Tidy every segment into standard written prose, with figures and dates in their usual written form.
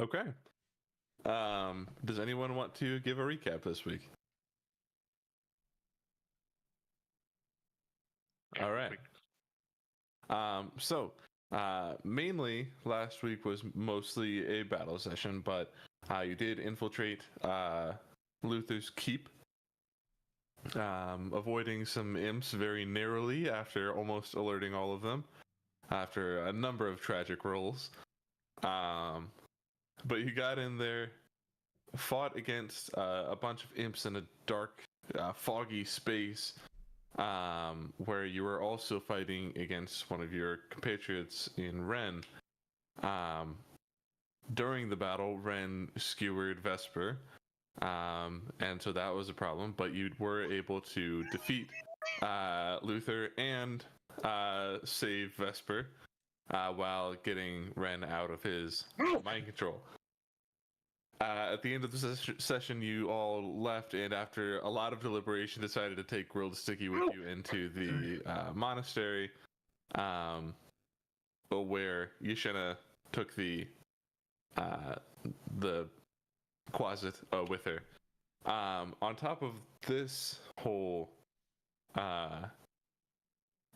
Okay. Does anyone want to give a recap this week? All right. Mainly last week was mostly a battle session, but you did infiltrate Luther's keep, avoiding some imps very narrowly after almost alerting all of them after a number of tragic rolls. But you got in there, fought against a bunch of imps in a dark, foggy space, where you were also fighting against one of your compatriots in Ren. During the battle, Ren skewered Vesper, and so that was a problem. But you were able to defeat Luther and save Vesper while getting Ren out of his mind control. At the end of the session, you all left, and after a lot of deliberation, decided to take Grilled Sticky with you into the monastery, where Yashena took the Quasit with her. On top of this whole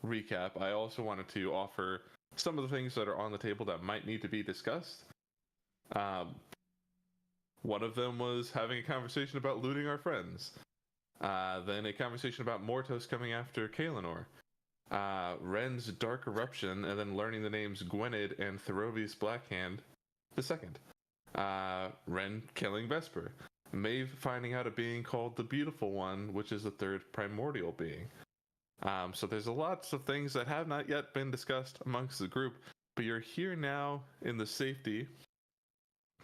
recap, I also wanted to offer some of the things that are on the table that might need to be discussed. One of them was having a conversation about looting our friends. Then a conversation about Mortos coming after Kaelinor. Ren's Dark Eruption, and then learning the names Gwynedd and Therovi's Blackhand the second. Ren killing Vesper. Maeve finding out a being called the Beautiful One, which is the third primordial being. So there's lots of things that have not yet been discussed amongst the group, but you're here now in the safety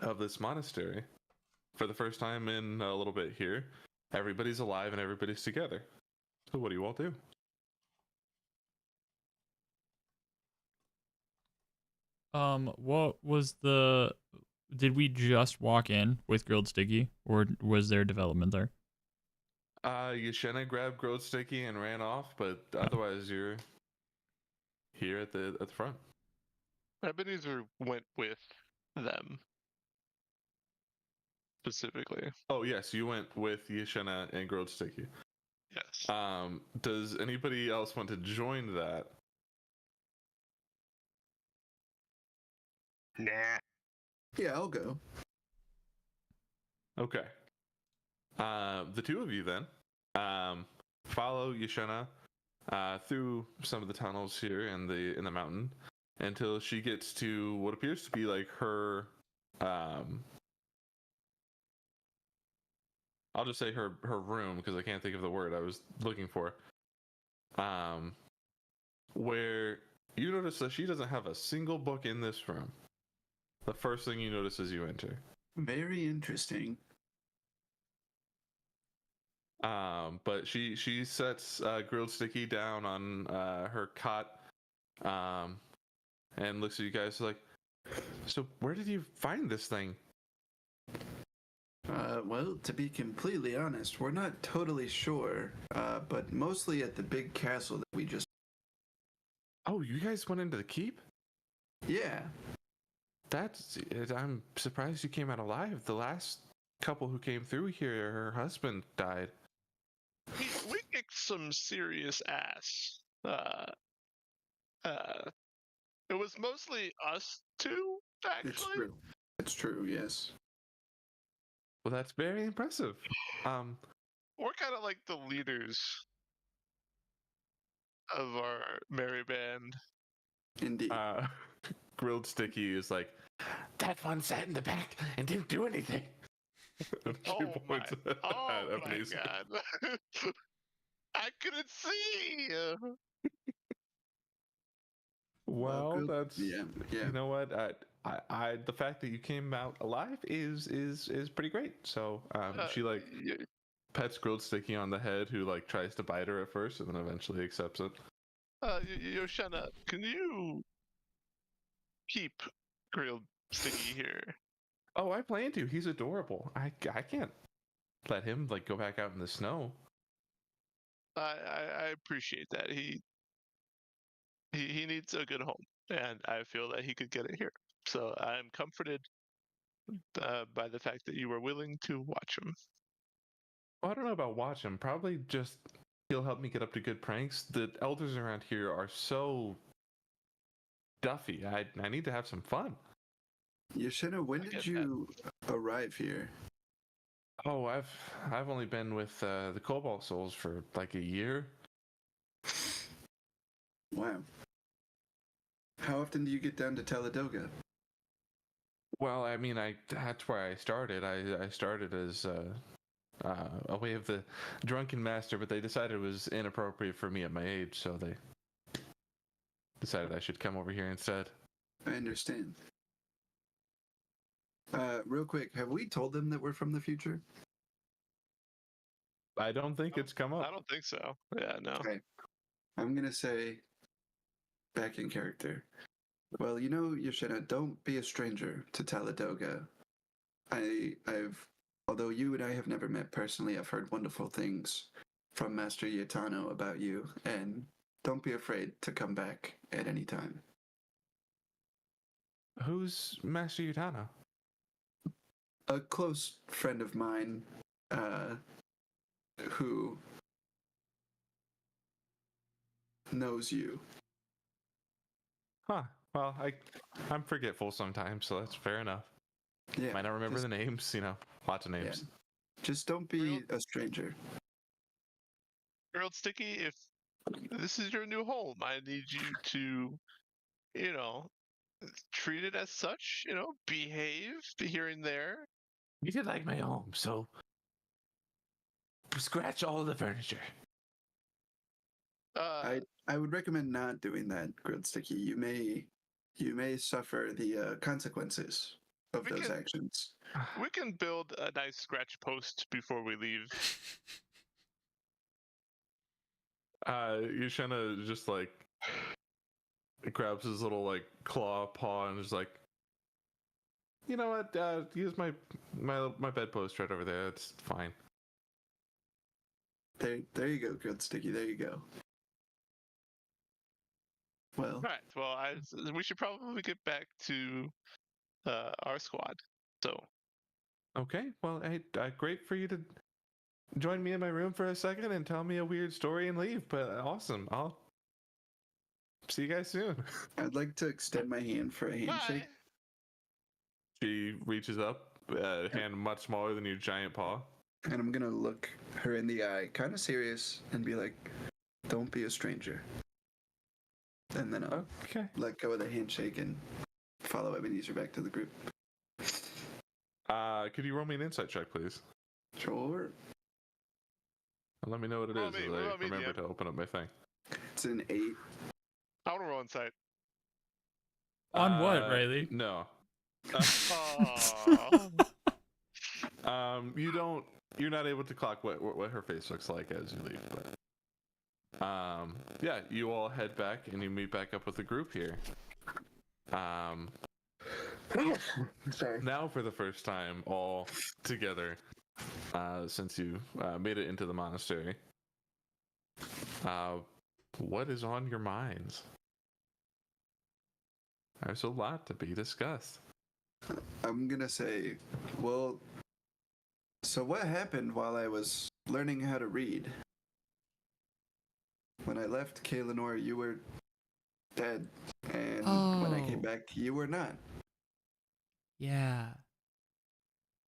of this monastery for the first time in a little bit here. Everybody's alive and everybody's together. So what do you all do? What was the? Did we just walk in with Grilled Sticky, or was there development there? Yashena grabbed Grilled Sticky and ran off, but otherwise you're here at the front. Ebenezer went with them specifically. Oh yes, you went with Yashena and Grilled Sticky. Yes. Does anybody else want to join that? Nah. Yeah, I'll go. Okay. The two of you then follow Yashena through some of the tunnels here in the mountain until she gets to what appears to be like her I'll just say her room because I can't think of the word I was looking for. Where you notice that she doesn't have a single book in this room. The first thing you notice as you enter. Very interesting. But she sets Grilled Sticky down on her cot, and looks at you guys like, so where did you find this thing? Well, to be completely honest, we're not totally sure, but mostly at the big castle that we just... Oh, you guys went into the keep? Yeah. I'm surprised you came out alive. The last couple who came through here, her husband died. We kicked some serious ass. It was mostly us two, actually. It's true. It's true, yes. Well, that's very impressive. We're kind of like the leaders of our merry band. Indeed. Grilled Sticky is like, that one sat in the back and didn't do anything. Oh my god. I couldn't see. Well, that's yeah. You know what? I the fact that you came out alive is pretty great. So she like pets Grilled Sticky on the head, who like tries to bite her at first and then eventually accepts it. Yoshana, can you keep Grilled Sticky here? Oh, I plan to. He's adorable. I can't let him like go back out in the snow. I appreciate that. He needs a good home, and I feel that he could get it here. So I'm comforted by the fact that you were willing to watch him. Well, I don't know about watch him. Probably just he'll help me get up to good pranks. The elders around here are so duffy. I need to have some fun. Yoshina, when I did get you arrive here? Oh, I've only been with the Cobalt Souls for like a year. Wow. How often do you get down to Taladoga? Well, I mean, that's where I started. I started as a way of the drunken master, but they decided it was inappropriate for me at my age, so they decided I should come over here instead. I understand. Real quick, have we told them that we're from the future? I don't think it's come I up. don't think so. Yeah, no. Okay. I'm gonna say, back in character. Well, you know, Yoshina, don't be a stranger to Taladoga. Although you and I have never met personally, I've heard wonderful things from Master Yatano about you, and don't be afraid to come back at any time. Who's Master Utano? A close friend of mine, who knows you. Huh. Well, I'm forgetful sometimes, so that's fair enough. Yeah. Might not remember just- the names, lots of names. Just don't be a stranger. Grilled Sticky, if this is your new home, I need you to, treat it as such, behave here and there. You did like my home, so scratch all the furniture. I would recommend not doing that, Grilled Sticky. You may suffer the consequences of We those can- actions. We can build a nice scratch post before we leave. Yushena just like grabs his little like claw paw and is like, you know what? Use my bedpost right over there. It's fine. There you go, Grilled Sticky. There you go. Well, All right. Well, we should probably get back to our squad. So Okay. Well, hey, great for you to join me in my room for a second and tell me a weird story and leave. But awesome. I'll see you guys soon. I'd like to extend my hand for a handshake. bye. She reaches up, hand much smaller than your giant paw. And I'm gonna look her in the eye, kind of serious, and be like, "Don't be a stranger." And then I'll Okay. let go of the handshake and follow Ebenezer back to the group. Could you roll me an insight check, please? Sure. And let me know what it Roll is me- as roll I me, remember DM. to open up my thing. It's an 8. I want to roll insight. On what, Riley? No. Oh. You're not able to clock what her face looks like as you leave, but yeah, you all head back and you meet back up with the group here. Sorry. Now for the first time all together, since you made it into the monastery, what is on your minds? There's a lot to be discussed. I'm gonna say, well, so what happened while I was learning how to read? When I left Kaelinor, you were dead, and when I came Oh. back, you were not. Yeah.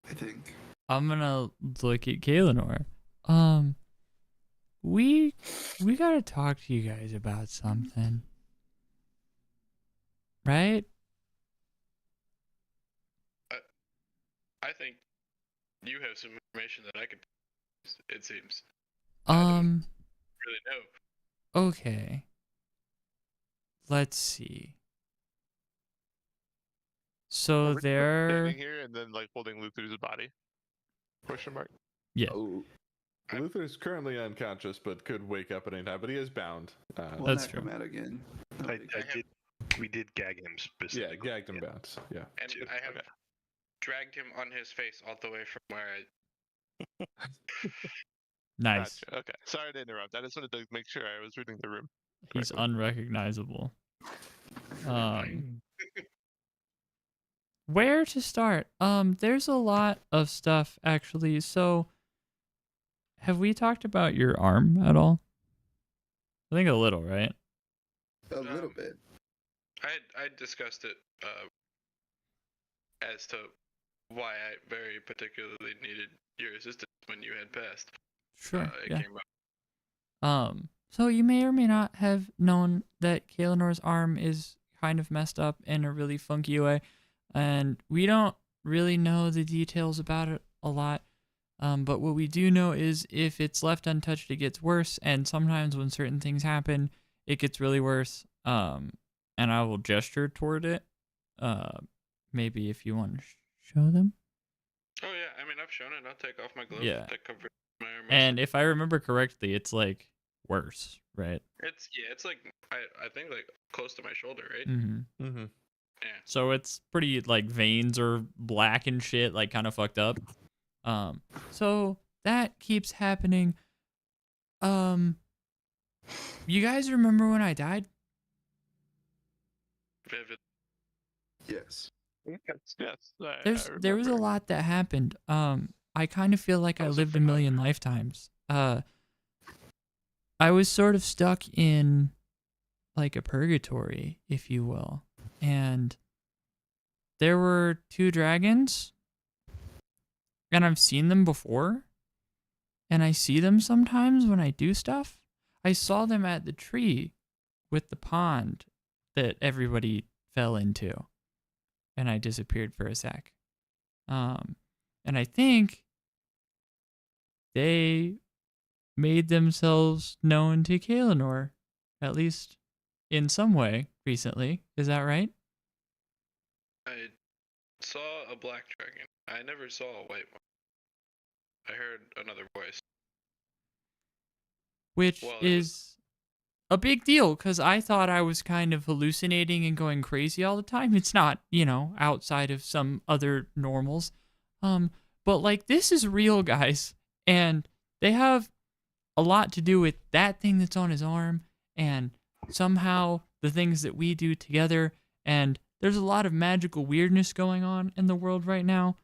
I think. I'm gonna look at Kaelinor. We gotta talk to you guys about something. Right? I think you have some information that I could. It seems Um, really know. okay. Let's see. So Are we there, standing here and then like holding Luther's body? Question mark. yeah. Oh, Luther's currently unconscious, but could wake up at any time. But he is bound. We'll That's knock true. him out again. We did gag him Yeah, specifically. gagged him bound. Yeah. And I have Okay. dragged him on his face all the way from where I. Nice. Gotcha. Okay. Sorry to interrupt. I just wanted to make sure I was reading the room. He's correctly. unrecognizable. where to start? There's a lot of stuff actually. So, have we talked about your arm at all? I think a little, right? A little bit. I discussed it as to why I very particularly needed your assistance when you had passed. Sure. It Yeah. came up. So you may or may not have known that Kalenor's arm is kind of messed up in a really funky way, and we don't really know the details about it a lot. But what we do know is if it's left untouched, it gets worse, and sometimes when certain things happen, it gets really worse. And I will gesture toward it. Maybe if you want to show them. Oh yeah, I mean I've shown it. I'll take off my glove Yeah. that covers my arm. And if I remember correctly, it's like worse, right? It's like I think like close to my shoulder, right? Mm-hmm. Mm-hmm. Yeah. So it's pretty like veins are black and shit, like kind of fucked up. So that keeps happening. You guys remember when I died? Vivid. Yes. Yes. There was a remember. lot that happened. I kind of feel like I Also lived a forgot. million lifetimes. I was sort of stuck in like a purgatory, if you will. And there were 2 dragons, and I've seen them before, and I see them sometimes when I do stuff. I saw them at the tree with the pond that everybody fell into, and I disappeared for a sec. And I think they made themselves known to Kalenor, at least in some way recently. Is that right? I saw a black dragon. I never saw a white one. I heard another voice. Which Well, it was- is a big deal because I thought I was kind of hallucinating and going crazy all the time. It's not, outside of some other normals. But like this is real, guys, and they have a lot to do with that thing that's on his arm and somehow the things that we do together. And there's a lot of magical weirdness going on in the world right now.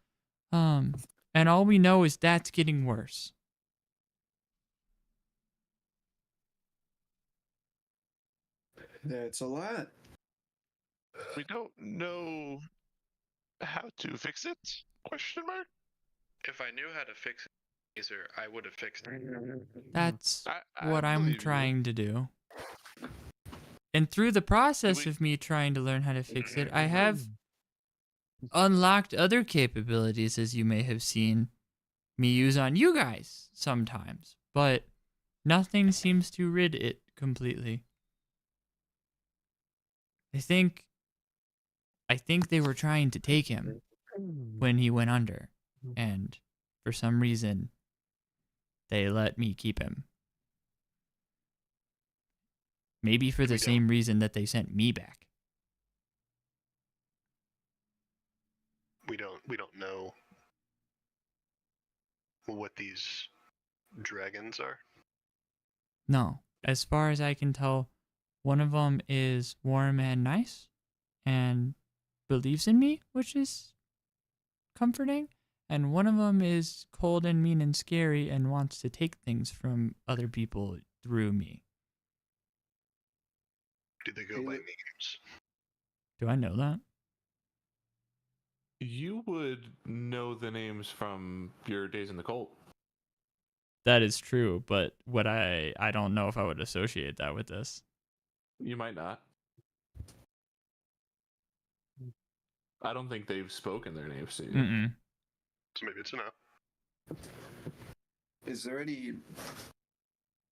And all we know is that's getting worse. That's a lot. We don't know how to fix it? Question mark. If I knew how to fix it, laser, I would have fixed it. That's I what I'm believe you. trying to do. And through the process we- of me trying to learn how to fix it, I have unlocked other capabilities, as you may have seen me use on you guys sometimes. But nothing seems to rid it completely. I think they were trying to take him when he went under. And for some reason, they let me keep him. Maybe for the We same reason that they sent me back. We don't know what these dragons are. No. As far as I can tell, one of them is warm and nice and believes in me, which is comforting. And one of them is cold and mean and scary and wants to take things from other people through me. Do they go by names? Do I know that? You would know the names from your days in the cult. That is true, but I don't know if I would associate that with this. You might not. I don't think they've spoken their names to you. Mm-mm. So maybe it's a no. Is there any...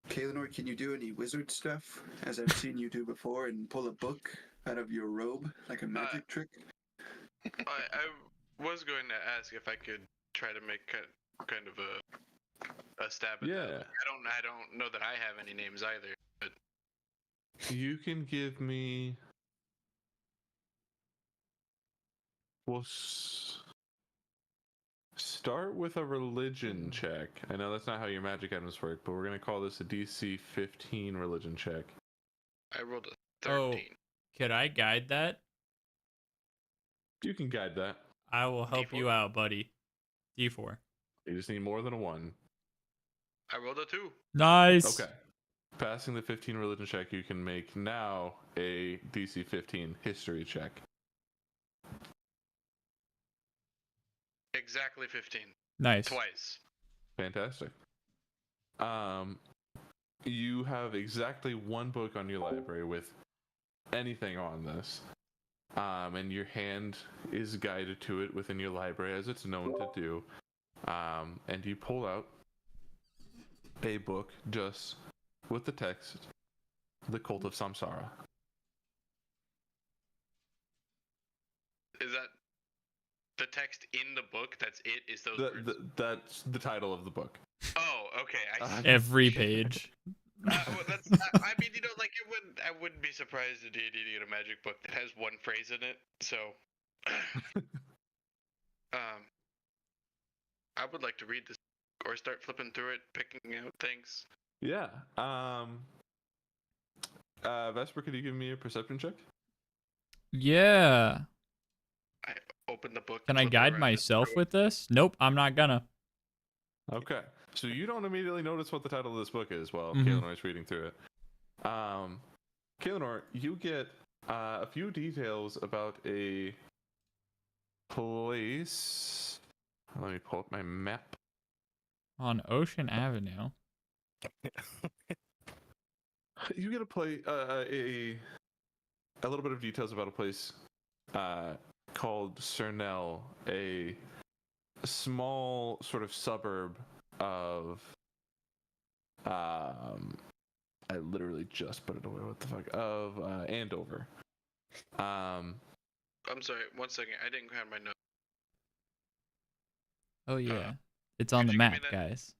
Kalenor, can you do any wizard stuff, as I've seen you do before, and pull a book out of your robe, like a magic trick? I was going to ask if I could try to make kind of a stab at that. Yeah. I don't know that I have any names either. But You can give me. We'll start with a religion check. I know that's not how your magic items work, but we're gonna call this a DC 15 religion check. I rolled a 13. Could I guide that? You can guide that. I will help you D4? out, buddy. D4. You just need more than a 1. I rolled a 2. Nice. Okay. Passing the 15 religion check, you can make now a DC 15 history check. Exactly 15. Nice. Twice. Fantastic. You have exactly 1 book on your library with anything on this. And your hand is guided to it within your library as it's known to do. And you pull out a book just with the text, The Cult of Samsara. Is that the text in the book? That's it? Is those words? That's the title of the book. Oh, okay. I see. Every page. Well, that's. I mean, like it would. I wouldn't be surprised in D&D to get a magic book that has 1 phrase in it. So, I would like to read this or start flipping through it, picking out things. Yeah. Vesper, could you give me a perception check? Yeah. I open the book. Can and I flip it guide around and myself through it. with this? Nope, I'm not gonna. Okay. So you don't immediately notice what the title of this book is while Mhm. Kalenor's reading through it. Kalenor, you get a few details about a place. Let me pull up my map. On Ocean Avenue. You get a little bit of details about a place called Cernel, a small sort of suburb of I literally just put it away. What the fuck? Of Andover. I'm sorry. 1 second. I didn't have my notes. Oh yeah. It's on could the you give me map, that? guys.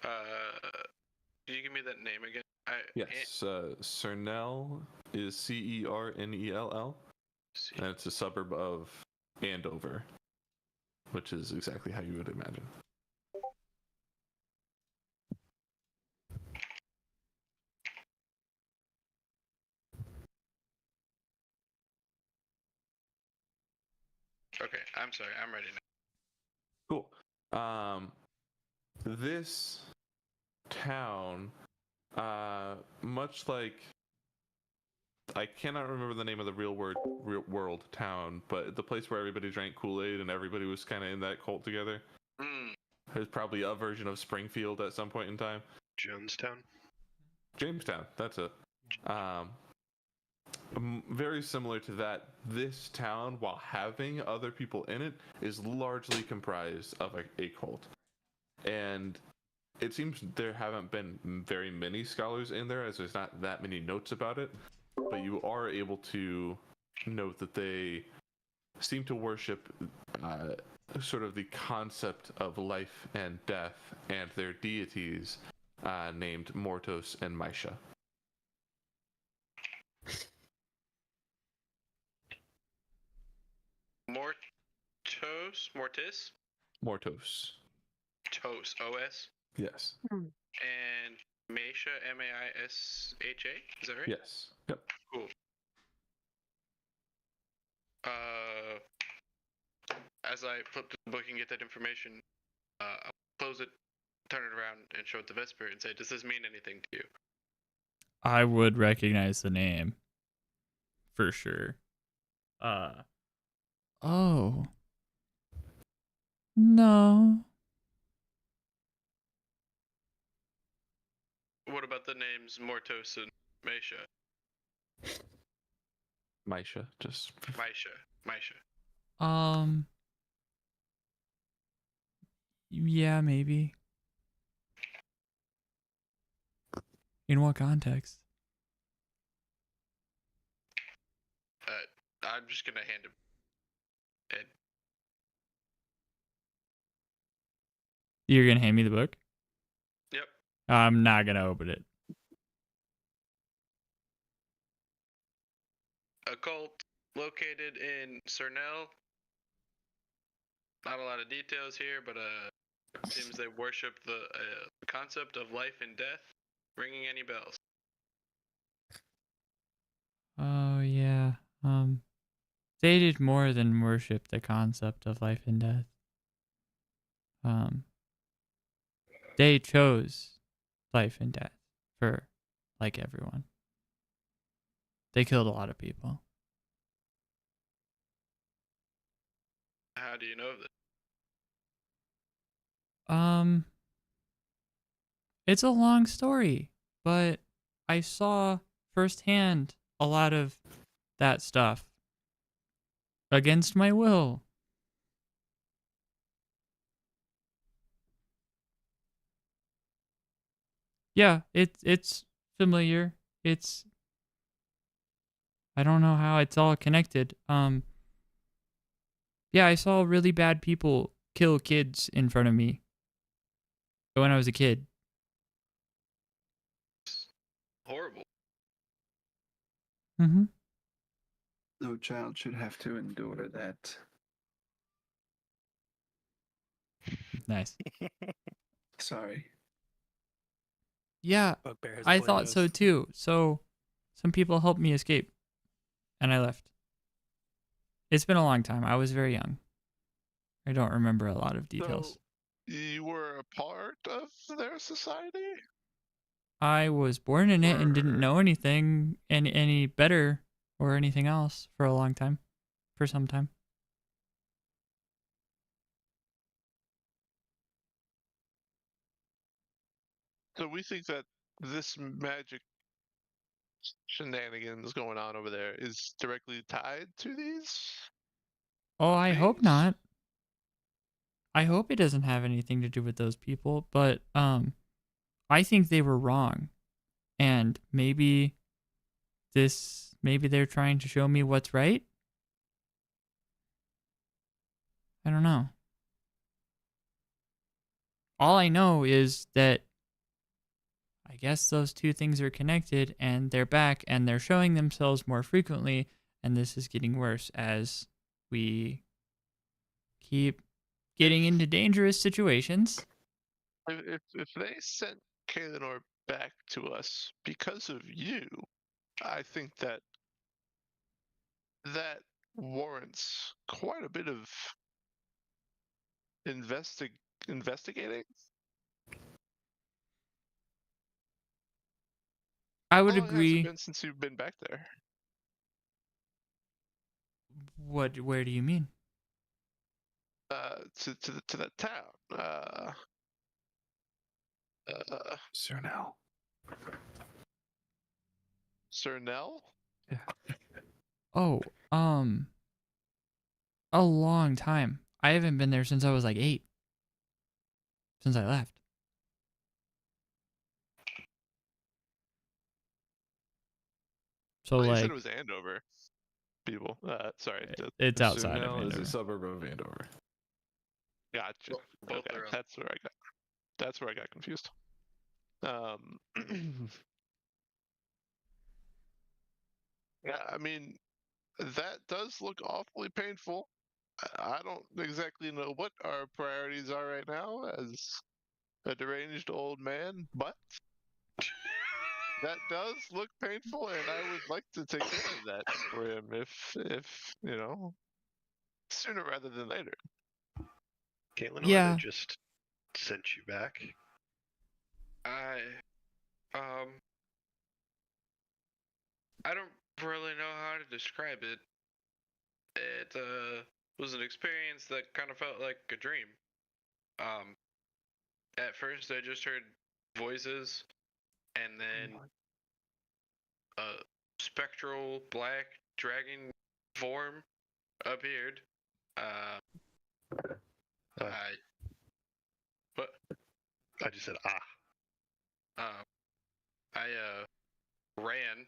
Can you give me that name again? Yes, Cernel is Cernell, and it's a suburb of Andover, which is exactly how you would imagine. Okay. I'm sorry. I'm ready now. Cool. This town, much like I cannot remember the name of the real world town, but the place where everybody drank Kool-Aid and everybody was kind of in that cult together. There's probably a version of Springfield at some point in time. Jonestown. Jamestown, that's it. Very similar to that, this town, while having other people in it, is largely comprised of a cult. And it seems there haven't been very many scholars in there, as there's not that many notes about it. But you are able to note that they seem to worship sort of the concept of life and death, and their deities named Mortos and Maisha. Mortis? Mortos. Tos, O-S? Yes. And Maisha, M-A-I-S-H-A? Is that right? Yes. Yep. Cool. As I flip the book and get that information, I'll close it, turn it around, and show it to Vesper and say, does this mean anything to you? I would recognize the name. For sure. Oh. No. What about the names Mortos and Maisha? Maisha, just Maisha. Yeah, maybe. In what context? I'm just gonna hand him. And You're gonna hand me the book? yep. I'm not gonna open it. A cult located in Cernel. Not a lot of details here, but it seems they worship the concept of life and death. Ringing any bells? Oh yeah. They did more than worship the concept of life and death. They chose life and death for, like, everyone. They killed a lot of people. How do you know that? It's a long story, but I saw firsthand a lot of that stuff against my will. Yeah, it's familiar. It's I don't know how it's all connected. Yeah, I saw really bad people kill kids in front of me when I was a kid. Horrible. Mm-hmm. No child should have to endure that. Nice. Sorry. Yeah, Bugbear has I bloody thought so nose. too. So some people helped me escape, and I left. It's been a long time. I was very young. I don't remember a lot of details. So you were a part of their society? I was born in it and didn't Or- know anything any better or anything else for a long time, for some time. So we think that this magic shenanigans going on over there is directly tied to these? Oh, I hope things? not. I hope it doesn't have anything to do with those people, but I think they were wrong. And maybe they're trying to show me what's right. I don't know. All I know is that I guess those two things are connected and they're back and they're showing themselves more frequently, and this is getting worse as we keep getting into dangerous situations. If they sent Kalinor back to us because of you, I think that warrants quite a bit of investigating. I How would long has it agree. been since you've been back there? Where do you mean? To that town. Cernel. Cernel? Oh, a long time. I haven't been there since I was like 8. Since I left. So Oh, you like said it was Andover. People. Sorry. it's outside of Cernel is Andover. a suburb of Andover. Gotcha. Both Okay, are on. that's where I got confused. Yeah, I mean, that does look awfully painful. I don't exactly know what our priorities are right now as a deranged old man, but that does look painful, and I would like to take care of that for him if sooner rather than later. Caitlin, Yeah. they just sent you back. Um, I don't really know how to describe it. It was an experience that kind of felt like a dream. At first I just heard voices, and then a spectral black dragon form appeared. I just said I ran.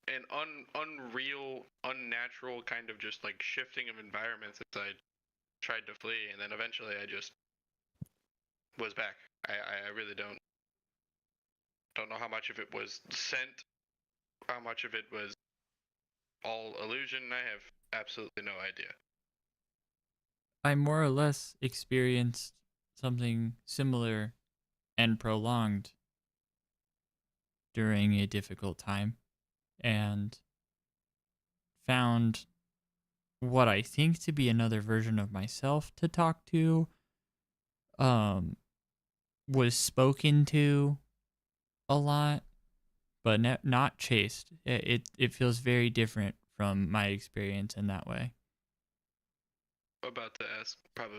An unreal, unnatural kind of just like shifting of environments as I tried to flee, and then eventually I just was back. I really don't know how much of it was sent, how much of it was all illusion. I have absolutely no idea. I more or less experienced something similar and prolonged during a difficult time and found what I think to be another version of myself to talk to. Was spoken to a lot, but not chased. It feels very different from my experience in that way. About to ask probably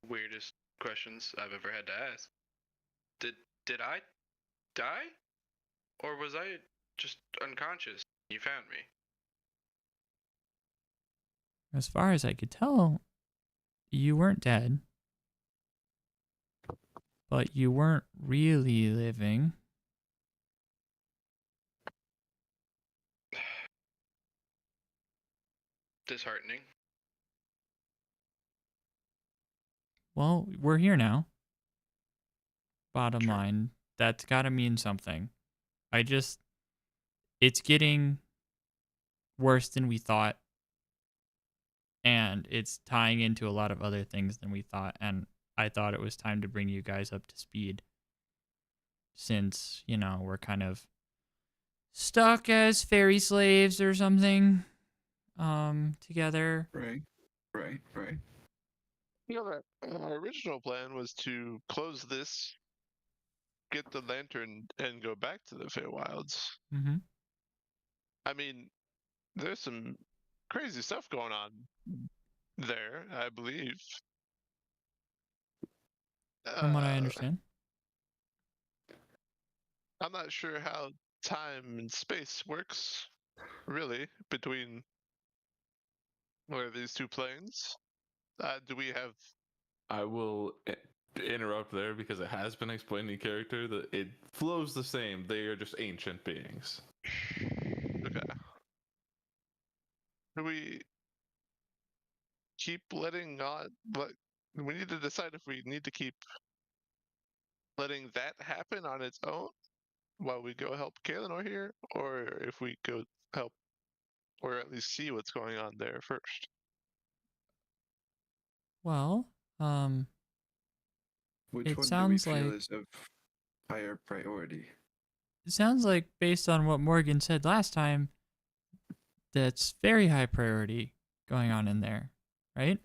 the weirdest questions I've ever had to ask. Did I die? Or was I just unconscious? You found me. As far as I could tell, you weren't dead, but you weren't really living. Disheartening. Well, we're here now. Bottom True. line, that's gotta mean something. It's getting worse than we thought, and it's tying into a lot of other things than we thought, and I thought it was time to bring you guys up to speed, since, we're kind of stuck as fairy slaves or something, together. Right. Our original plan was to close this, get the lantern, and go back to the Feywilds. Mm-hmm. I mean, there's some crazy stuff going on there, I believe. From what I understand. I'm not sure how time and space works, really, between these two planes. Do we have? I will interrupt there because it has been explained in character that it flows the same. They are just ancient beings. Okay. Do we keep letting on? But we need to decide if we need to keep letting that happen on its own while we go help Kaelinor here, or if we go help, or at least see what's going on there first. Well, Which It one sounds do we feel like- is of higher priority? it sounds like, based on what Morgan said last time, that's very high priority going on in there, right?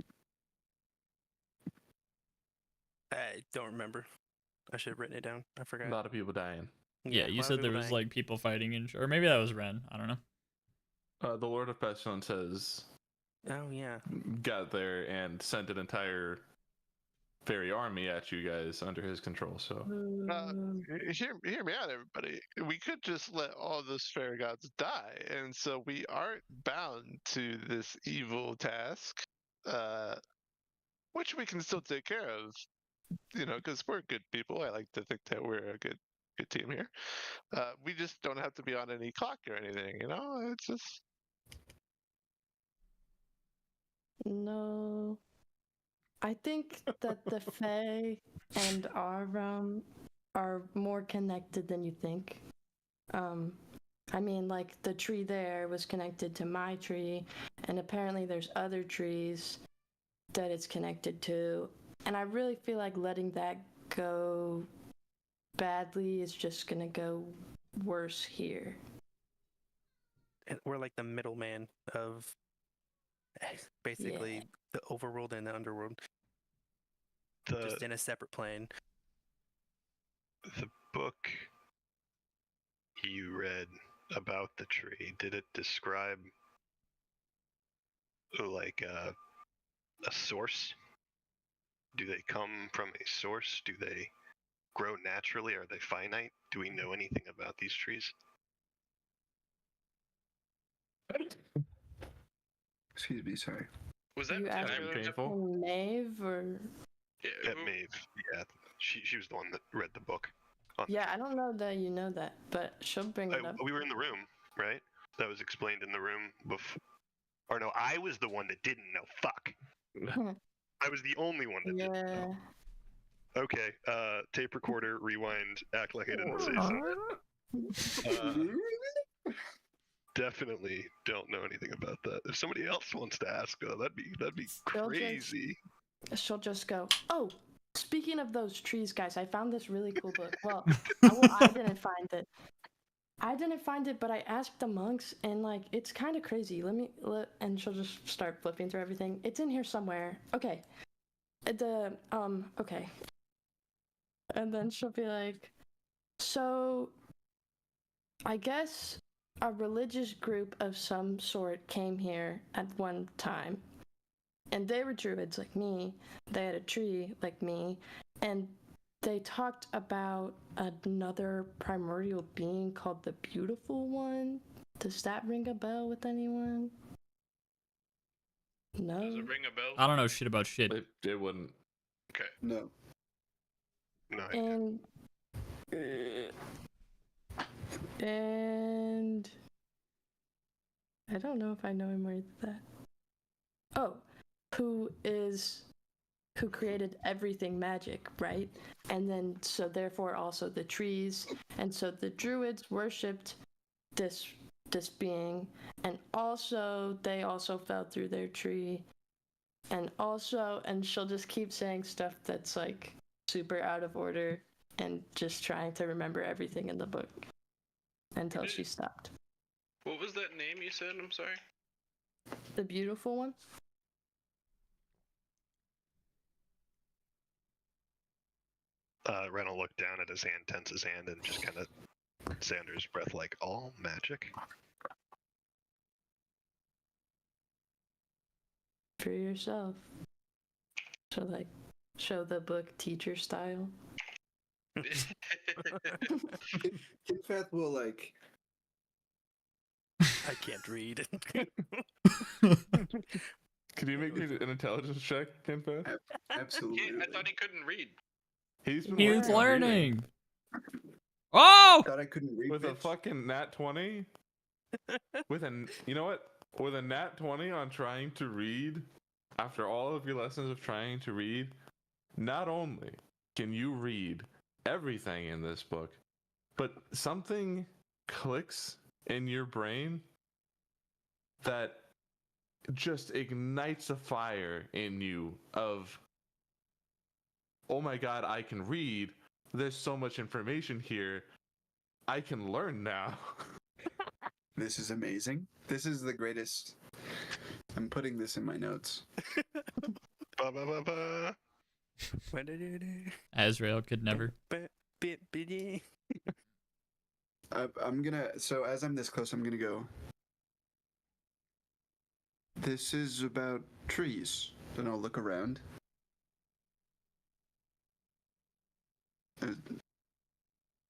I don't remember. I should have written it down. I A forgot. lot of people dying. Yeah, a you lot of said there people was dying. like people fighting or maybe that was Ren. I don't know. The Lord of Pestilence has Oh yeah. got there and sent an entire fairy army at you guys under his control. So Hear me out, everybody. We could just let all those fairy gods die, and so we aren't bound to this evil task, which we can still take care of. Because we're good people. I like to think that we're a good team here. We just don't have to be on any clock or anything. It's just No. I think that the Fae and our realm are more connected than you think. I mean, like, the tree there was connected to my tree, and apparently there's other trees that it's connected to. And I really feel like letting that go badly is just gonna go worse here. And we're like the middleman of basically Yeah. the overworld and the underworld, The just in a separate plane. the book you read about the tree, did it describe like a source? Do they come from a source? Do they grow naturally? Are they finite? Do we know anything about these trees? Excuse me, sorry. Was that You asked Very Tyler? painful. Maeve or Yeah, At Maeve, yeah. She was the one that read the book. on the yeah, tree. I don't know that you know that, but she'll bring it up. We were in the room, right? That was explained in the room before. Or no, I was the one that didn't know. Fuck. I was the only one that didn't Yeah. know. Okay, tape recorder, rewind, act like I didn't say something. Definitely don't know anything about that. If somebody else wants to ask, that'd be They'll just- crazy. She'll just go, oh, speaking of those trees, guys, I found this really cool book. Well, I didn't find it. I didn't find it, but I asked the monks, and like it's kind of crazy. And she'll just start flipping through everything. It's in here somewhere. Okay. Okay. And then she'll be like, so I guess a religious group of some sort came here at one time. And they were druids like me. They had a tree like me. And they talked about another primordial being called the Beautiful One. Does that ring a bell with anyone? No. Does it ring a bell? I don't know shit about shit. It wouldn't. Okay. No. No. And I don't know if I know him more than that. Oh, who created everything magic, right? And then so therefore also the trees, and so the druids worshipped this being, and also they also fell through their tree, and she'll just keep saying stuff that's like super out of order and just trying to remember everything in the book until she stopped. What was that name you said? I'm sorry. The Beautiful One? Ren will look down at his hand, tense his hand, and just kind of say under his breath, like, all magic? For yourself. So like show the book teacher style. Kinfeth will like. I can't read. Can you make me an intelligence check, Kinfeth? Absolutely. I thought he couldn't read. He's been He's working on reading. learning. Oh! Thought I couldn't read With a bitch. fucking nat 20? You know what? With a nat 20 on trying to read, after all of your lessons of trying to read, not only can you read everything in this book, but something clicks in your brain that just ignites a fire in you of, oh my god, I can read. There's so much information here. I can learn now. This is amazing. This is the greatest. I'm putting this in my notes. Ba ba ba ba. Azrael could never. I'm gonna. So as I'm this close, I'm gonna go. This is about trees. Then I'll look around.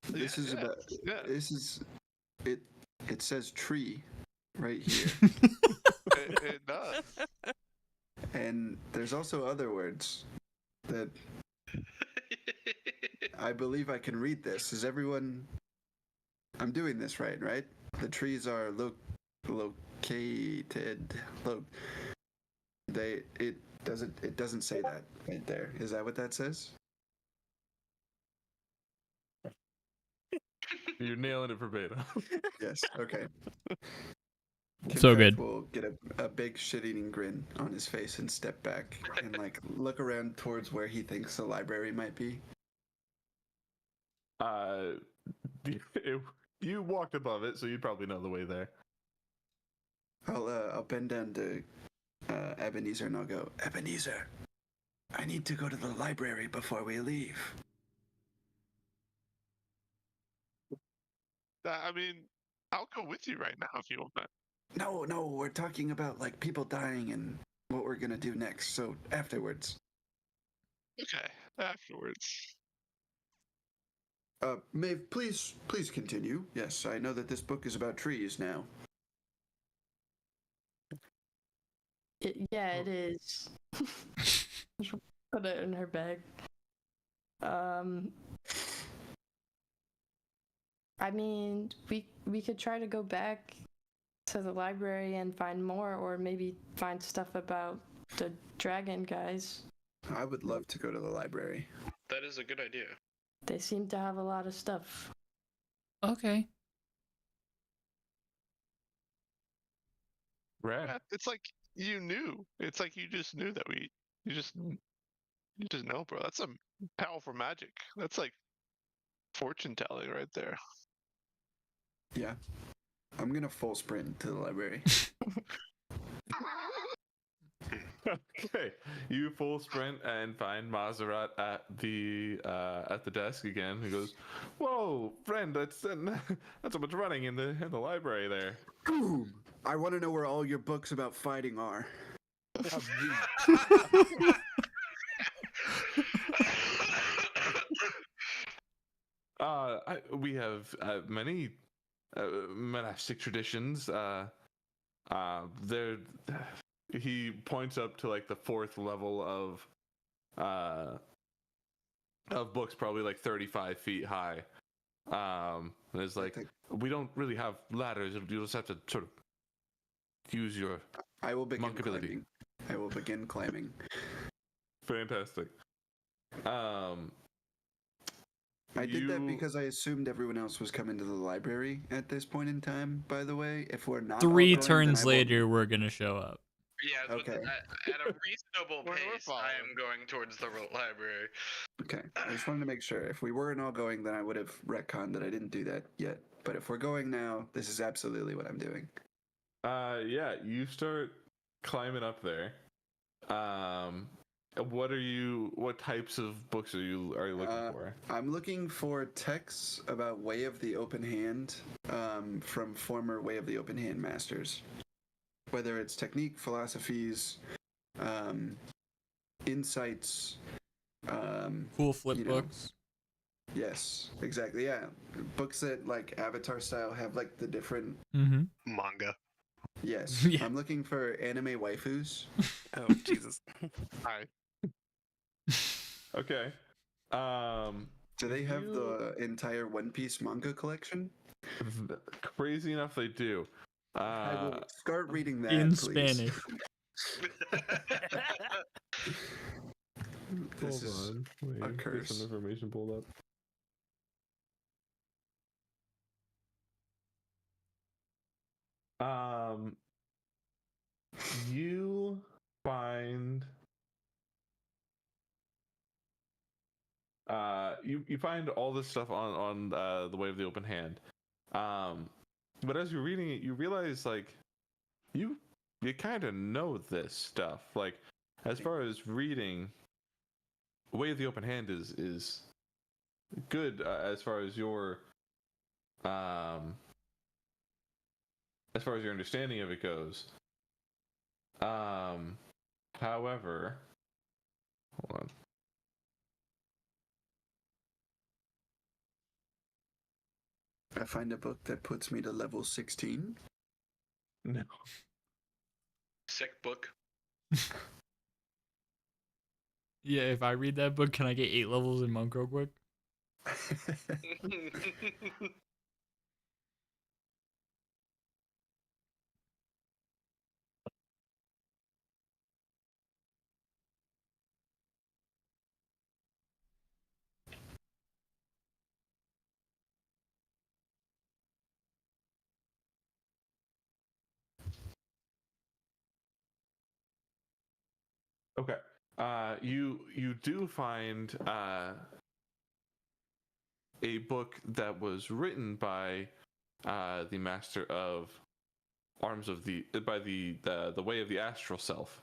This is about. Yeah. This is. It. It says tree, right here, It does. and there's also other words that I believe I can read this. Is everyone? I'm doing this right? The trees are located. It doesn't say that right there. Is that what that says? You're nailing it verbatim. Yes. Okay. So Kinfeth good. will get a big shit-eating grin on his face and step back and like look around towards where he thinks the library might be. You walked above it, so you'd probably know the way there. I'll bend down to Ebenezer and I'll go, Ebenezer, I need to go to the library before we leave. I mean, I'll go with you right now if you want. No, we're talking about like people dying and what we're gonna do next. So afterwards. Okay, afterwards. Maeve, please continue. Yes, I know that this book is about trees now. It is. She'll put it in her bag. I mean, we could try to go back to the library and find more, or maybe find stuff about the dragon guys. I would love to go to the library. That is a good idea. They seem to have a lot of stuff. Okay. Rad. Yeah, it's like you knew. It's like you just knew that you just know, bro. That's some powerful magic. That's like fortune telling right there. Yeah. I'm gonna full sprint to the library. Okay, you full sprint and find Maserat at the desk again. He goes, "Whoa, friend, that's so much running in the library there." Boom! I want to know where all your books about fighting are. We have many monastic traditions. There, he points up to like the 4th level of books, probably like 35 feet high. And it's like, we don't really have ladders. You just have to sort of use your I will begin monk ability. climbing. I will begin climbing. Fantastic. I did that You- because I assumed everyone else was coming to the library at this point in time, by the way. If we're not all 3 going, then turns I won't- later, we're gonna show up. Yeah, but Okay. at a reasonable We're pace, I following. am going towards the library. Okay. I just wanted to make sure. If we weren't all going, then I would have retconned that I didn't do that yet. But if we're going now, this is absolutely what I'm doing. Yeah, you start climbing up there. What types of books are you looking for? I'm looking for texts about Way of the Open Hand from former Way of the Open Hand masters. Whether it's technique, philosophies, insights. Cool flip you know. books. Yes, exactly. Yeah. Books that, like, Avatar style have, like, the different. Mm-hmm. Manga. Yes. Yeah. I'm looking for anime waifus. Oh Jesus. Hi. Okay. Do they have You- the entire One Piece manga collection? Crazy enough, they do. I will start reading that In please. Spanish. This is Wait, a get curse. some information pulled up. You find you find all this stuff on the Way of the Open Hand. But as you're reading it, you realize like you kind of know this stuff. Like as far as reading, Way of the Open Hand is good as far as your understanding of it goes. However, hold on. I find a book that puts me to level 16. No. Sick book. Yeah, if I read that book, can I get 8 levels in Monk real quick? Okay. You do find a book that was written by the master of arms of the Way of the Astral Self,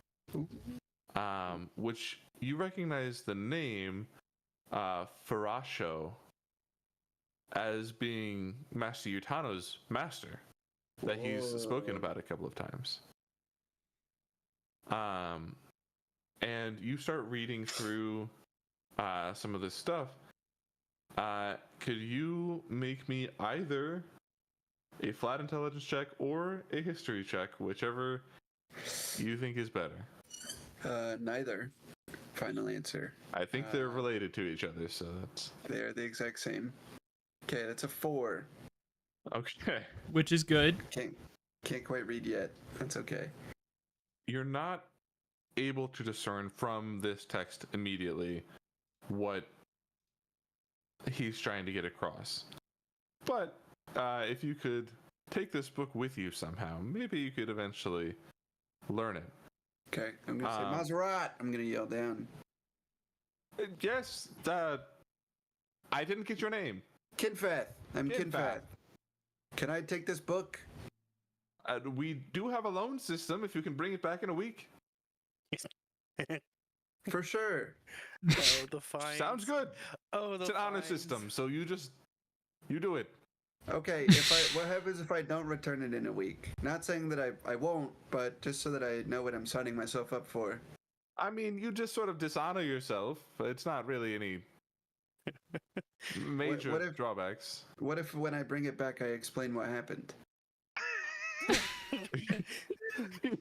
which you recognize the name Farasho as being Master Utano's master that he's spoken about a couple of times. And you start reading through some of this stuff. Could you make me either a flat intelligence check or a history check, whichever you think is better? Neither. Final answer. I think they're related to each other, so that's They're the exact same. Okay, that's a 4. okay. Which is good. Can't quite read yet. That's okay. You're not able to discern from this text immediately what he's trying to get across. But if you could take this book with you somehow, maybe you could eventually learn it. Okay, I'm gonna say Maserat. I'm gonna yell down. Yes, I didn't get your name. Kinfeth. I'm Kinfeth. Kinfeth. Can I take this book? We do have a loan system if you can bring it back in a week. For sure. Oh, the fines. Sounds good. Oh, the It's an honor fines. system, so you do it. Okay, what happens if I don't return it in a week? Not saying that I won't, but just so that I know what I'm signing myself up for. I mean, you just sort of dishonor yourself. It's not really any major what if- drawbacks. What if when I bring it back I explain what happened?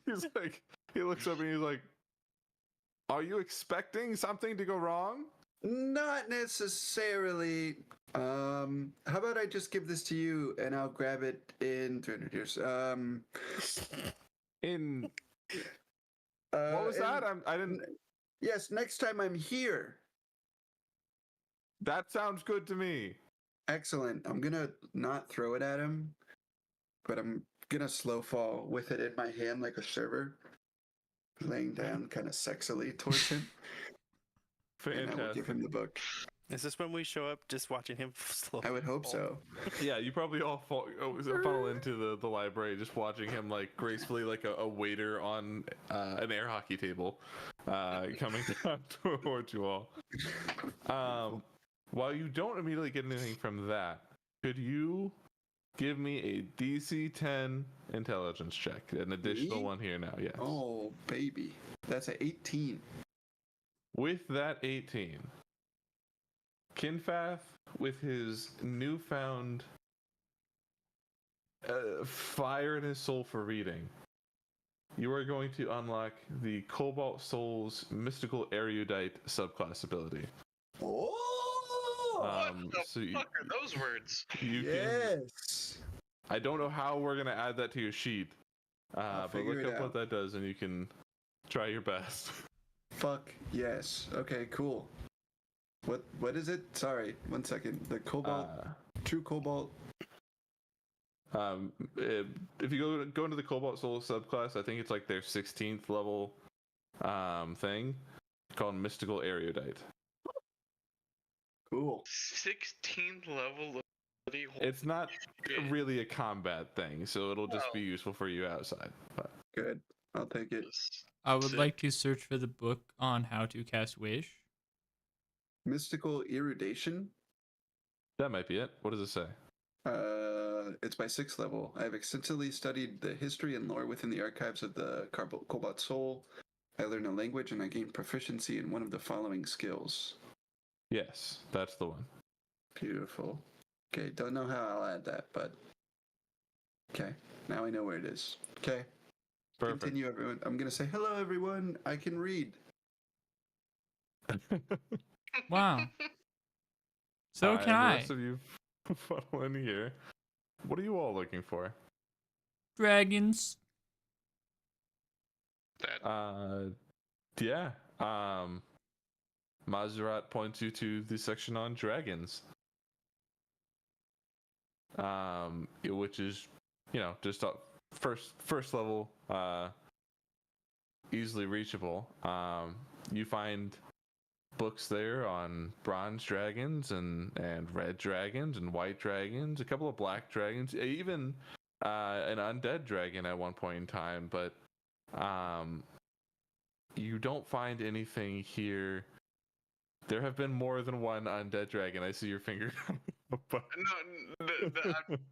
He's like, he looks up and he's like, "Are you expecting something to go wrong?" Not necessarily. How about I just give this to you and I'll grab it in 300 years. In what was that? I didn't. Yes, next time I'm here. That sounds good to me. Excellent. I'm gonna not throw it at him, but I'm gonna slow fall with it in my hand like a server, laying down kind of sexily towards him. And I will give him Fantastic. the book. Is this when we show up just watching him slowly? I would hope so. Yeah, you probably all funnel into the library, just watching him like gracefully, like a waiter on an air hockey table, coming down towards you all. While you don't immediately get anything from that, could you give me a DC 10 intelligence check? An additional Me? one here now, yes. Oh, baby. That's an 18. With that 18, Kinfath, with his newfound fire in his soul for reading, you are going to unlock the Cobalt Soul's Mystical Erudite subclass ability. Oh! What the So you, fuck are those words? you can. Yes! I don't know how we're gonna add that to your sheet, but figure look it up what out. that does, and you can try your best. Fuck yes. Okay, cool. What is it? Sorry, 1 second. The Cobalt, True Cobalt. If you go into the Cobalt Soul subclass, I think it's like their 16th level thing called Mystical Erudite. Cool. 16th level ability. It's not shit. really a combat thing, so it'll just be No. useful for you outside. But Good. I'll take it. I would Sick. like to search for the book on how to cast Wish. Mystical Erudation. that might be it. What does it say? It's my 6th level. I have extensively studied the history and lore within the archives of the Cobalt Soul. I learned a language and I gained proficiency in one of the following skills. Yes, that's the one. Beautiful. Okay, don't know how I'll add that, but okay, now I know where it is. Okay, Perfect. continue, everyone. I'm gonna say hello, everyone. I can read. Wow. So Alright, can and the I. rest of you funnel in here. What are you all looking for? Dragons. That Yeah. Mazerat points you to the section on dragons. Which is, just first level, easily reachable. You find books there on bronze dragons and red dragons and white dragons, a couple of black dragons, even an undead dragon at one point in time, but you don't find anything here. There have been more than one undead dragon. I see your finger. But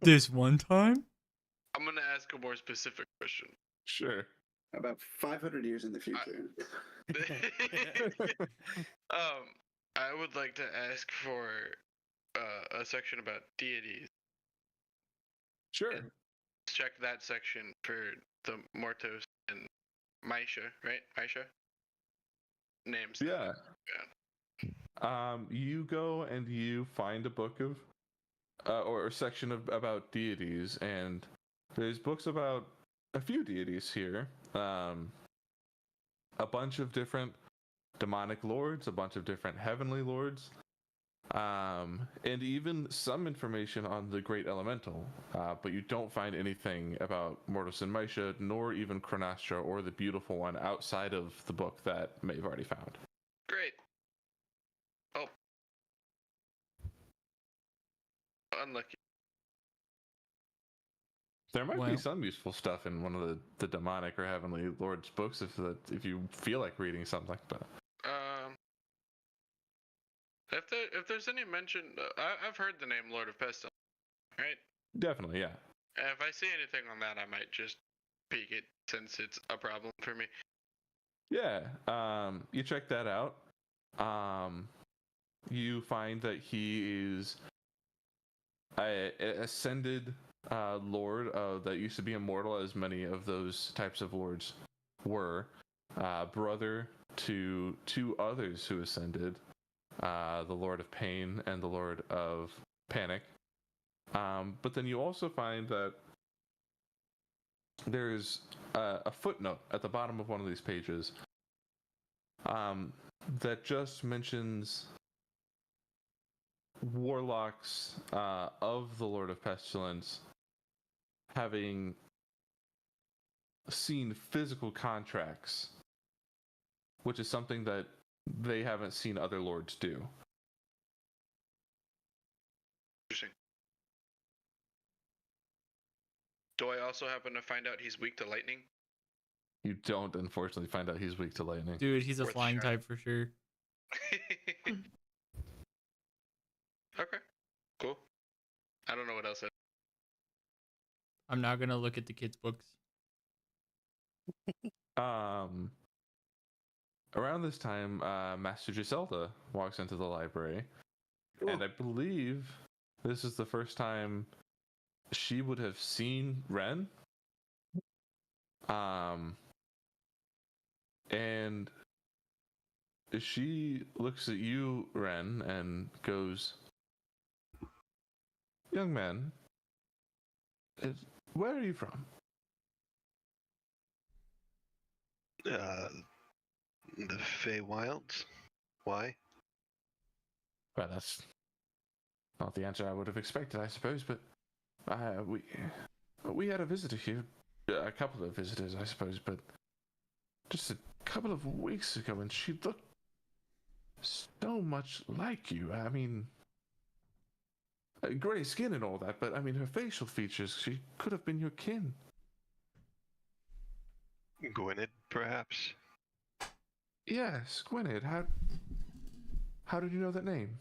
This one time? I'm gonna ask a more specific question. sure. About 500 years in the future. I would like to ask for a section about deities. Sure. Check that section for the Mortos and Maisha, right? Maisha? Names. Yeah. You go and you find a book of, or a section of about deities, and there's books about a few deities here. A bunch of different demonic lords, a bunch of different heavenly lords, and even some information on the great elemental. But you don't find anything about Mortos and Maisha, nor even Chronastra or the beautiful one outside of the book that Maeve already found. Great. Oh. Unlucky. There might Well- be some useful stuff in one of the demonic or heavenly lord's books if you feel like reading something. But If there's any mention, I've heard the name Lord of Pestilence, right? definitely, yeah. And if I see anything on that, I might just peek it since it's a problem for me. Yeah, you check that out. You find that he is a ascended lord that used to be immortal, as many of those types of lords were. Brother to two others who ascended, the Lord of Pain and the Lord of Panic. But then you also find that there's a footnote at the bottom of one of these pages that just mentions warlocks of the Lord of Pestilence having seen physical contracts, which is something that they haven't seen other lords do. Interesting. Do I also happen to find out he's weak to lightning? You don't, unfortunately, find out he's weak to lightning. Dude, he's a Worth a flying shot. type for sure. Okay, cool. I don't know what else. I'm not gonna look at the kids' books. Around this time, Master Giselda walks into the library, and I believe this is the first time she would have seen Ren. And she looks at you, Ren, and goes, "Young man, where are you from?" The Feywilds. Why? Well, that's not the answer I would have expected, I suppose, but we had a visitor here, a couple of visitors, I suppose, but just a couple of weeks ago, and she looked so much like you. I mean, gray skin and all that, but I mean, her facial features, she could have been your kin. Gwynedd, perhaps? Yes, Gwynedd. How did you know that name?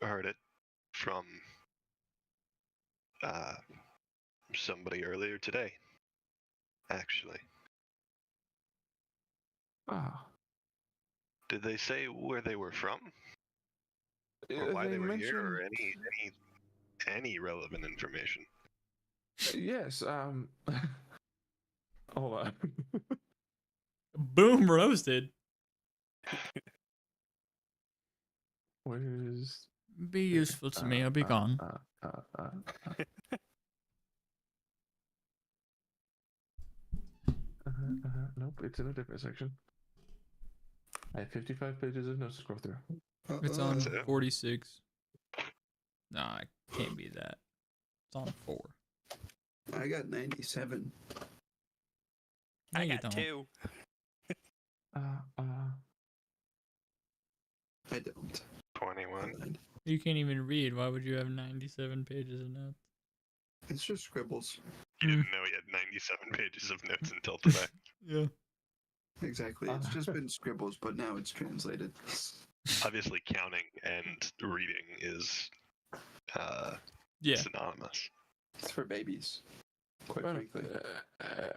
Heard it from somebody earlier today, actually. Ah. Did they say where they were from? Or why they were here, or any relevant information? Yes, hold on. Boom, roasted. Where's... Be useful to me. I'll be gone. Nope, it's in a different section. I have 55 pages of notes to scroll through. It's on That's it. 46. Nah, it can't be that. It's on 4. I got 97. No, I you got don't. 2. I don't. 21. You can't even read. Why would you have 97 pages of notes? It's just scribbles. He didn't know he had 97 pages of notes until today. Yeah. Exactly. It's just been scribbles, but now it's translated. Obviously, counting and reading is Yeah. synonymous. It's for babies. Quite Well, frankly.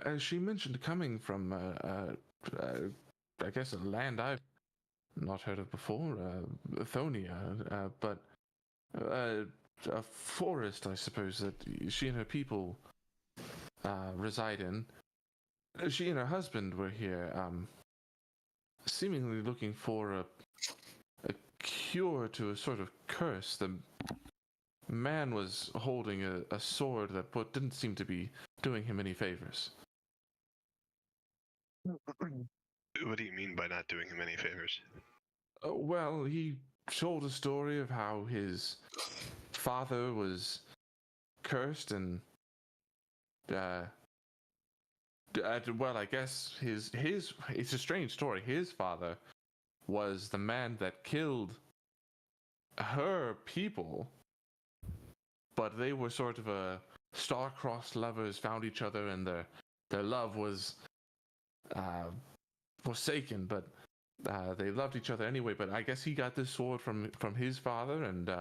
as she mentioned, coming from, I guess, a land I've not heard of before, Thonia, but a forest, I suppose, that she and her people reside in. She and her husband were here, seemingly looking for a cure to a sort of curse. The man was holding a sword that didn't seem to be doing him any favors. What do you mean by not doing him any favors? Well, he told a story of how his father was cursed and well, I guess his it's a strange story. His father was the man that killed her people but they were sort of a star-crossed lovers, found each other, and their love was forsaken, but they loved each other anyway. But I guess he got this sword from his father, and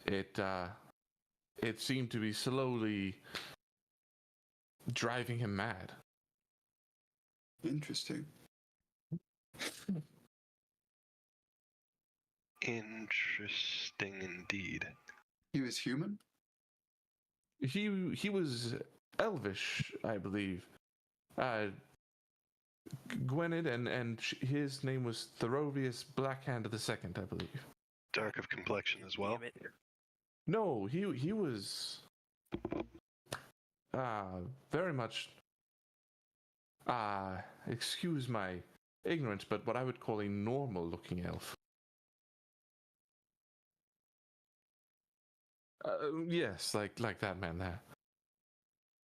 it seemed to be slowly driving him mad. Interesting. Interesting indeed. He was human? He was elvish, I believe. Gwynedd, and his name was Thorovius Blackhand II, I believe. Dark of complexion as well. Damn it. No, he was very much excuse my ignorance, but what I would call a normal looking elf. Yes, like that man there.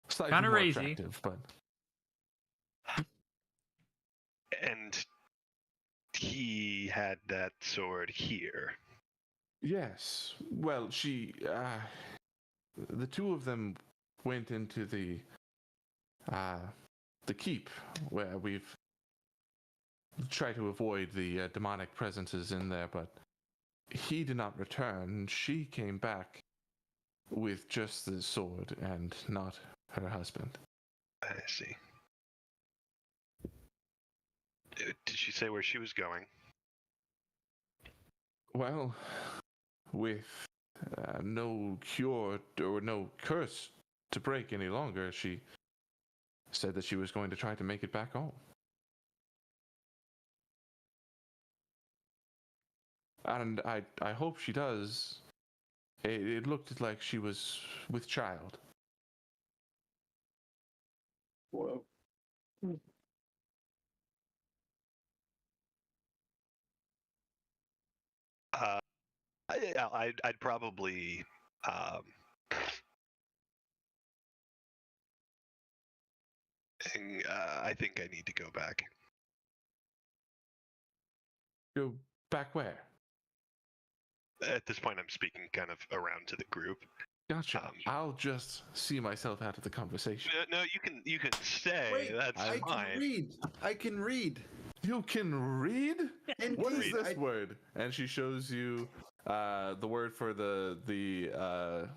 Slightly Kinda more razy. attractive, but And he had that sword here. yes. Well, the two of them went into the keep, where we've tried to avoid the demonic presences in there, but he did not return. She came back with just the sword and not her husband. I see. Did she say where she was going? Well, with no cure or no curse to break any longer, she said that she was going to try to make it back home. And I hope she does. It looked like she was with child. Whoa. I'd probably I think I need to go back. Go back where? At this point, I'm speaking kind of around to the group. Gotcha. I'll just see myself out of the conversation. No, you can stay. Wait, That's I fine. can read. I can read. You can read? Indeed, What is this I- word? And she shows you the word for the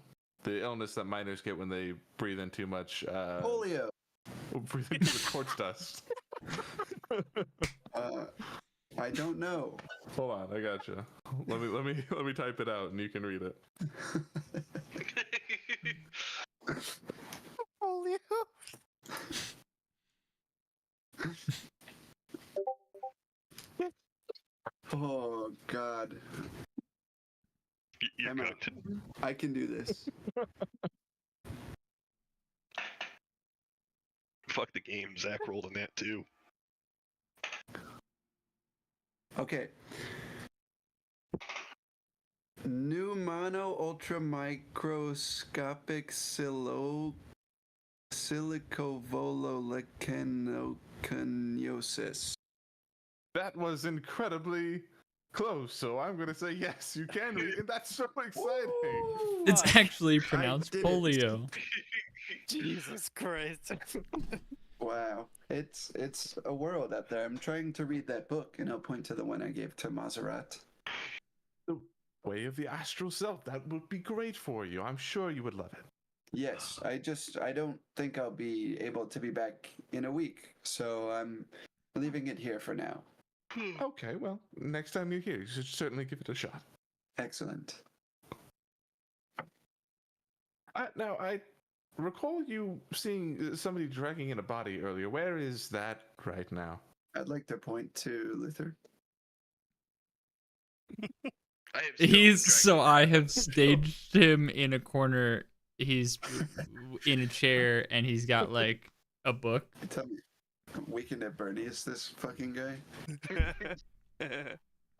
illness that miners get when they breathe in too much Polio. breathe in too much quartz dust. I don't know. Hold on, I gotcha. Let me type it out and you can read it. Polio. Oh God, You're I'm out. cooked. I can do this. Fuck the game. Zach rolled a nat too. Okay. Pneumono ultramicroscopic silicovolocanoconiosis. That was incredibly close, so I'm gonna say yes, you can read it. That's so exciting. It's Fuck. actually pronounced did it. polio. Jesus Christ. Wow, it's a world out there. I'm trying to read that book, and I'll point to the one I gave to Maserat. The Way of the Astral Self. That would be great for you. I'm sure you would love it. Yes, I don't think I'll be able to be back in a week, so I'm leaving it here for now. Okay, well, next time you're here, you should certainly give it a shot. Excellent. Now, I recall you seeing somebody dragging in a body earlier. Where is that right now? I'd like to point to Luther. I have still He's dragged so it. I have staged him in a corner. He's in a chair and he's got like a book. Tell me, Weekend at Bernie is this fucking guy?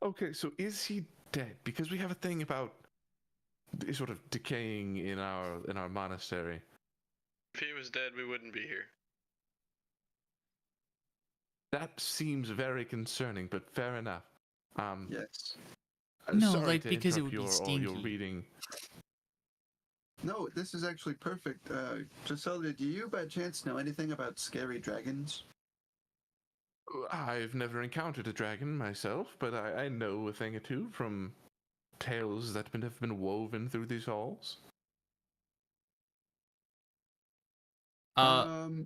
Okay, so is he dead? Because we have a thing about sort of decaying in our monastery. If he was dead, we wouldn't be here. That seems very concerning, but fair enough. Yes. No, sorry like, to because it interrupt would be all your stinky. reading. No, this is actually perfect. Giselda, do you by chance know anything about scary dragons? I've never encountered a dragon myself, but I know a thing or two from tales that have been woven through these halls.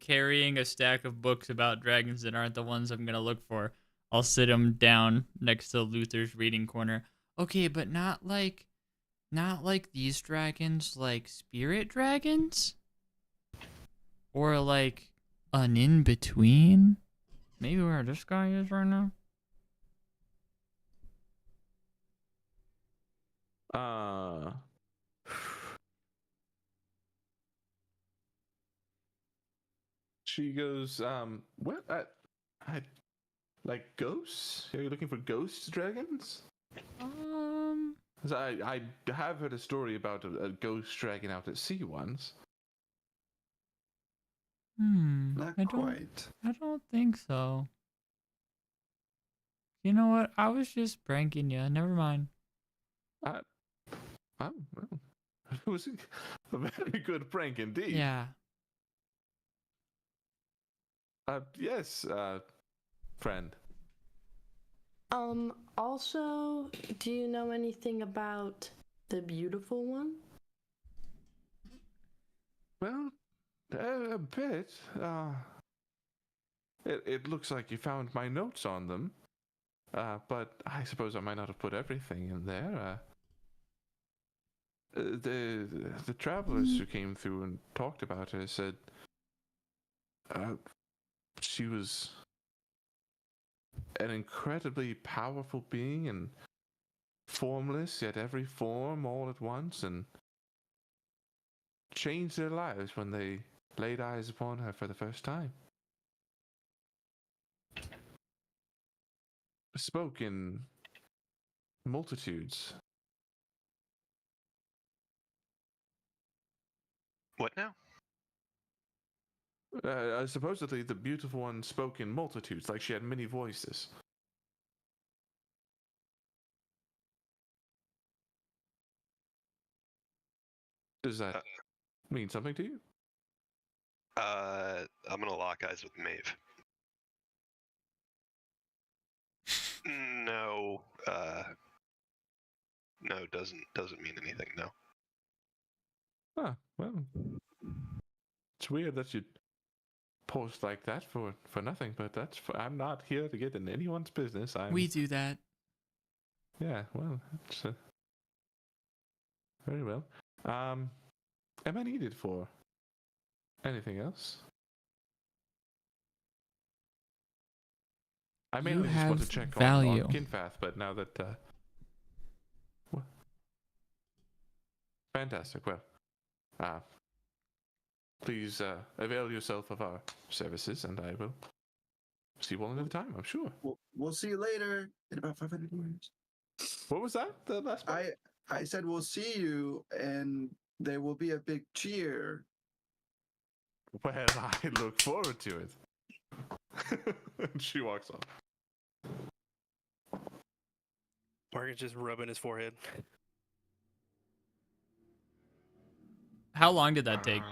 Carrying a stack of books about dragons that aren't the ones I'm gonna look for. I'll sit them down next to Luther's reading corner. Okay, but not like these dragons, like spirit dragons? Or like an in-between? Maybe where this guy is right now? She goes, what? I like ghosts? Are you looking for ghost dragons? 'Cause I have heard a story about a ghost dragon out at sea once. Not I quite. don't think so. You know what? I was just pranking you. Never mind. Oh, well, it was a very good prank indeed. Yeah. Yes, friend. Also, do you know anything about the beautiful one? Well, a bit. It looks like you found my notes on them. But I suppose I might not have put everything in there. The travelers who came through and talked about her said she was an incredibly powerful being and formless, yet every form all at once, and changed their lives when they laid eyes upon her for the first time. Spoke in multitudes. What now? Supposedly, the beautiful one spoke in multitudes, like she had many voices. Does that mean something to you? I'm gonna lock eyes with Maeve. No, no, doesn't mean anything. No. Ah, well, it's weird that you'd post like that for nothing, but I'm not here to get in anyone's business. We do that. Yeah, well, it's very well. Am I needed for anything else? I mainly just want to check on Kinfath, but now that fantastic. Well, please avail yourself of our services, and I will see you all another time, I'm sure. We'll see you later in about 500 years. What was that? The last part? I said we'll see you, and there will be a big cheer. Well, I look forward to it. And she walks off. Morgan's just rubbing his forehead. How long did that take?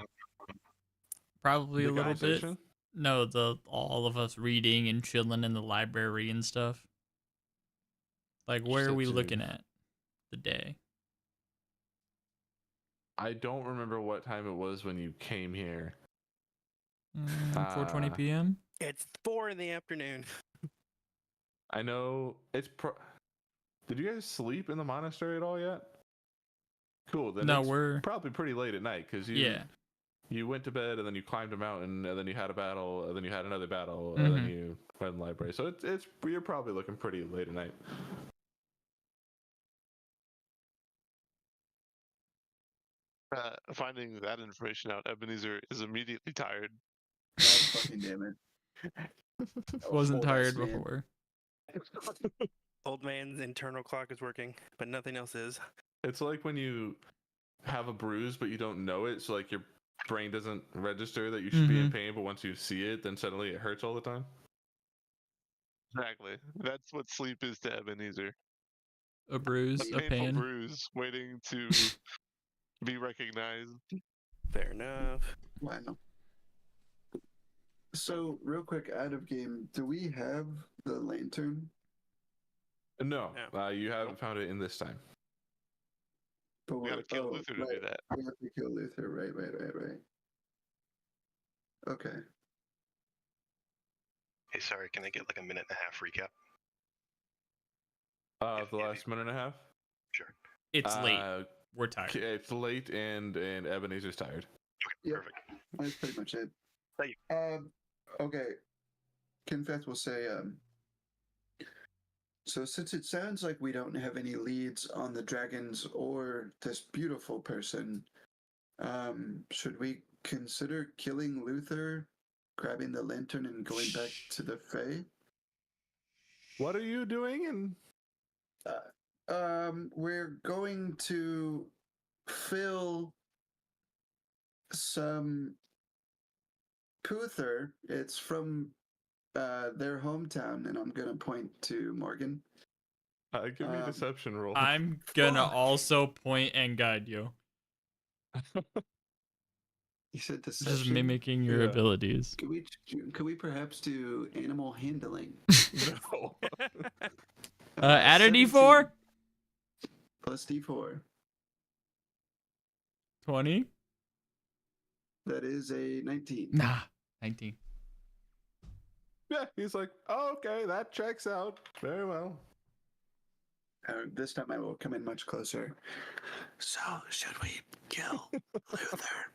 Probably The a little guy bit. section? No, all of us reading and chilling in the library and stuff. Like, where are we looking at? The day. I don't remember what time it was when you came here. 4:20 p.m. It's 4 in the afternoon. I know it's Did you guys sleep in the monastery at all yet? Cool. Then No, it's we're probably pretty late at night because you went to bed and then you climbed a mountain and then you had a battle and then you had another battle and then you went in the library. So it's you're probably looking pretty late at night. Finding that information out, Ebenezer is immediately tired. God fucking damn it. wasn't Old-ass tired man. before. Old man's internal clock is working, but nothing else is. It's like when you have a bruise but you don't know it, so like your brain doesn't register that you should be in pain, but once you see it, then suddenly it hurts all the time. Exactly. That's what sleep is to Ebenezer. A bruise, A a painful pain. bruise waiting to be recognized. Fair enough. Wow. So, real quick, out of game, do we have the lantern? No, No. you haven't found it in this time. But We gotta kill Luther to do right, that. we have to kill Luther. Right. Okay. Hey, sorry, can I get like a minute and a half recap? The last minute and a half. Sure. It's late. We're tired. It's late, and Ebenezer's tired. Yep. Perfect. That's pretty much it. Thank you. Okay. Confess will say, so since it sounds like we don't have any leads on the dragons or this beautiful person, should we consider killing Luther, grabbing the lantern, and going back to the Fae? What are you doing? We're going to fill some Puther. It's from their hometown, and I'm gonna point to Morgan. Give me a deception roll. I'm gonna also point and guide you. You said deception. Just mimicking your Yeah. abilities. Could we perhaps do animal handling? No. Add a 17 d4. plus d4. 20. That is a 19. Nah. 19. Yeah, he's like, oh, okay, that checks out. Very well. This time I will come in much closer. So, should we kill Luther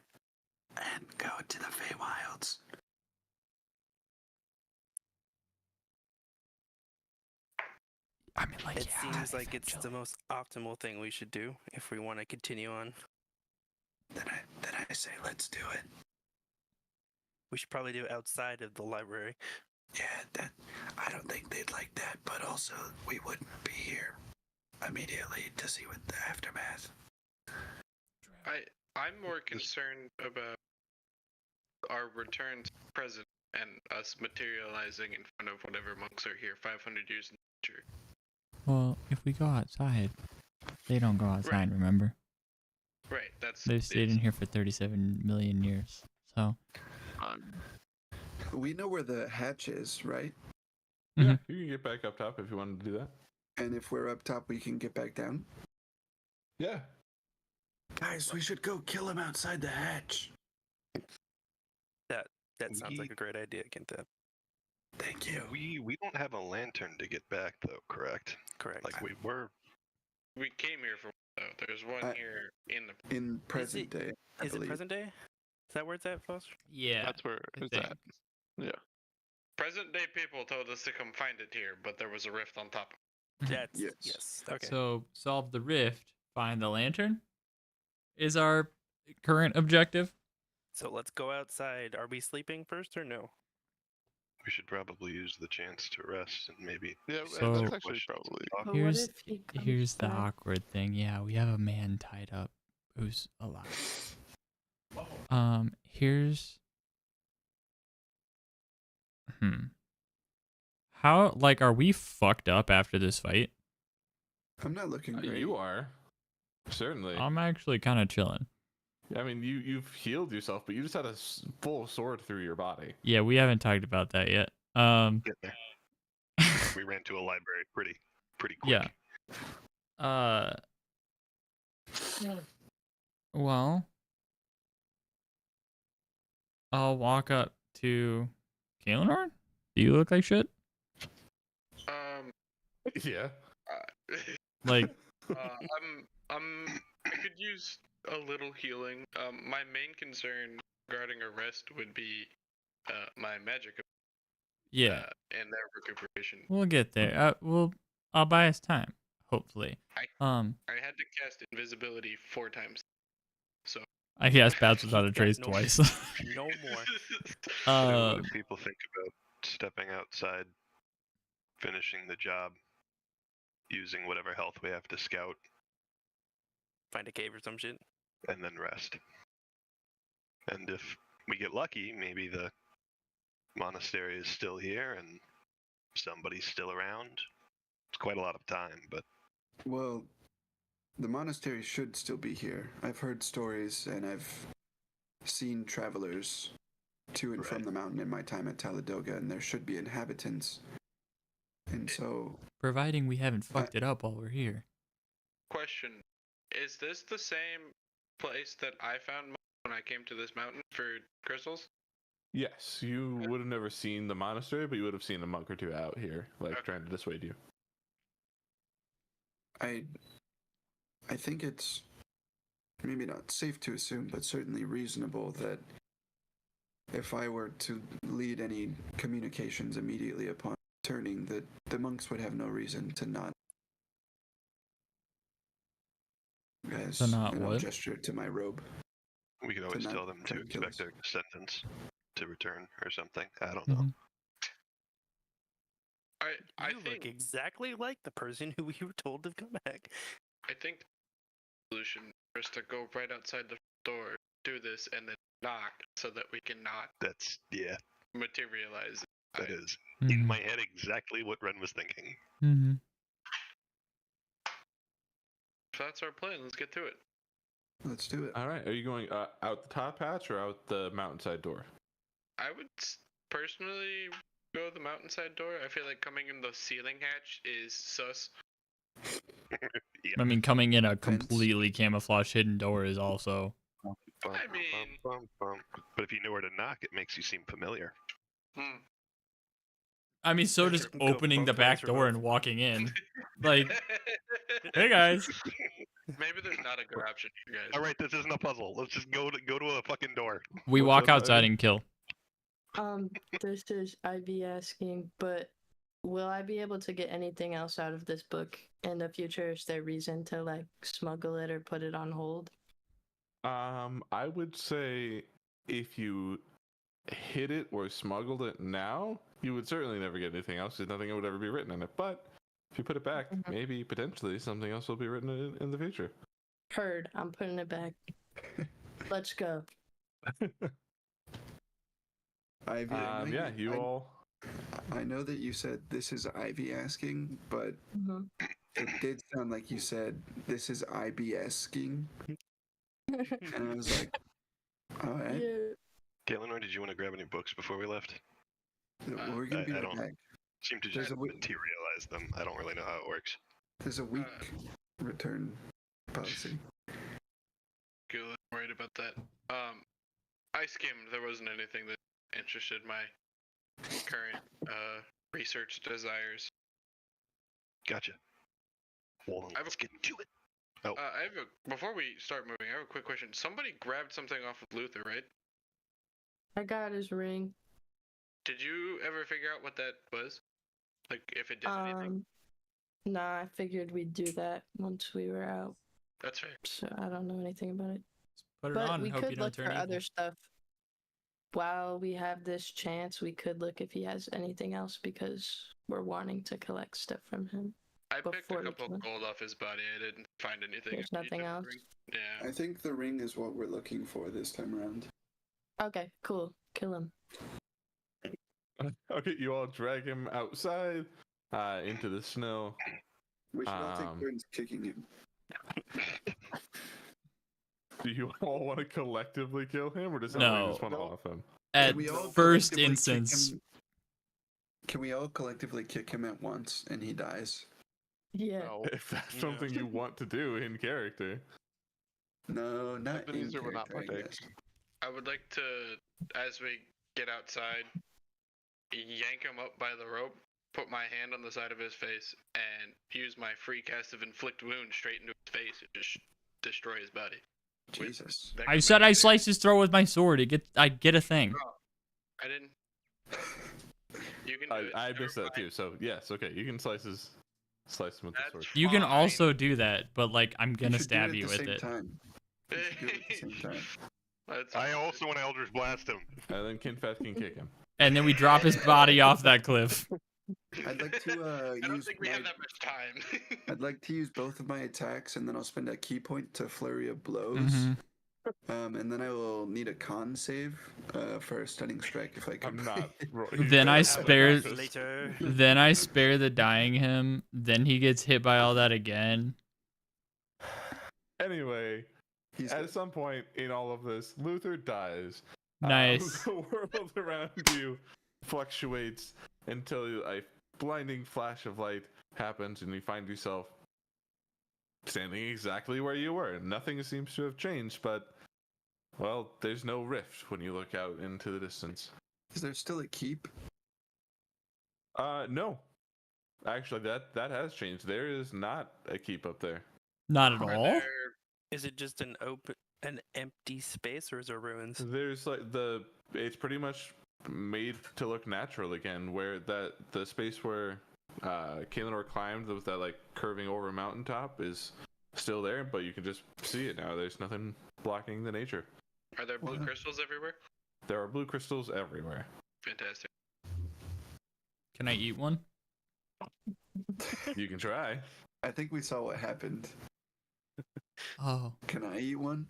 and go to the Feywilds? I mean, like, It yeah, seems like it's the eventually. most optimal thing we should do if we want to continue on. Then I say let's do it. We should probably do it outside of the library. Yeah, that I don't think they'd like that, but also we wouldn't be here immediately to see what the aftermath. I'm more concerned about our return to the present and us materializing in front of whatever monks are here 500 years in the future. Well, if we go outside, they don't go outside, remember? Right, that's... They've stayed in here for 37 million years. So, We know where the hatch is, right? Yeah, you can get back up top if you wanted to do that. And if we're up top, we can get back down. Yeah. Guys, we should go kill him outside the hatch. That sounds like a great idea, Kenta. Thank you. We don't have a lantern to get back though, correct? Correct. Like we were. We came here for one, though. There's one here in the... In present day. I Is it believe. present day? Is that where it's at, Foster? yeah. That's where I it's at. think. Present day people told us to come find it here, but there was a rift on top. That's Yes. yes. Okay. So, solve the rift, find the lantern is our current objective. So let's go outside. Are we sleeping first or no? We should probably use the chance to rest and maybe. Yeah, So- that's actually probably... But Here's what if he comes here's the back? awkward thing. Yeah, we have a man tied up who's alive. Here's How, like, are we fucked up after this fight? I'm not looking great. You are. Certainly. I'm actually kind of chilling. I mean, you've healed yourself, but you just had a full sword through your body. Yeah, we haven't talked about that yet. Get there. We ran to a library pretty quick. Yeah. Well, I'll walk up to Kaelinor. Do you look like shit? Yeah. Like, I could use a little healing. My main concern regarding a rest would be my magic yeah, and their recuperation. we'll get there. I'll buy us time, hopefully. I had to cast invisibility 4 times. So I cast Bats Without a Yeah, Trace no- twice. No more. So what do people think about stepping outside, finishing the job, using whatever health we have to scout, Find a cave or some shit. and then rest? And if we get lucky, maybe the monastery is still here and somebody's still around. It's quite a lot of time, but Well, The monastery should still be here. I've heard stories and I've seen travelers to and from Right. the mountain in my time at Taladoga, and there should be inhabitants. And so, Providing we haven't fucked it up while we're here. Question: is this the same place that I found when I came to this mountain for crystals? Yes, you would have never seen the monastery, but you would have seen a monk or two out here, like Okay. trying to dissuade you. I think it's maybe not safe to assume, but certainly reasonable that if I were to lead any communications immediately upon returning, that the monks would have no reason to not. As To not and I'll what? gesture to my robe. We could always not tell them to try to kill expect us. their descendants to return or something. I don't know. Mhm. I You look think exactly like the person who we were told to come back. I think the solution is to go right outside the door, do this, and then knock so that we cannot That's materialize. that is Mhm. in my head exactly what Ren was thinking. Mhm. If that's our plan, let's get to it. Let's do it. All right, are you going out the top hatch or out the mountainside door? I would personally go the mountainside door. I feel like coming in the ceiling hatch is sus. I mean, coming in a completely camouflaged hidden door is also. I mean- But if you know where to knock, it makes you seem familiar. Hmm. I mean, so does Go opening the both back ways for door both. and walking in. Like, hey guys. Maybe there's not a good option, you guys. All right, this isn't a puzzle. Let's just go to a fucking door. We What's walk up, outside Ivy? and kill. This is Ivy asking, but will I be able to get anything else out of this book in the future? Is there reason to like smuggle it or put it on hold? I would say if you hid it or smuggled it now, you would certainly never get anything else. There's nothing that would ever be written in it. But if you put it back, Mhm. maybe potentially something else will be written in the future. Heard. I'm putting it back. Let's go. Ivy, Yeah, you all. I know that you said this is Ivy asking, but Mhm. it did sound like you said this is IB asking, and I was like, all right, Yeah. Galen, did you want to grab any books before we left? we're gonna be I right don't- back. Seem to There's just a wi- materialize them. I don't really know how it works. There's a week return policy. Good, I'm worried about that. I skimmed. There wasn't anything that interested my current research desires. Gotcha. Well, then I have let's get into it. Oh, I have a before we start moving. I have a quick question. Somebody grabbed something off of Luther, right? I got his ring. Did you ever figure out what that was? Like, if it did anything? Nah, I figured we'd do that once we were out, That's fair. so I don't know anything about it. Put it But on we and hope you could don't look for turn evil. other stuff. While we have this chance, we could look if he has anything else because we're wanting to collect stuff from him. I picked a Before we couple can- gold off his body. I didn't find anything. There's I nothing needed else? to bring. Yeah. I think the ring is what we're looking for this time around. Okay, cool. Kill him. Okay, you all drag him outside into the snow. We should all take Um, turns kicking him. Do you all want to collectively kill him, or does somebody No. just want to No. off him? At Can we all first collectively kick instance, him- Can we all collectively kick him at once and he dies? Yeah. No, If that's No. something you want to do in character. No, not in Ebenezer would not character, I partake. guess. I would like to, as we get outside, yank him up by the rope, put my hand on the side of his face, and use my free cast of inflict wound straight into his face and just destroy his body. Jesus. That I could said make I it- sliced his throat with my sword. I get a thing. I didn't. You can do it. I Never missed that mind. too. So yes, okay, you can slice him with the That's sword. You can Fine. also do that, but like I'm You gonna should do stab it you at the with same it. time. You should do it at the same time. That's I fine. also want to Eldritch Blast him. And then Kinfat can kick him. And then we drop his body off that cliff. I'd like to I don't use think we my, have that much time. I'd like to use both of my attacks, and then I'll spend a key point to flurry of blows. Mhm. And then I will need a con save for a stunning strike if I I'm can. not. Then I spare- Later. Then I spare the dying him. Then he gets hit by all that again. Anyway, He's at dead. some point in all of this, Luther dies. Nice. The world around you fluctuates until a blinding flash of light happens and you find yourself standing exactly where you were. Nothing seems to have changed, but, well, there's no rift when you look out into the distance. Is there still a keep? No. Actually, that has changed. There is not a keep up there. Not at Are all. there Is it just an empty space, or is there ruins? There's like it's pretty much made to look natural again, where the space where Kaelinor climbed with that like curving over mountaintop is still there, but you can just see it now. There's nothing blocking the nature. Are there blue Wow. crystals everywhere? There are blue crystals everywhere. Fantastic. Can I eat one? You can try. I think we saw what happened. Oh. Can I eat one?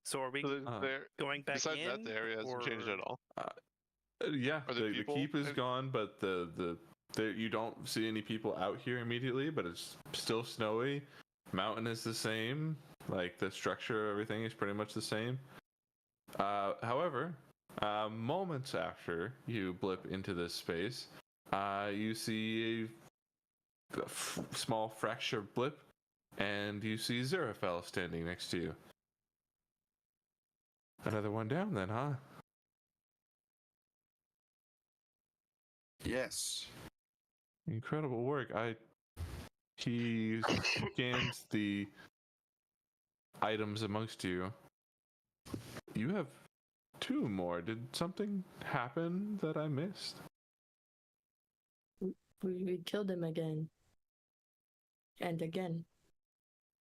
So are we So there, going back besides in? that, the area hasn't changed or- at all. Yeah, Are there the people keep is in- gone, but the you don't see any people out here immediately, but it's still snowy. Mountain is the same. Like the structure of everything is pretty much the same. However, moments after you blip into this space, you see a small fracture blip, and you see Xeraphel standing next to you. Another one down then, huh? Yes. Incredible work. He scans the items amongst you. You have 2 more. Did something happen that I missed? We killed him again. And again.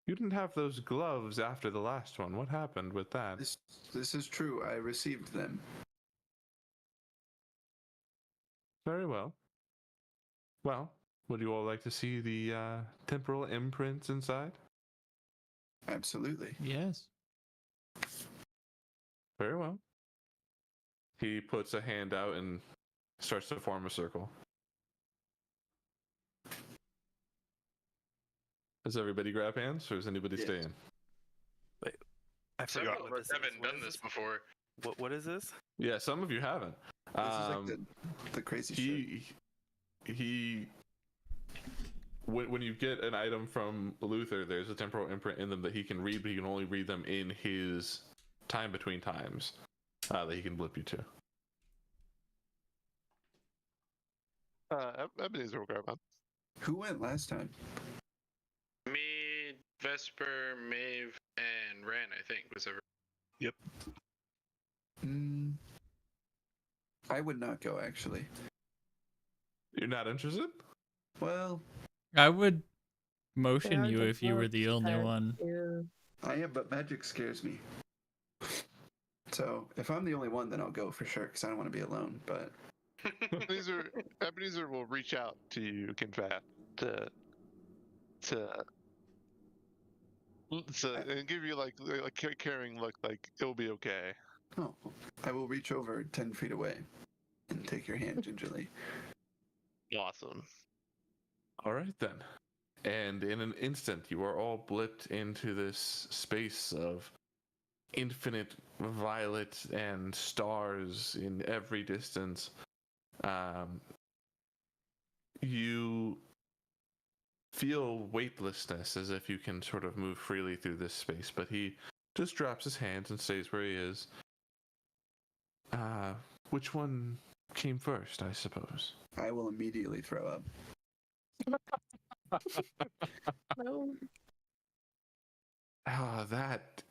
You didn't have those gloves after the last one. What happened with that? This is true. I received them. Very well. Well, would you all like to see the temporal imprints inside? Absolutely. Yes. Very well. He puts a hand out and starts to form a circle. Does everybody grab hands, or does anybody Yes. stay in? I Some forgot of what us this is. haven't What done is this before. What is this? Yeah, some of you haven't. This is like the crazy shit. He when you get an item from Luther, there's a temporal imprint in them that he can read, but he can only read them in his time between times that he can blip you to. Ebenezer will grab one. Who went last time? Me, Vesper, Maeve, and Ren, I think, was ever. I would not go, actually. You're not interested? Well, I would motion Yeah, you the if you were the clothes only are- one. Yeah. I am, but magic scares me. So if I'm the only one, then I'll go for sure, because I don't want to be alone. But Ebenezer will reach out to you, Kinfat, to and give you like a caring look, like it'll be okay. oh, I will reach over 10 feet away and take your hand gingerly. Awesome. All right then. And in an instant, you are all blipped into this space of infinite violet and stars in every distance. You feel weightlessness, as if you can sort of move freely through this space, but he just drops his hands and stays where he is. Which one came first, I suppose? I will immediately throw up. No. That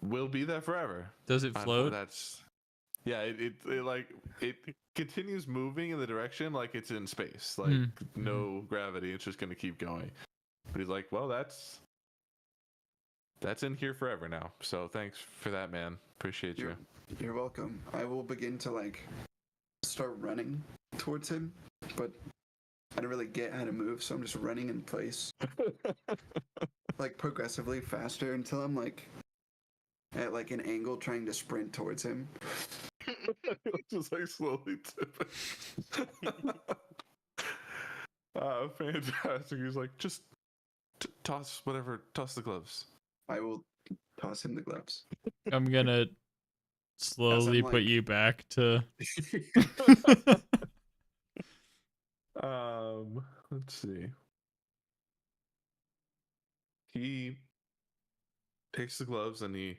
will be there forever. Does it float? That's it continues moving in the direction like it's in space, like no gravity. It's just gonna keep going. But he's like, well, that's in here forever now. So thanks for that, man. Appreciate you. You're welcome. I will begin to start running towards him, but I don't really get how to move, so I'm just running in place, progressively faster until I'm at an angle trying to sprint towards him. Just slowly tipping. Fantastic. He's like, just toss whatever, toss the gloves. I will toss him the gloves. I'm gonna slowly put like- you back to. Let's see. He takes the gloves and he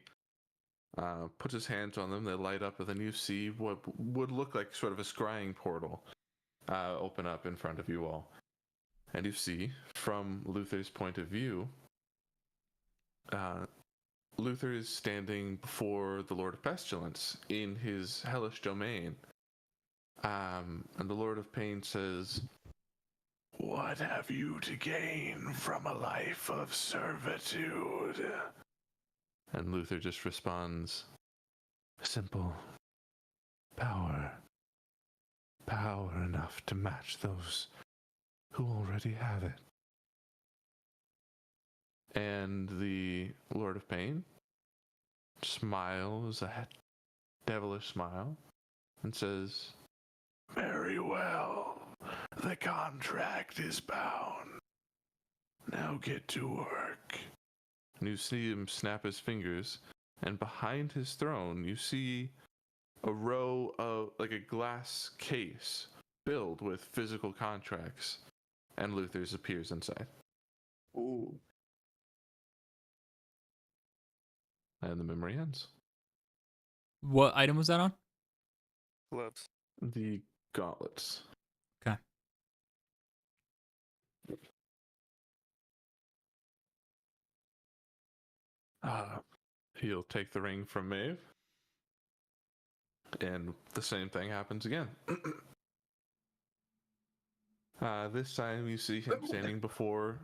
puts his hands on them. They light up, and then you see what would look like sort of a scrying portal open up in front of you all. And you see, from Luther's point of view, Luther is standing before the Lord of Pestilence in his hellish domain. And the Lord of Pain says, "What have you to gain from a life of servitude?" And Luther just responds, "Simple. Power. Power enough to match those who already have it." And the Lord of Pain smiles a devilish smile and says, "Very well. The contract is bound. Now get to work." And you see him snap his fingers, and behind his throne you see a row of, like a glass case filled with physical contracts, and Luther's appears inside. Ooh. And the memory ends. What item was that on? Gloves. The gauntlets. Okay. He'll take the ring from Maeve, and the same thing happens again. This time you see him standing before,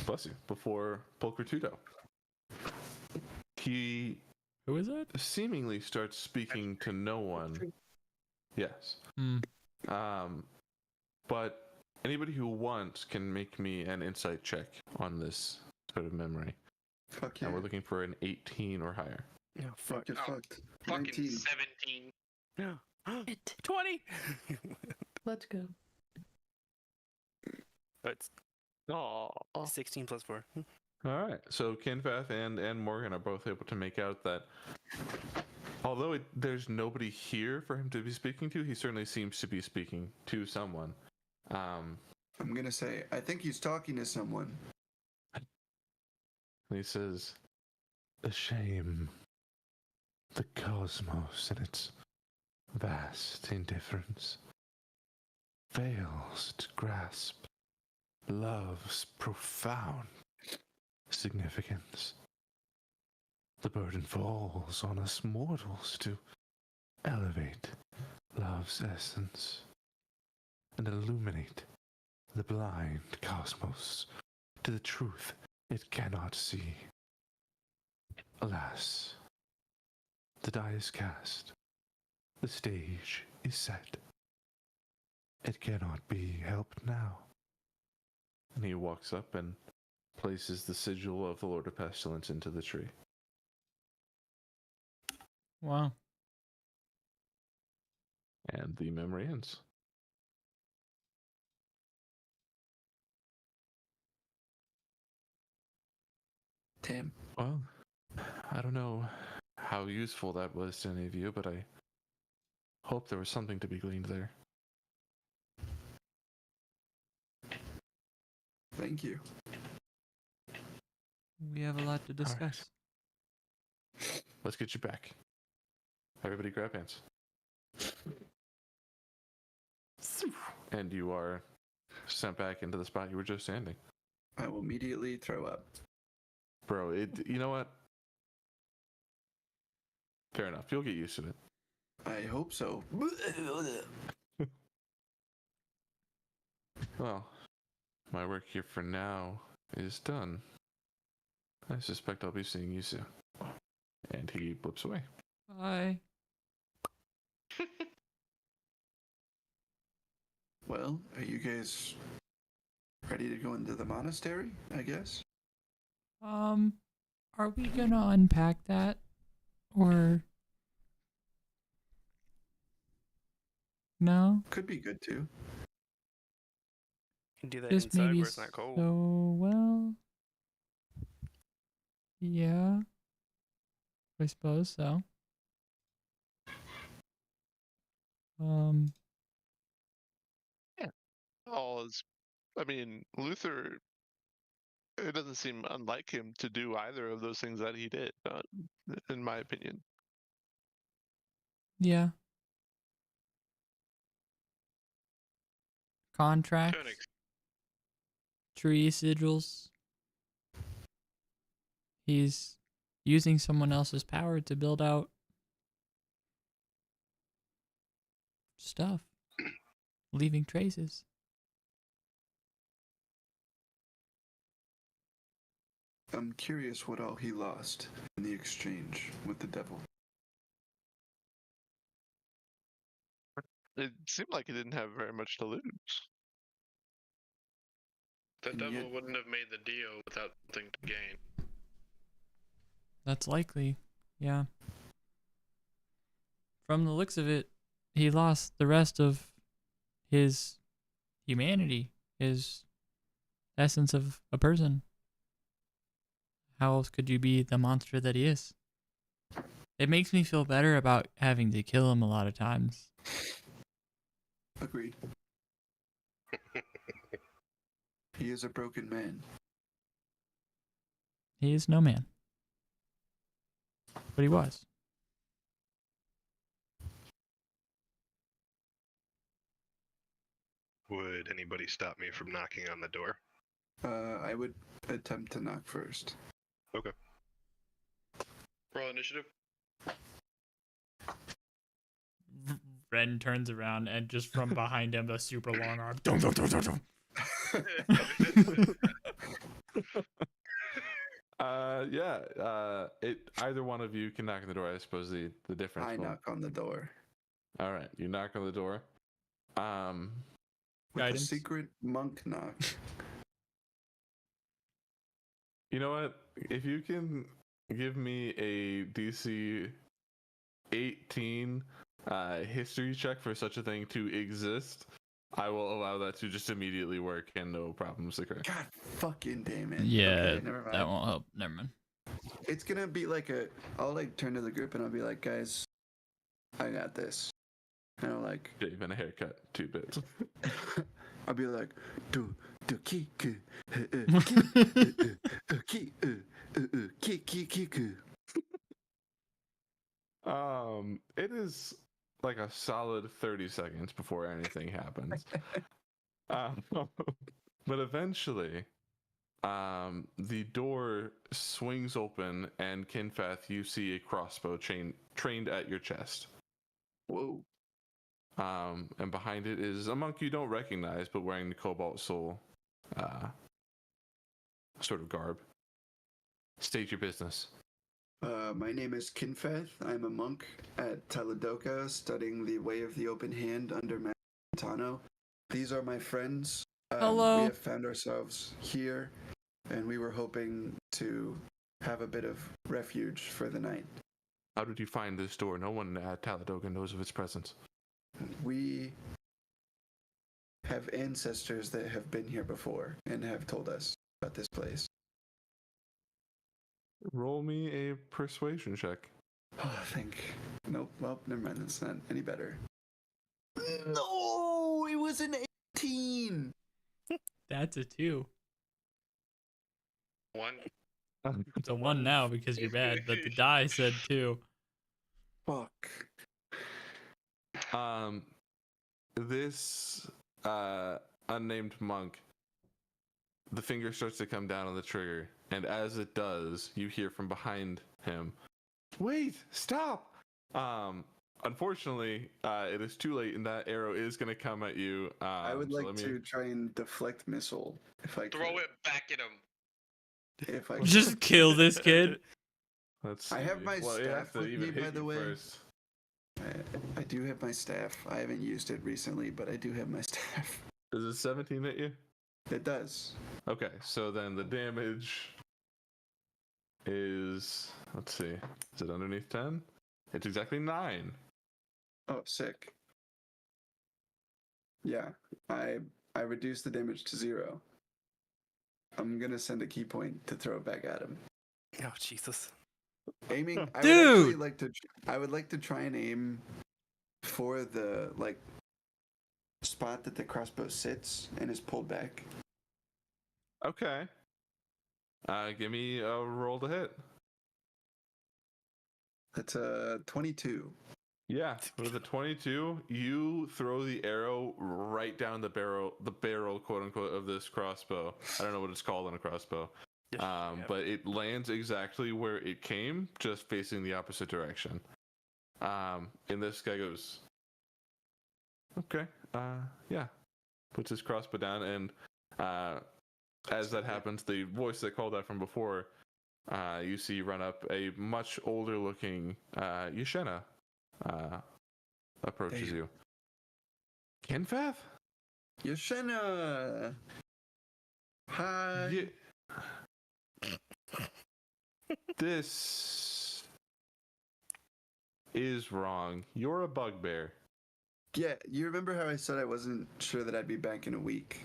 bless you, before Pulchritudo. He Who is it? seemingly starts speaking to no one. Yes. Hmm. But anybody who wants can make me an insight check on this sort of memory. Fuck yeah. And we're looking for an 18 or higher. Oh, fuck. Get Oh, fucked. Fucking 19. 17. 20! Let's go. That's 16 plus 4. All right. So Kinfath and Morgan are both able to make out that although there's nobody here for him to be speaking to, he certainly seems to be speaking to someone. I'm gonna say, I think he's talking to someone. And he says, "The shame, the cosmos and its vast indifference fails to grasp love's profound significance. The burden falls on us mortals to elevate love's essence and illuminate the blind cosmos to the truth it cannot see. Alas, the die is cast, the stage is set. It cannot be helped now." And he walks up and places the sigil of the Lord of Pestilence into the tree. Wow. And the memory ends. Damn. Well, I don't know how useful that was to any of you, but I hope there was something to be gleaned there. Thank you. We have a lot to discuss. Let's get you back. Everybody grab hands. And you are sent back into the spot you were just standing. I will immediately throw up. Bro, you know what? Fair enough. You'll get used to it. I hope so. Well, my work here for now is done. I suspect I'll be seeing you soon. And he blips away. Bye. Well, are you guys ready to go into the monastery, I guess? Are we gonna unpack that? Or no? Could be good too. can do that This inside maybe where it's not cold. so well. Yeah, I suppose so. All is, I mean, Luther. It doesn't seem unlike him to do either of those things that he did, in my opinion. Yeah. Contracts, To an tree sigils. He's using someone else's power to build out stuff, leaving traces. I'm curious what all he lost in the exchange with the devil. It seemed like he didn't have very much to lose. The And devil yet- wouldn't have made the deal without something to gain. That's likely. Yeah. From the looks of it, he lost the rest of his humanity, his essence of a person. How else could you be the monster that he is? It makes me feel better about having to kill him a lot of times. Agreed. He is a broken man. He is no man. But he was. Would anybody stop me from knocking on the door? I would attempt to knock first. Okay. Roll initiative. Ren turns around and just from behind him, a super long arm. Dum, dum, dum, dum, dum. Either one of you can knock on the door. I suppose the difference. I will- knock on the door. All right, you knock on the door. With Guidance? a secret monk knock. You know what? If you can give me a DC 18 history check for such a thing to exist, I will allow that to just immediately work and no problems occur. God fucking damn it. Yeah, Okay, never mind. that won't help. Never mind. It's gonna be like I'll like turn to the group and I'll be like, guys, I got this. And I'll like, Shave and a haircut, 2 bits. I'll be like, ki ki. It is like a solid 30 seconds before anything happens. But eventually, the door swings open, and Kinfeth, you see a crossbow trained at your chest. Whoa. And behind it is a monk you don't recognize, but wearing the Cobalt Soul sort of garb. State your business. My name is Kinfeth. I'm a monk at Taladoka, studying the Way of the Open Hand under Mantano. These are my friends. Hello. We have found ourselves here, and we were hoping to have a bit of refuge for the night. How did you find this door? No one at Taladoga knows of its presence. We have ancestors that have been here before and have told us about this place. Roll me a persuasion check. Oh, I think. Nope. Well, never mind. That's not any better. No, it was an 18. That's a 2. 1. It's a 1 now because you're bad, but the die said 2. Fuck. This unnamed monk, the finger starts to come down on the trigger, and as it does, you hear from behind him, "Wait, stop!" Unfortunately, it is too late, and that arrow is going to come at you. I would so like let me- to try and deflect missile if I Throw could. it back at him. If I Just kill this kid. Let's I have see. my well, you have staff to with even me, by hit the you way. first. I do have my staff. I haven't used it recently, but I do have my staff. Does a 17 hit you? It does. Okay, so then the damage is, let's see, is it underneath 10? It's exactly 9. Oh, sick. Yeah, I I reduce the damage to 0. I'm gonna send a key point to throw it back at him. Oh Jesus! Aiming, I would Dude! actually like to. I would like to try and aim for the like spot that the crossbow sits and is pulled back. Okay. Give me a roll to hit. That's a 22. Yeah, with a 22, you throw the arrow right down the barrel, quote unquote, of this crossbow. I don't know what it's called on a crossbow. But it lands exactly where it came, just facing the opposite direction. And this guy goes, okay, yeah, puts his crossbow down, and as that happens, the voice that called out from before, you see run up a much older looking Yashena, approaches you. Kenfath? Yashena! Hi! This is wrong. You're a bugbear. Yeah, you remember how I said I wasn't sure that I'd be back in a week?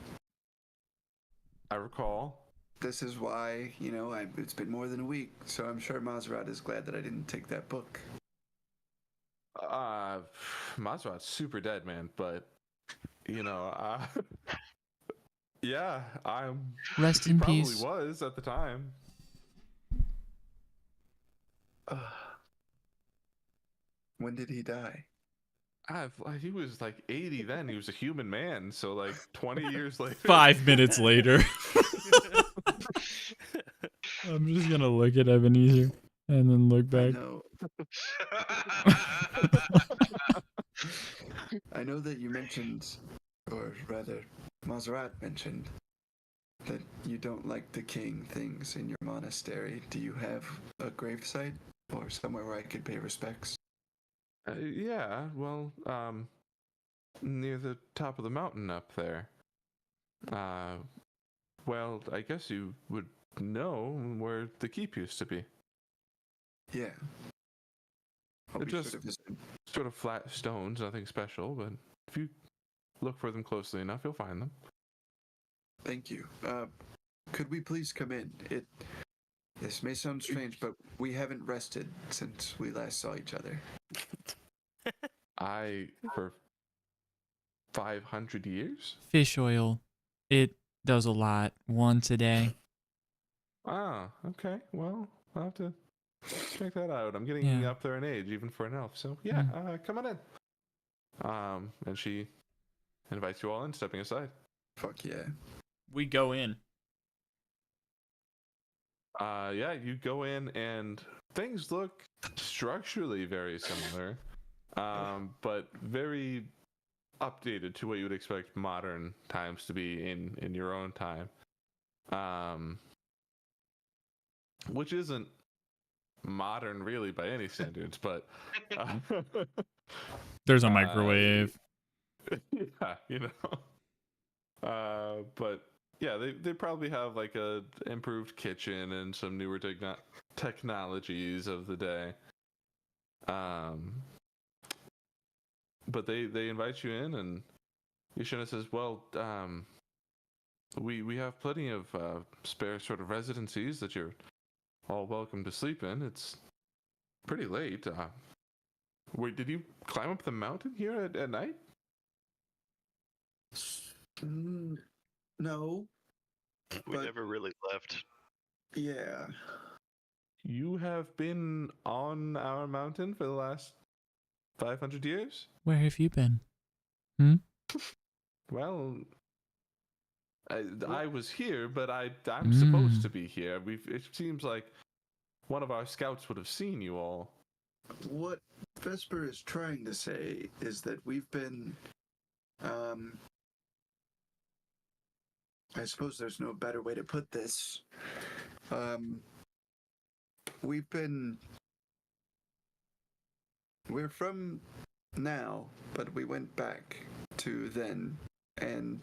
I recall. This is why, it's been more than a week, so I'm sure Maserat is glad that I didn't take that book. Maserat's super dead, man, but, yeah, Rest he in probably peace. was at the time. When did he die? He was like 80 then. He was a human man, so like 20 years later. 5 minutes later. I'm just gonna look at Ebenezer and then look back. I know that you mentioned, or rather, Maserat mentioned, that you don't like decaying things in your monastery. Do you have a gravesite or somewhere where I could pay respects? Yeah, well, near the top of the mountain up there. Well, I guess you would know where the keep used to be. Yeah. I'll It be just sure to visit. sort of flat stones, nothing special, but if you look for them closely enough, you'll find them. Thank you. Could we please come in? This may sound strange, but we haven't rested since we last saw each other. For 500 years? Fish oil. It does a lot. Once a day. Ah, okay. Well, I'll have to check that out. I'm getting up there in age, even for an elf. So, yeah, come on in. And she invites you all in, stepping aside. Fuck yeah. We go in. Yeah, you go in, and things look structurally very similar, but very updated to what you would expect modern times to be in your own time. Which isn't modern really by any standards, but There's a microwave. Yeah, but yeah, they probably have like a improved kitchen and some newer technologies of the day. But they invite you in, and Yashena says, well, we have plenty of spare sort of residencies that you're all welcome to sleep in. It's pretty late. Wait, did you climb up the mountain here at night? No. We never really left. Yeah. You have been on our mountain for the last 500 years? Where have you been? Well, I was here, but I'm supposed to be here. It seems like one of our scouts would have seen you all. What Vesper is trying to say is that we've been, I suppose there's no better way to put this. We're from now, but we went back to then, and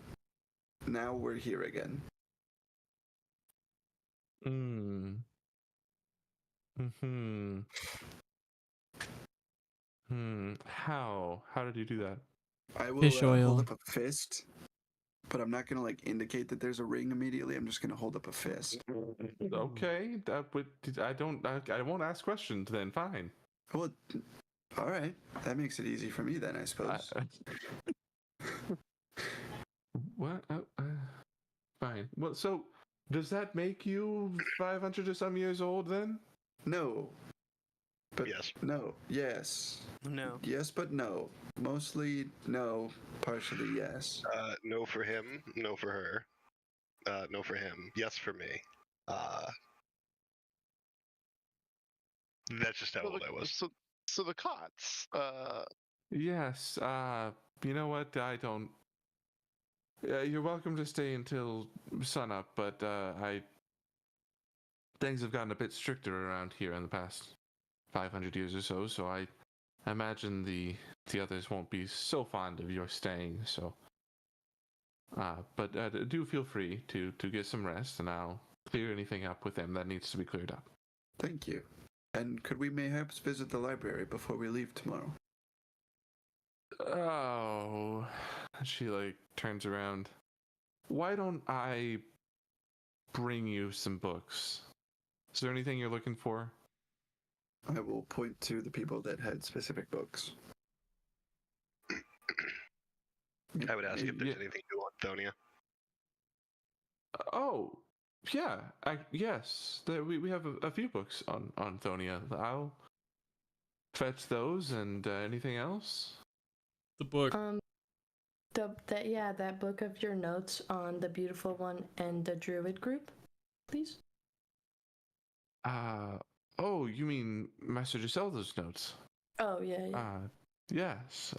now we're here again. How did you do that? I will Fish oil. hold up a fist but I'm not gonna like indicate that there's a ring immediately. I'm just gonna hold up a fist. Okay, that would I won't ask questions then. Fine. Well, all right. That makes it easy for me then, I suppose. What? Fine. Well, so does that make you 500 or some years old then? No. But Yes. no. Yes. No. Yes, but no. Mostly no. Partially yes. No for him. No for her. No for him. Yes for me. That's just how So old I was. So the cots. Yes. You know what? I don't. You're welcome to stay until sunup, but things have gotten a bit stricter around here in the past 500 years or so. So I imagine the others won't be so fond of your staying. So, but do feel free to get some rest, and I'll clear anything up with them that needs to be cleared up. Thank you. And could we mayhaps visit the library before we leave tomorrow? Oh, she like turns around. Why don't I bring you some books? Is there anything you're looking for? I will point to the people that had specific books. I would ask if there's Yeah. anything new on Thonia. Oh, yeah. Yes. We have a few books on Thonia. I'll fetch those and anything else. The book. That book of your notes on the beautiful one and the druid group, please. Oh, you mean Master Giselda's notes? Oh yeah. Yes.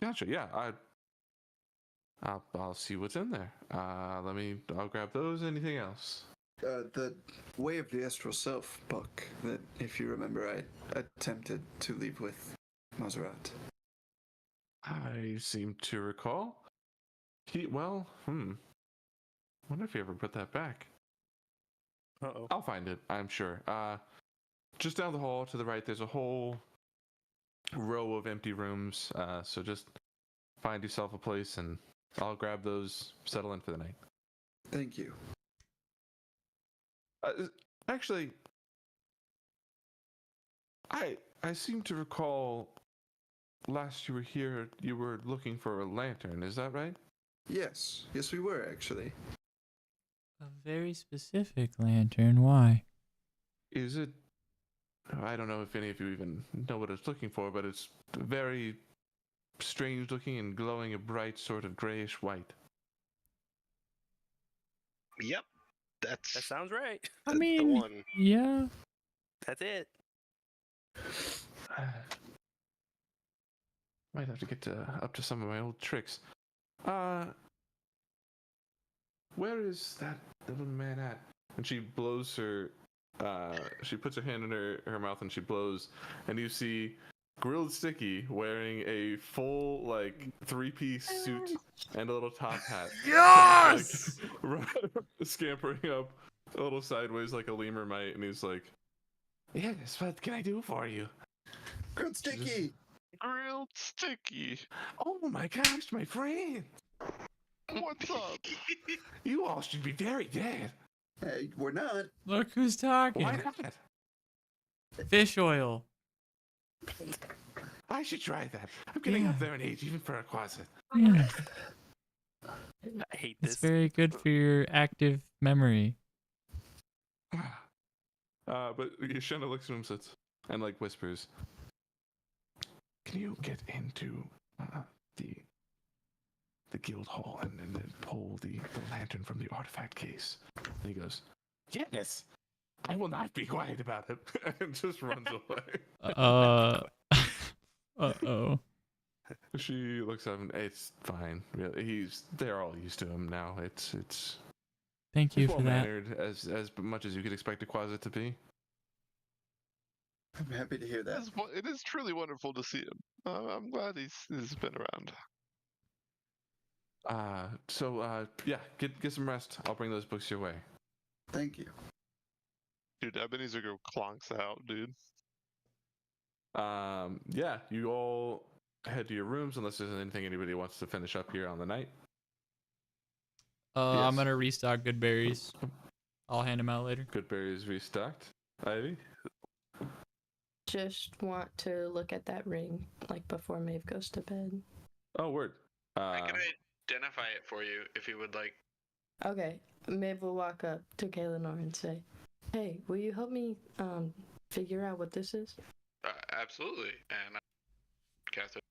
Gotcha. Yeah. I'll see what's in there. I'll grab those. Anything else? The Way of the Astral Self book that, if you remember, I attempted to leave with Maserat. I seem to recall. Wonder if he ever put that back. Uh-oh. I'll find it, I'm sure. Just down the hall to the right, there's a whole row of empty rooms. So just find yourself a place, and I'll grab those, settle in for the night. Thank you. Actually, I seem to recall last you were here, you were looking for a lantern. Is that right? Yes, we were actually. A very specific lantern. Why? Is it? I don't know if any of you even know what it's looking for, but it's very strange looking and glowing a bright sort of grayish white. Yep. That sounds right. I the mean, one. yeah. That's it. Might have to get up to some of my old tricks. Where is that little man at? And she blows her. She puts her hand in her mouth and she blows, and you see Grilled Sticky wearing a full like 3-piece suit and a little top hat. Yes! Like, scampering up a little sideways like a lemur might, and he's like, "Yes, what can I do for you?" Grilled Sticky! Grilled Sticky. Oh my gosh, my friend! What's up? You all should be very dead. Hey, we're not. Look who's talking. Why not? Fish oil. I should try that. I'm getting Yeah. up there in age, even for a closet. Yeah. I hate It's this. very good for your active memory. But Shenna looks at him and like whispers, "Can you get into the guild hall and then pull the lantern from the artifact case?" And he goes, "Yes, I will not be quiet about it," and just runs away. Uh-oh. She looks at him. It's fine. Really, they're all used to him now. It's Thank you well for that. mannered as much as you could expect a closet to be. I'm happy to hear that. It is truly wonderful to see him. I'm glad he's been around. Yeah, get some rest. I'll bring those books your way. Thank you. Dude, Ebenezer go clonks out, dude. Yeah, you all head to your rooms unless there's anything anybody wants to finish up here on the night. I'm Yes. gonna restock good berries. I'll hand them out later. Good berries restocked. Ivy? Just want to look at that ring, like before Maeve goes to bed. Oh, word. I can identify it for you if you would like. Okay, Maeve will walk up to Kaelinor and say, "Hey, will you help me figure out what this is?" Absolutely, and I cast it.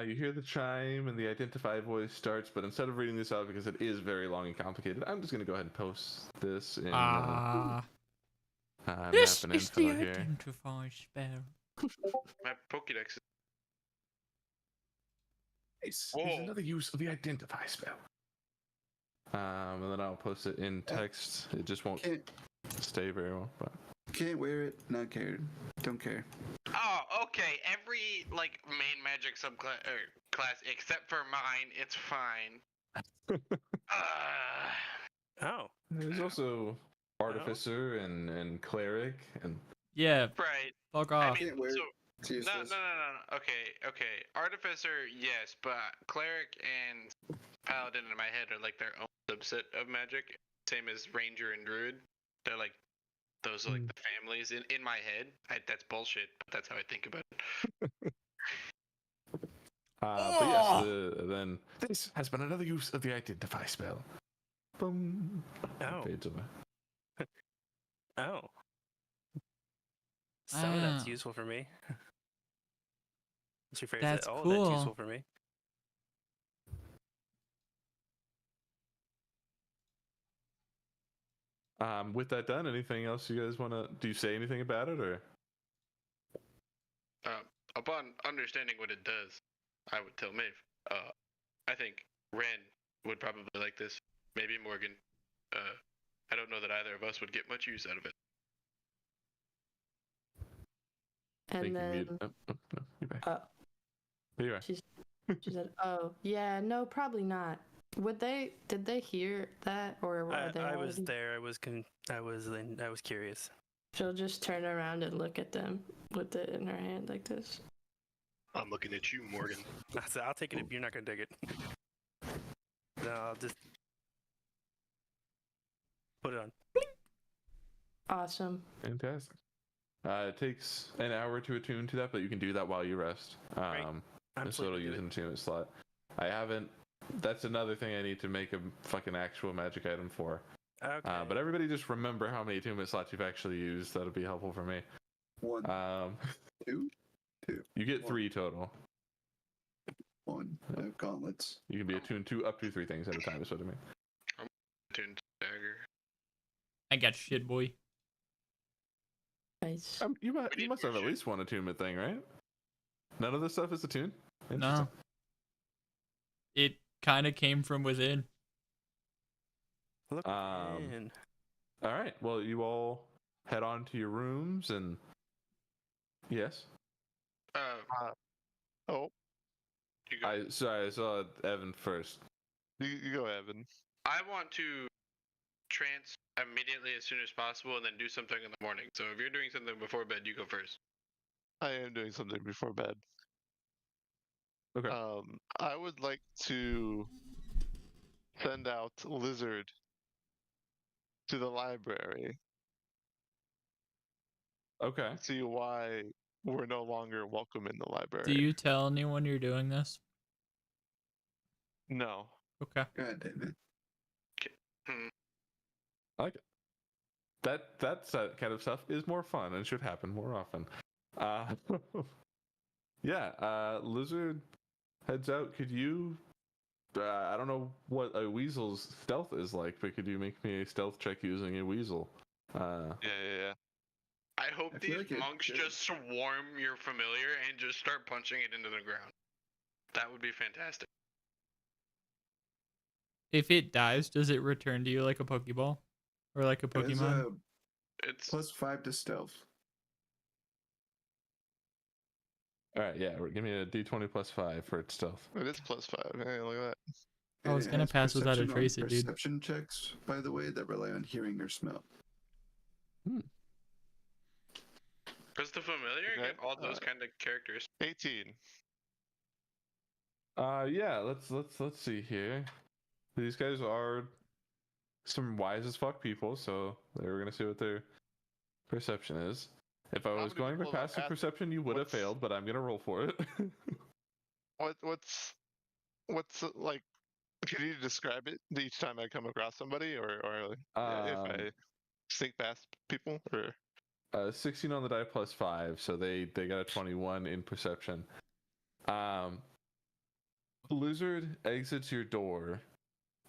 You hear the chime and the identify voice starts, but instead of reading this out because it is very long and complicated, I'm just going to go ahead and post this in This map and is the info here. identify spell. My Pokédex is Is Whoa. another use of the identify spell. And then I'll post it in text. It just won't Can't stay very well. But wear it. Not cared. Don't care. Oh, okay. Every main magic subclass class except for mine, it's fine. Oh, there's also artificer and cleric and Yeah, Right. fuck I off. mean, Can't wear so it. It's no. useless. Okay. Artificer, yes, but cleric and paladin in my head are like their own subset of magic. Same as ranger and druid. They're like those are like the families in my head. That's bullshit, but that's how I think about it. but yes, then this has been another use of the identify spell. Boom. oh, Fades away. oh. Some of that's Ah. useful for me. Let's rephrase That's it. All of cool. that's useful for me. With that done, anything else you guys want to? Do you say anything about it or? Upon understanding what it does, I would tell Maeve. I think Ren would probably like this. Maybe Morgan. I don't know that either of us would get much use out of it. Think And you then mute- oh, no, you're back. uh, There you are. she said, "Oh, yeah, no, probably not." Did they hear that, or were they I was already- there. I was curious. She'll just turn around and look at them with it in her hand like this. I'm looking at you, Morgan. I said, I'll take it if you're not gonna take it. No, I'll just put it on. Awesome. Fantastic. It takes an hour to attune to that, but you can do that while you rest. I'm So it'll sleeping use to an it. attunement slot. I haven't. That's another thing I need to make a fucking actual magic item for. Okay. But everybody just remember how many attunement slots you've actually used. That'll be helpful for me. 1, Um, 2, you get 3 total. 1. Gauntlets. You can be attuned to up to 3 things at a time. Is what I mean. Tuned dagger. I got shit, boy. Nice. You need must more have at shit. least one attunement thing, right? None of this stuff is attuned. No. Interesting. It kind of came from within. Look in. All right. Well, you all head on to your rooms and yes. Oh, You go. I saw Evan first. you go, Evan. I want to trance immediately as soon as possible and then do something in the morning. So if you're doing something before bed, you go first. I am doing something before bed. Okay. I would like to send out Lizard to the library. Okay. See why we're no longer welcome in the library. Do you tell anyone you're doing this? No. Okay. God damn it. I like it. That kind of stuff is more fun and should happen more often. Yeah. Lizard heads out. Could you? I don't know what a weasel's stealth is like, but could you make me a stealth check using a weasel? Yeah. I hope I feel these like it monks could. just swarm your familiar and just start punching it into the ground. That would be fantastic. If it dies, does it return to you like a Pokeball? Or like a It is Pokemon? a It's +5 to stealth. All right. Yeah. Give me a D20 plus 5 for its stealth. It is +5. Hey, look at that. Oh, And it's it gonna has pass without a perception on trace it, dude. Perception checks, by the way, that rely on hearing or smell. because Does the familiar Okay, get all those kind of characters? 18. Yeah. Let's see here. These guys are some wise as fuck people, so we're gonna see what their perception is. If I How was many going by people have passive asked- perception, you would have what's- failed, but I'm gonna roll for it. What's like? Can you describe it each time I come across somebody, or if I sneak past people, or 16 on the die plus 5, so they got a 21 in perception. Lizard exits your door,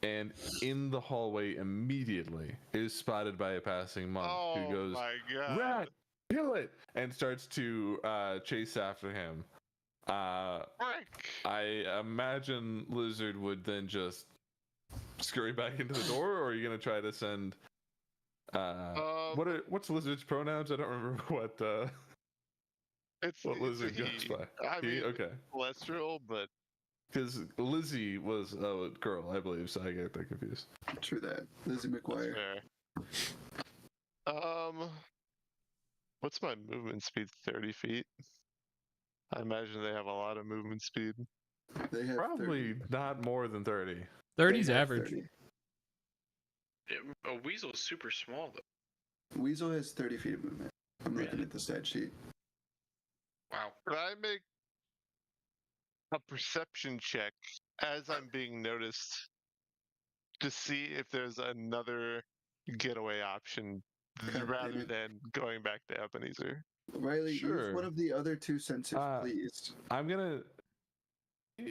and in the hallway immediately is spotted by a passing monk oh who goes, my god! "Rat, kill it!" and starts to chase after him. Frick! I imagine Lizard would then just scurry back into the door, or are you gonna try to send? What's Lizard's pronouns? I don't remember what It's what it's a Lizard goes he. by. I He? mean, Okay, celestial, but because Lizzie was a girl, I believe, so I get that confused. True that. Lizzie that's McGuire. fair. What's my movement speed? 30 feet. I imagine they have a lot of movement speed. They have Probably 30. not more than 30. 30's They have average. 30. A weasel's super small though. Weasel has 30 feet of movement. I'm looking Really? at the stat sheet. Wow. Could I make a perception check as I'm being noticed to see if there's another getaway option God rather damn it. than going back to Ebenezer? Riley, Sure. use one of the other two senses, please. I'm gonna.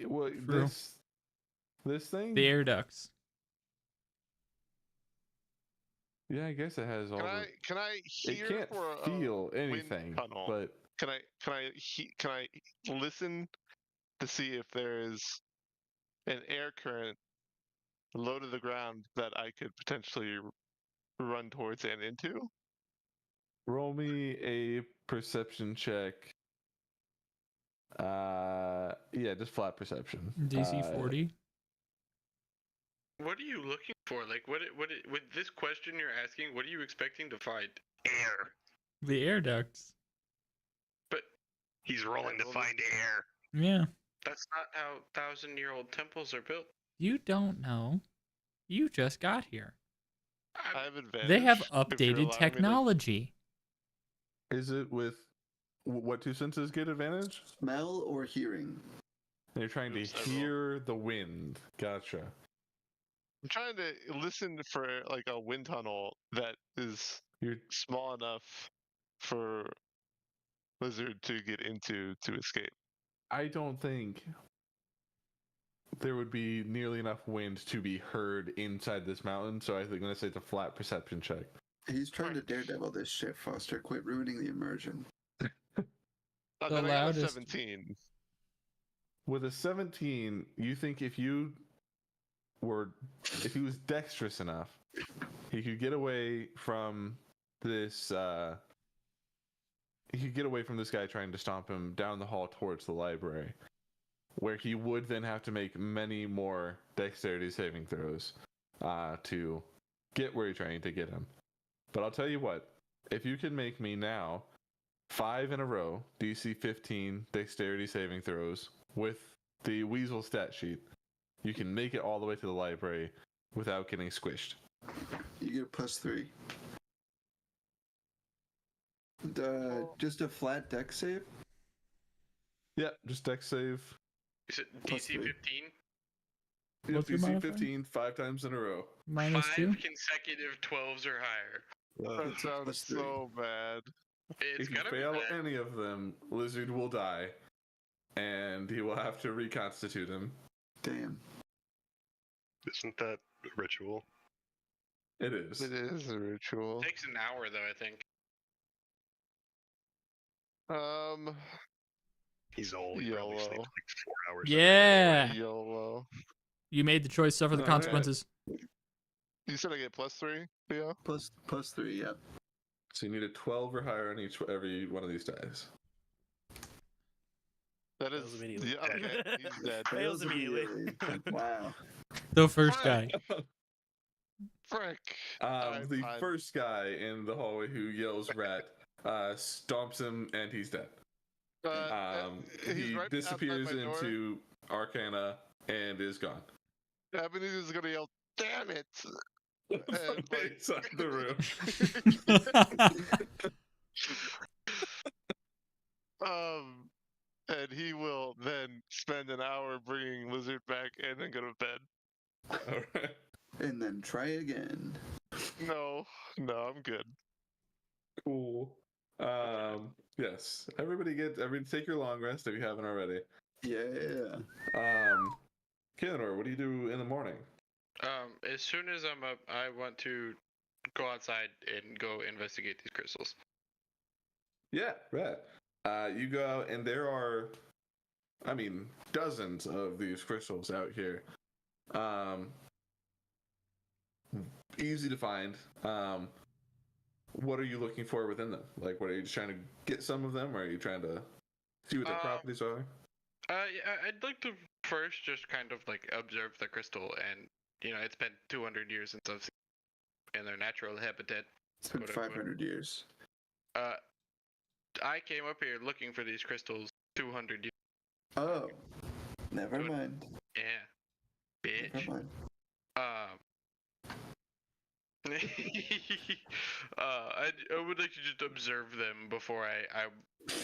Well, True. this thing. The air ducts. Yeah, I guess it has all. Can I It hear can't for a feel anything, tunnel? but Can I listen to see if there is an air current low to the ground that I could potentially run towards and into? roll me a perception check. Yeah, just flat perception. DC 40. What are you looking for? Like, with this question you're asking, what are you expecting to find? Air. The air ducts. But He's rolling to find air. Yeah. that's not how 1,000-year-old temples are built. You don't know. You just got here. I have advantage. They have if you're allowing updated me to- technology. Is it with what two senses get advantage? Smell or hearing? You're trying to Oops, I rolled. hear the wind. Gotcha. I'm trying to listen for like a wind tunnel that is You're small enough for Lizard to get into to escape. I don't think there would be nearly enough wind to be heard inside this mountain, so I'm going to say it's a flat perception check. He's trying to daredevil this shit, Foster. Quit ruining the immersion. The Then I got a loudest- 17. With a 17, you think if he was dexterous enough, he could get away from this. He could get away from this guy trying to stomp him down the hall towards the library, where he would then have to make many more dexterity saving throws to get where you're trying to get him. But I'll tell you what, if you can make me now 5 in a row, DC 15 dexterity saving throws with the Weasel stat sheet, you can make it all the way to the library without getting squished. You get a +3. Just a flat deck save? Yeah, just dex save. Is it Plus DC 3. 15? Yep, What's your DC modifier? 15 5 times in a row. Minus 5 2. consecutive 12s or higher. That sounds plus 3. so bad. It's If you gonna fail be bad. any of them, Lizard will die, and he will have to reconstitute him. Damn. Isn't that a ritual? It is. It is a ritual. Takes an hour though, I think. He's old. He probably sleeps YOLO. like 4 hours. Yeah. YOLO. You made the choice. Suffer the Alright. consequences. You said I get +3, Theo? +3, yeah. So you need a 12 or higher on every one of these dice. That Fails is. immediately. Yeah, okay, he's dead. Fails immediately. Wow. The first guy. Frick. The Alright, fine. first guy in the hallway who yells "rat" stomps him, and he's dead. He's He right outside disappears my door. into Arcana and is gone. Ebenezer is gonna yell, "Damn it!" From like- inside the room. And he will then spend an hour bringing Lizard back and then go to bed. All right. And then try again. No, I'm good. Cool. Yes. Everybody take your long rest if you haven't already. Yeah. Kaelinor, what do you do in the morning? As soon as I'm up, I want to go outside and go investigate these crystals. Yeah, right. You go out and there are, dozens of these crystals out here. Easy to find. What are you looking for within them? Like, what are you just trying to get some of them, or are you trying to see what their properties are? Yeah, I'd like to first just kind of like observe the crystal, and it's been 200 years since I've seen in their natural habitat. It's been quote, unquote. 500 years. I came up here looking for these crystals 200 years. Oh. Never mind. Yeah, bitch. Never mind. I would like to just observe them before I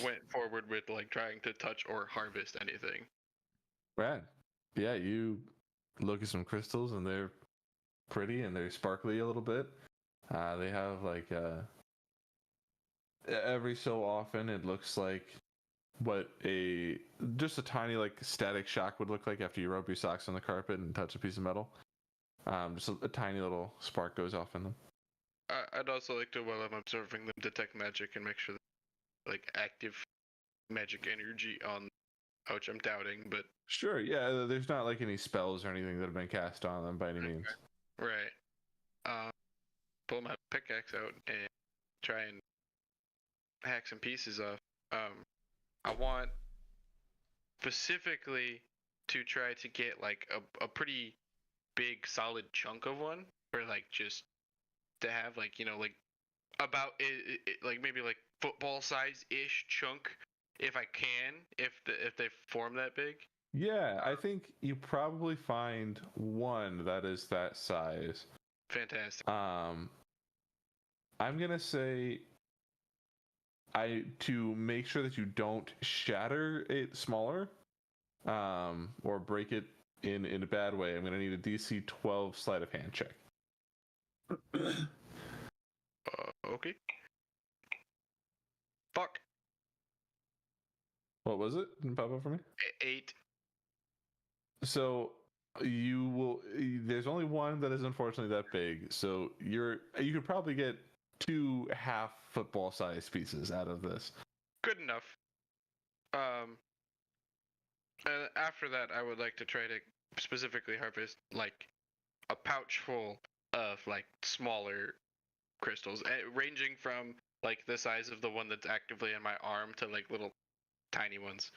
went forward with like trying to touch or harvest anything. Rad. Yeah, you look at some crystals and they're pretty and they're sparkly a little bit. They have like every so often it looks like what just a tiny like static shock would look like after you rub your socks on the carpet and touch a piece of metal. Just a tiny little spark goes off in them. I'd also like to, while I'm observing them, detect magic and make sure that like active magic energy on. Which I'm doubting, but sure, yeah. There's not like any spells or anything that have been cast on them by any means. Right. Pull my pickaxe out and try and hack some pieces off. I want specifically to try to get like a pretty big solid chunk of one, or like just to have like like about like maybe like football size ish chunk. If I can, if they form that big. Yeah, I think you probably find one that is that size. Fantastic. I'm gonna say to make sure that you don't shatter it smaller, or break it in a bad way. I'm gonna need a DC 12 sleight of hand check. Okay. Fuck. What was it? Didn't pop up for me? 8. So you will. There's only one that is unfortunately that big. So you could probably get 2 half football sized pieces out of this. Good enough. And after that, I would like to try to specifically harvest like a pouch full of like smaller crystals, ranging from like the size of the one that's actively in my arm to like little tiny ones.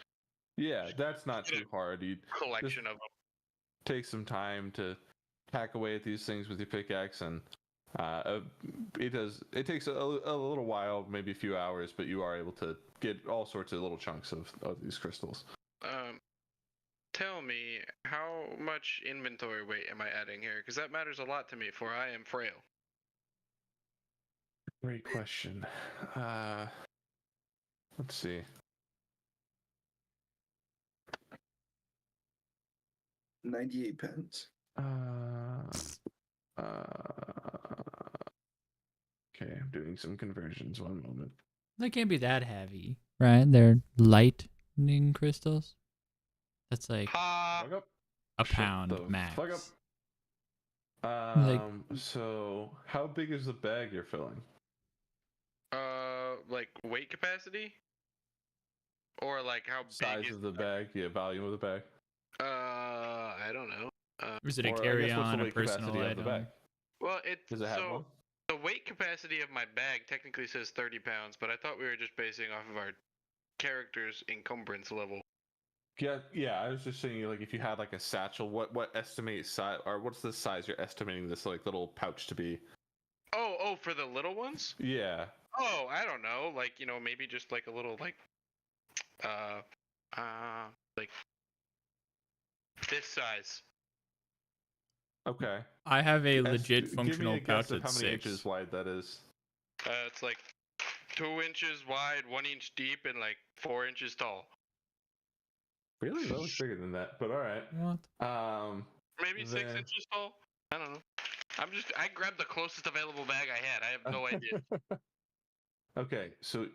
Yeah, that's not too hard. You collection of them. Take some time to hack away at these things with your pickaxe, and it takes a little while, maybe a few hours, but you are able to get all sorts of little chunks of these crystals. Tell me, how much inventory weight am I adding here? Because that matters a lot to me, for I am frail. Great question. Let's see. £98. Okay, I'm doing some conversions. One moment. They can't be that heavy, right? They're lightning crystals. That's like Fuck up. a Shut pound the max. Fuck up. So how big is the bag you're filling? Like weight capacity, or like how Size big of the bag? Yeah, volume of the bag. I don't know. Is it a Or, I guess, what's the carry-on, a weight capacity personal of the bag? item? Well, Does it have one? the weight capacity of my bag technically says 30 pounds, but I thought we were just basing off of our character's encumbrance level. Yeah. I was just saying, like, if you had like a satchel, what estimate size, or what's the size you're estimating this like little pouch to be? Oh, for the little ones? Yeah. Oh, I don't know. Like, maybe just like a little like like this size. Okay. I have a Guess- legit give me functional a guess pouch of that's how many 6. inches wide that is. It's like 2 inches wide, 1 inch deep, and like 4 inches tall. Really? That looks bigger than that, but all right. What? Maybe 6 Then- inches tall. I don't know. I grabbed the closest available bag I had. I have no idea. Okay, so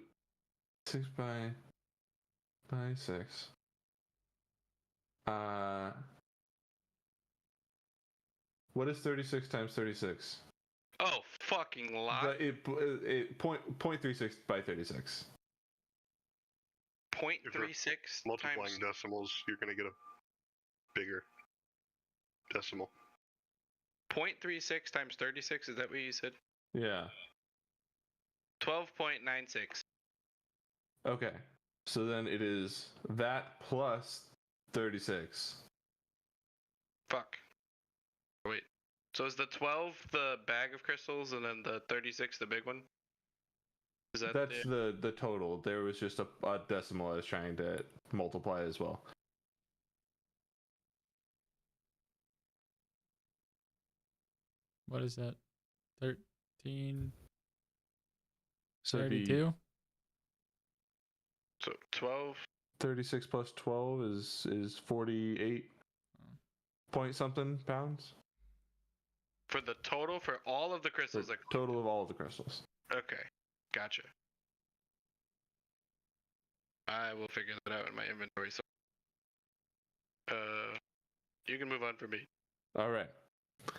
6 by 6. What is 36 times 36? Oh, fucking lot. It 0.36 by 36. 0.36 Multiplying times. decimals, you're gonna get a bigger decimal. 0.36 times 36. Is that what you said? Yeah. 12.96. Okay. So then it is that plus 36. Fuck. Wait. So is the 12 the bag of crystals and then the 36 the big one? Is that That's the total. There was just a decimal I was trying to multiply as well. What is that? 13, So it'd be 32? so 12? 36 plus 12 is 48 point something pounds. For the total for all of the The crystals? total of all of the crystals. Okay. Gotcha. I will figure that out in my inventory. So, you can move on for me. All right.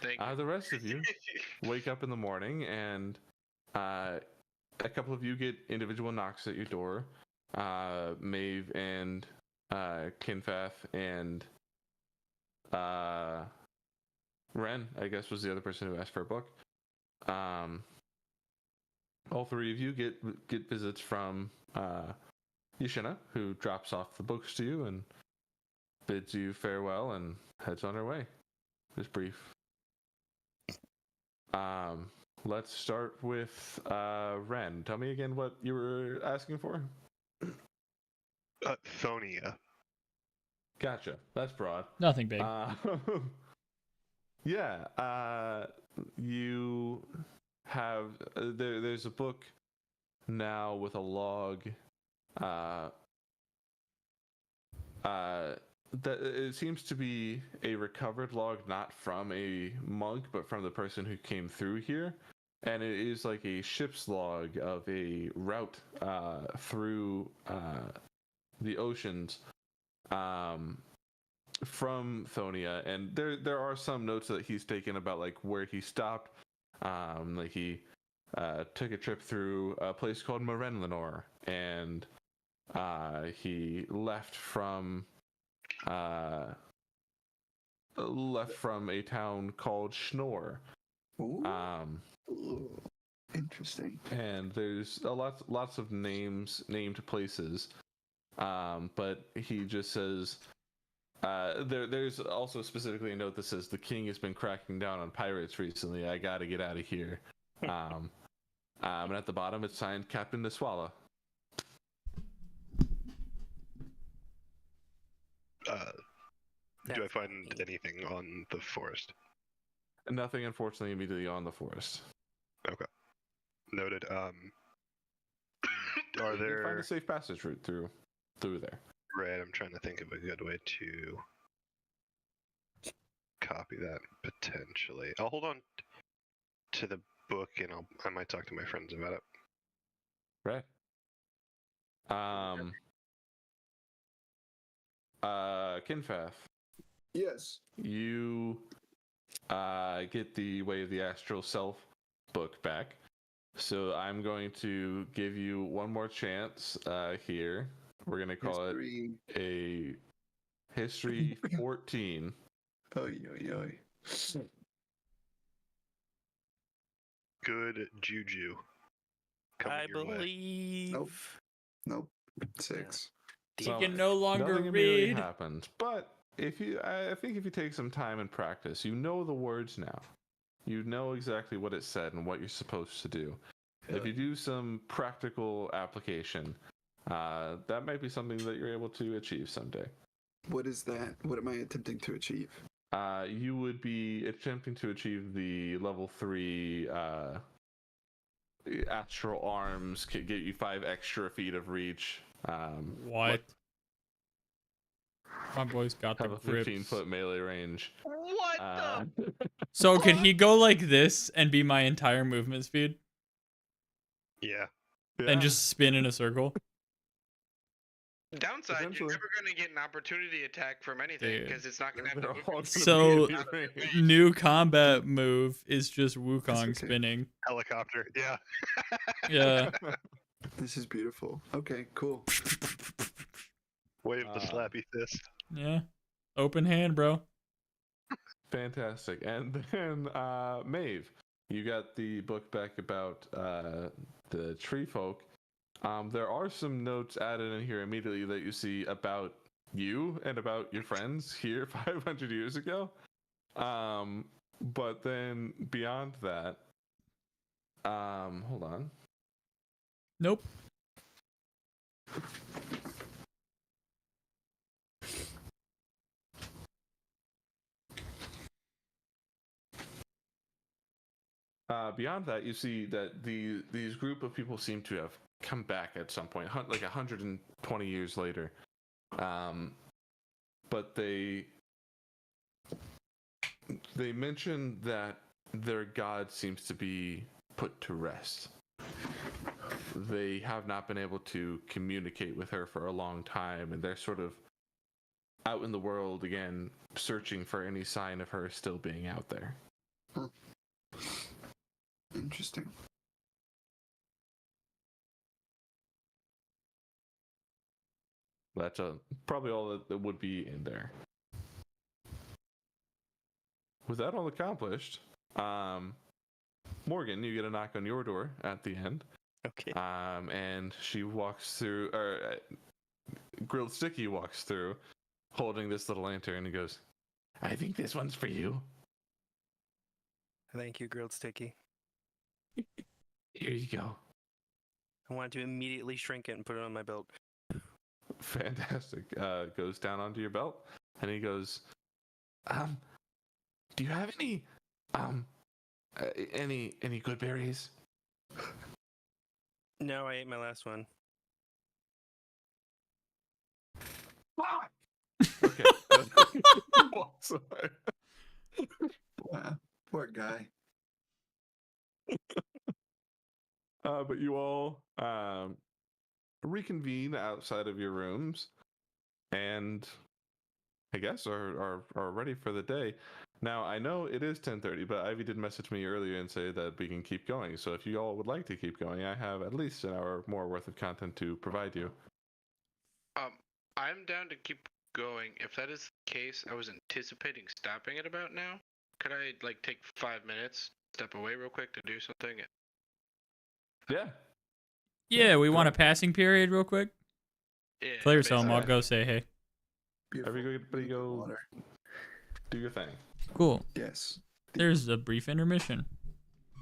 Thank you. The rest of you wake up in the morning, and a couple of you get individual knocks at your door. Maeve and Kinfath and Ren, I guess, was the other person who asked for a book. All three of you get visits from Yashina, who drops off the books to you and bids you farewell and heads on her way. Just brief. Let's start with Ren. Tell me again what you were asking for. Thonia. Gotcha. That's broad. Nothing big. Yeah. You have there's a book now with a log. That it seems to be a recovered log, not from a monk, but from the person who came through here. And it is like a ship's log of a route through the oceans from Thonia. And there are some notes that he's taken about like where he stopped. Like he took a trip through a place called Morenlenor, and he left from a town called Schnorr. Ooh. Ooh. Interesting. And there's lots of named places, but he just says there's also specifically a note that says the king has been cracking down on pirates recently. I gotta get out of here. And at the bottom it's signed Captain Niswala. Do I find anything on the forest? Nothing, unfortunately, immediately on the forest. Okay. Noted. Are You can find there... a safe passage route through there. Right, I'm trying to think of a good way to copy that, potentially. I'll hold on to the book, and I might talk to my friends about it. Right. Kinfath, Yes. you get the Way of the Astral Self book back. So I'm going to give you one more chance here. We're going to call History. it a History 14. Oy, oy, oy. Good juju. Coming I your way. believe. Nope. Nope. 6. He Well, can no longer Nothing immediately read. happened, but I think if you take some time and practice, you know the words now. You know exactly what it said and what you're supposed to do. if you do some practical application, that might be something that you're able to achieve someday. What is that? What am I attempting to achieve? You would be attempting to achieve the level 3 astral arms, could get you 5 extra feet of reach. What? My boy's got the Have a grips. 15-foot melee range. What the? So could he go like this and be my entire movement speed Yeah. and just spin in a circle? Downside, you're Essentially. never going to get an opportunity attack from anything Dude. because it's not going to have They're the all movement gonna So- be in range. New combat move is just Wukong okay. spinning. Helicopter. Yeah. Yeah. This is beautiful. Okay, cool. Wave the Uh, slappy fist. Yeah. Open hand, bro. Fantastic. And then Maeve, you got the book back about the tree folk. There are some notes added in here immediately that you see about you and about your friends here 500 years ago. But then beyond that, hold on. Nope. Beyond that, you see that these group of people seem to have come back at some point, like 120 years later. But they mention that their god seems to be put to rest. They have not been able to communicate with her for a long time, and they're sort of out in the world again, searching for any sign of her still being out there. Interesting. That's probably all that would be in there. With that all accomplished, Morgan, you get a knock on your door at the end. Okay. And she walks through, or Grilled Sticky walks through, holding this little lantern, and goes, "I think this one's for you. Thank you, Grilled Sticky. Here you go." I wanted to immediately shrink it and put it on my belt. Fantastic. Goes down onto your belt, and he goes, "Do you have any good berries?" No, I ate my last one. Okay. Walks away. Wow. Poor guy. But you all reconvene outside of your rooms, and I guess are ready for the day. Now I know it is 10:30, but Ivy did message me earlier and say that we can keep going. So if you all would like to keep going, I have at least an hour more worth of content to provide you. I'm down to keep going. If that is the case, I was anticipating stopping at about now. Could I like take 5 minutes, step away real quick to do something? Yeah. Yeah, we want a passing period real quick. Yeah. Clear some. I'll basically. go say hey. Beautiful. Everybody go Water. do your thing. Cool. Yes. There's a brief intermission.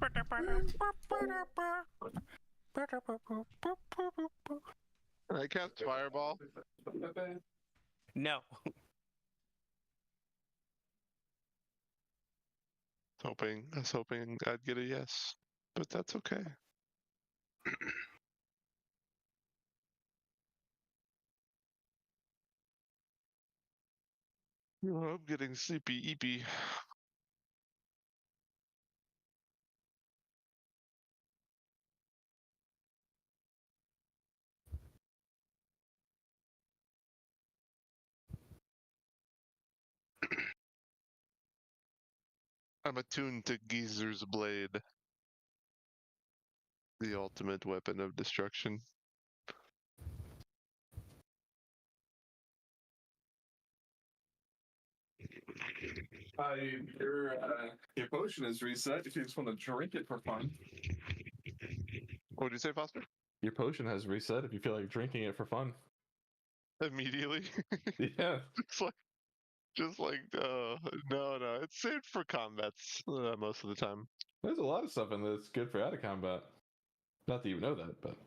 Can I cast Fireball? No. I was hoping I'd get a yes, but that's okay. Oh, I'm getting sleepy eepy. I'm attuned to Geezer's Blade, the ultimate weapon of destruction. Your potion is reset if you just want to drink it for fun. What did you say, Foster? Your potion has reset if you feel like drinking it for fun. Immediately? Yeah. No, it's saved for combats most of the time. There's a lot of stuff in this good for out of combat. Not that you know that, but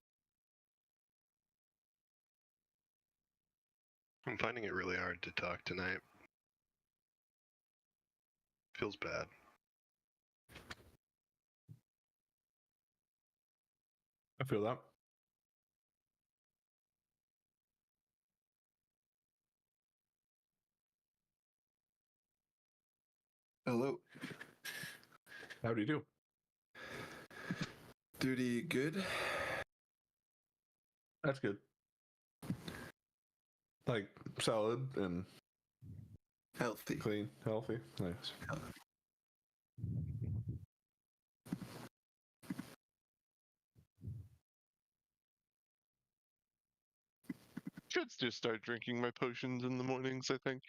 I'm finding it really hard to talk tonight. Feels bad. I feel that. Hello. How do you do? Duty good? That's good. Like solid and Healthy. clean, healthy. Nice. Should just start drinking my potions in the mornings, I think.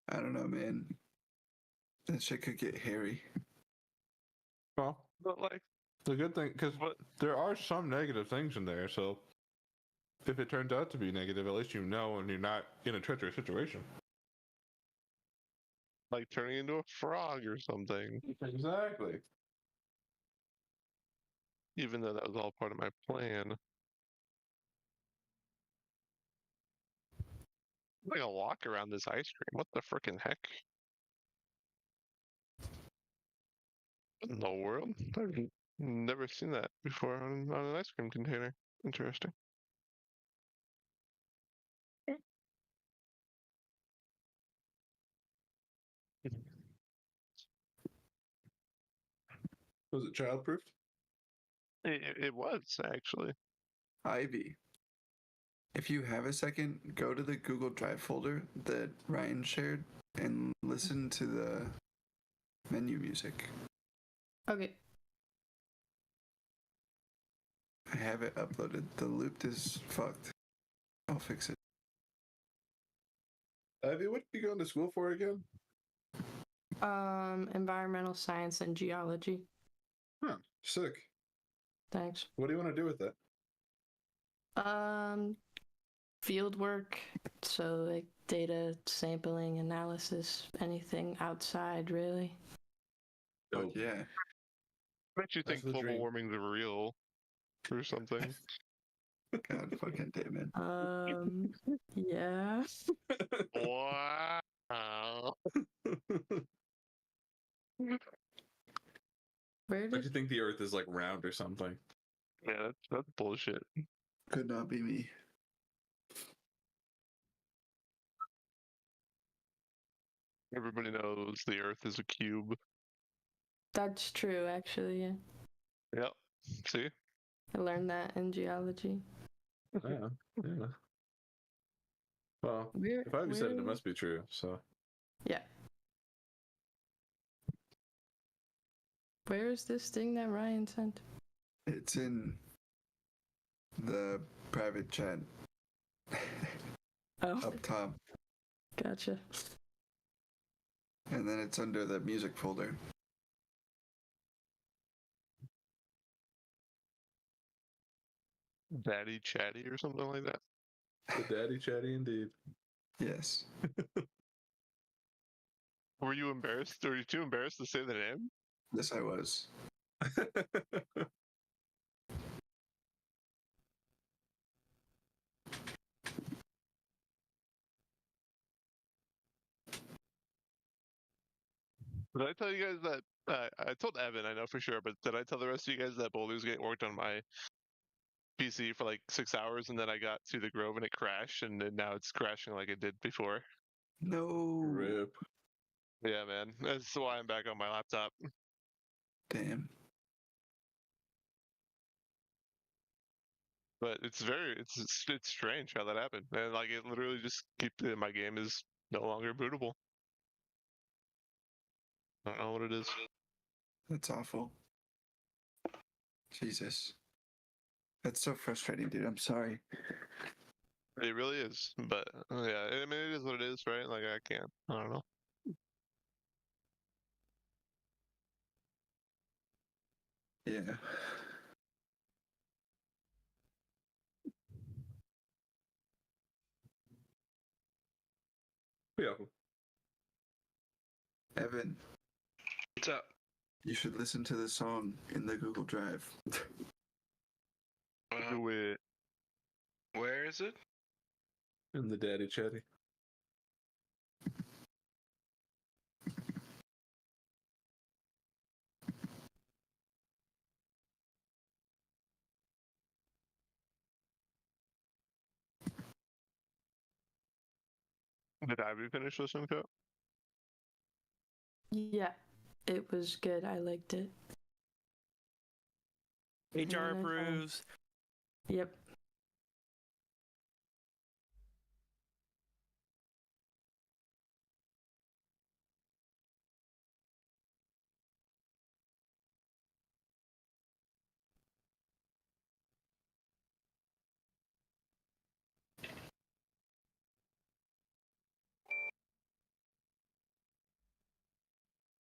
I don't know, man. That shit could get hairy. Well, But like, the good thing, because what? there are some negative things in there, so if it turns out to be negative, at least you know and you're not in a treacherous situation. Like turning into a frog or something. Exactly. Even though that was all part of my plan. Like a walk around this ice cream. What the frickin' heck? In the world? I've never seen that before on an ice cream container. Interesting. Was it childproofed? It was, actually. Ivy. If you have a second, go to the Google Drive folder that Ryan shared and listen to the menu music. Okay. I have it uploaded. The loop is fucked. I'll fix it. Ivy, what are you going to school for again? Environmental science and geology. Huh, sick. Thanks. What do you want to do with it? Field work, so like data sampling, analysis, anything outside, really. Oh, yeah. I bet you That's think the global dream. warming's real or something. God fucking damn it. Yeah. Wow. Where But you did think the Earth is like round or something? Yeah, that's bullshit. Could not be me. Everybody knows the Earth is a cube. that's true, actually, yeah. Yep. See? I learned that in geology. Yeah, yeah. Well, Where, if Ivy said it, it where- must be true. So Yeah. Where is this thing that Ryan sent? It's in the private chat Oh, up top. gotcha. And then it's under the music folder. Daddy Chatty or something like that. the daddy chatty indeed. Yes. Were you embarrassed? Or were you too embarrassed to say the name? Yes, I was. Did I tell you guys that? I told Evan, I know for sure, but did I tell the rest of you guys that Boulder's getting worked on my PC for like 6 hours, and then I got to the Grove and it crashed, and then now it's crashing like it did before? No. Rip. Yeah, man. That's why I'm back on my laptop. Damn. But it's strange how that happened. And like it literally just my game is no longer bootable. I don't know what it is. That's awful. Jesus. That's so frustrating, dude. I'm sorry. It really is. But yeah, I mean it is what it is, right? Like I can't. I don't know. Yeah. Yeah. Evan, What's up? you should listen to the song in the Google Drive. Do it. Where is it? In the daddy chatty. Did Ivy finish listening to it? Yeah, it was good. I liked it. HR Yeah, no approves. Yep.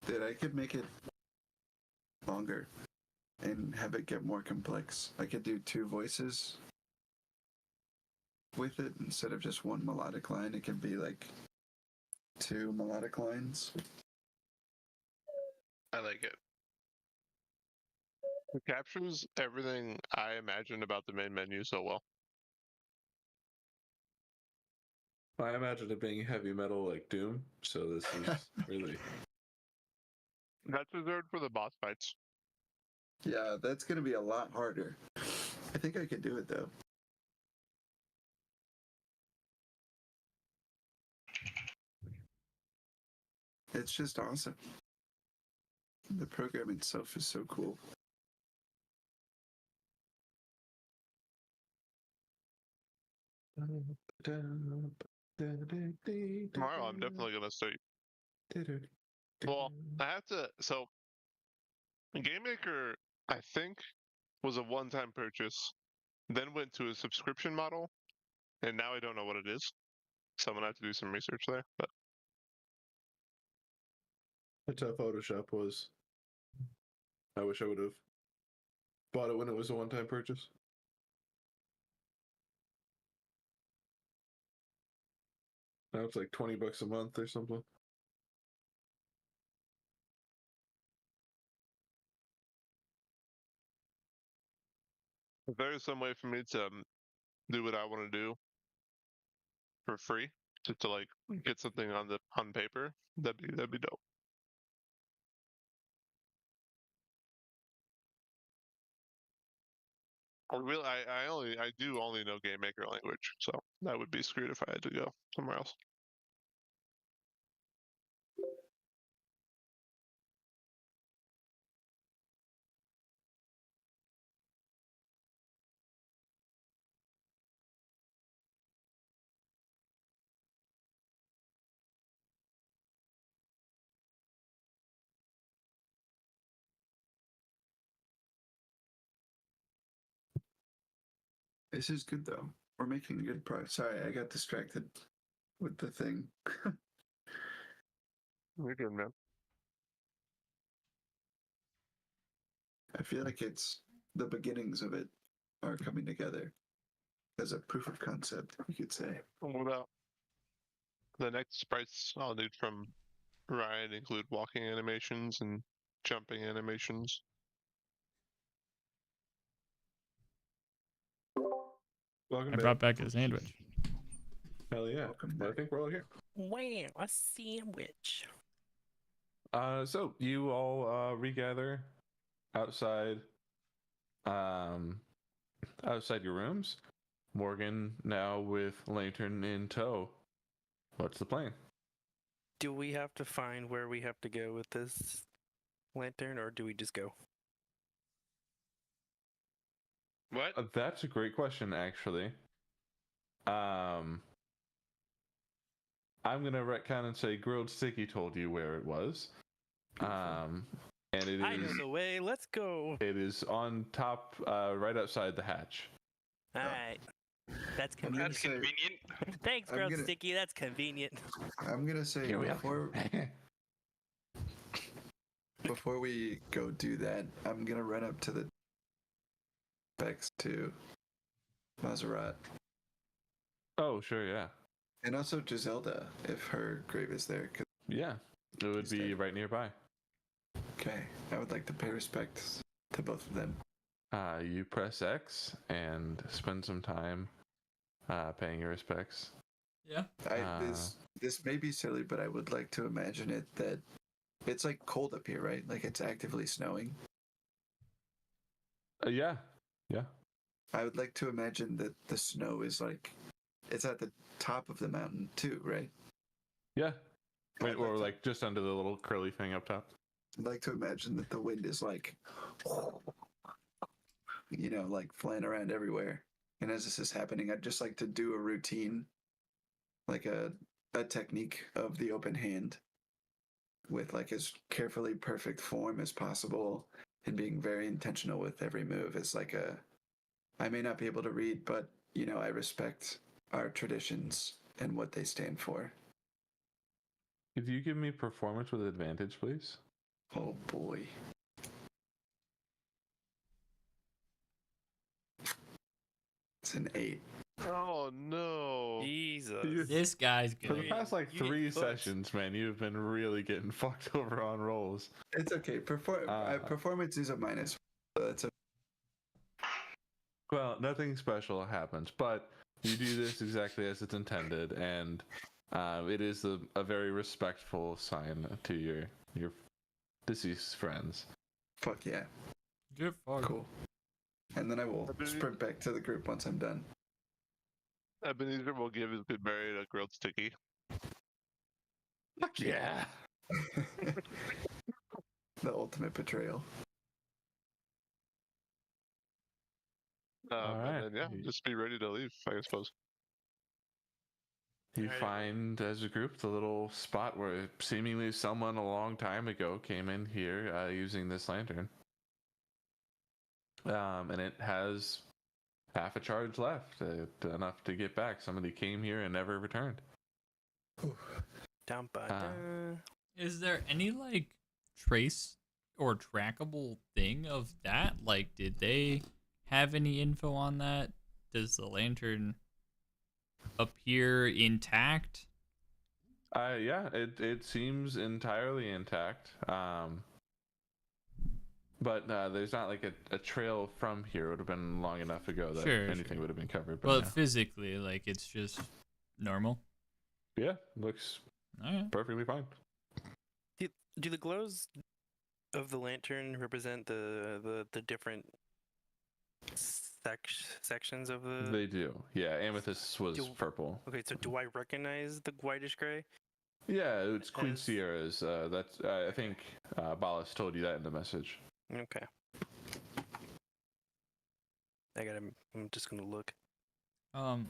Dude, I could make it longer and have it get more complex. I could do 2 voices with it instead of just 1 melodic line. It could be like 2 melodic lines. I like it. It captures everything I imagined about the main menu so well. I imagine it being heavy metal like Doom, so this is really. That's reserved for the boss fights. Yeah, that's gonna be a lot harder. I think I could do it though. It's just awesome. The program itself is so cool. Tomorrow, I'm definitely gonna start. Well, I have to. So, Game Maker, I think, was a one-time purchase, then went to a subscription model, and now I don't know what it is. So I'm gonna have to do some research there. But That's how Photoshop was. I wish I would have bought it when it was a one-time purchase. Now it's like $20 a month or something. if there's some way for me to do what I want to do for free, just to like get something on paper, that'd be dope. I do only know Game Maker language, so that would be screwed if I had to go somewhere else. This is good though. We're making good progress. Sorry, I got distracted with the thing. You're good, man. I feel like it's the beginnings of it are coming together as a proof of concept, you could say. What about the next sprites I'll need from Ryan include walking animations and jumping animations? Welcome I back. brought back a sandwich. Hell yeah. Welcome I back. think we're all here. Wow, a sandwich. So you all regather outside outside your rooms. Morgan now with Lantern in tow. What's the plan? Do we have to find where we have to go with this lantern, or do we just go? What? That's a great question, actually. I'm gonna retcon and say Grilled Sticky told you where it was. And it I know is the way. Let's go. it is on top, right outside the hatch. All right. That's I'm gonna convenient. That's say, convenient. Thanks, I'm Grilled gonna- Sticky. That's convenient. I'm gonna say Here we before we go do that, I'm gonna run up to the specs to Maserat. Oh, sure, yeah. And also Giselda, if her grave is there. Yeah. It would Is be there- right nearby. Okay, I would like to pay respects to both of them. you press X and spend some time paying your respects. Yeah. This may be silly, but I would like to imagine it that it's like cold up here, right? Like it's actively snowing. Yeah. I would like to imagine that the snow is like it's at the top of the mountain too, right? Yeah. I'd Or like like just under the little curly thing up top. I'd like to imagine that the wind is like, like flying around everywhere. And as this is happening, I'd just like to do a routine, like a technique of the open hand with like as carefully perfect form as possible and being very intentional with every move. It's like I may not be able to read, but I respect our traditions and what they stand for. Could you give me performance with advantage, please? Oh boy. It's an 8. Oh no. Jesus. This guy's For the good. past like You need 3 books. sessions, man, you've been really getting fucked over on rolls. It's okay. Performance is a minus. So that's a Well, nothing special happens, but you do this exactly as it's intended, and it is a very respectful sign to your deceased friends. fuck yeah. Good fuck. Cool. And then I will sprint back to the group once I'm done. Ebenezer will give his good Mary a grilled sticky. Fuck yeah! The ultimate betrayal. Alright. And then, yeah, just be ready to leave, I suppose. You Alright. find as a group the little spot where seemingly someone a long time ago came in here using this lantern. And it has half a charge left, enough to get back. Somebody came here and never returned. Is there any like trace or trackable thing of that? Like, did they have any info on that? Does the lantern appear intact? Yeah, it seems entirely intact. But there's not like a trail from here. It would have been long enough ago that anything would have been covered. But Well, no. physically, like it's just normal. Yeah, looks Alright. perfectly fine. Do the glows of the lantern represent the different sections of the? They do. Yeah, amethyst was Do- purple. Okay, so do I recognize the whitish gray? Yeah, it's Queen As- Sierra's. That's I think Ballas told you that in the message. Okay. I'm just gonna look.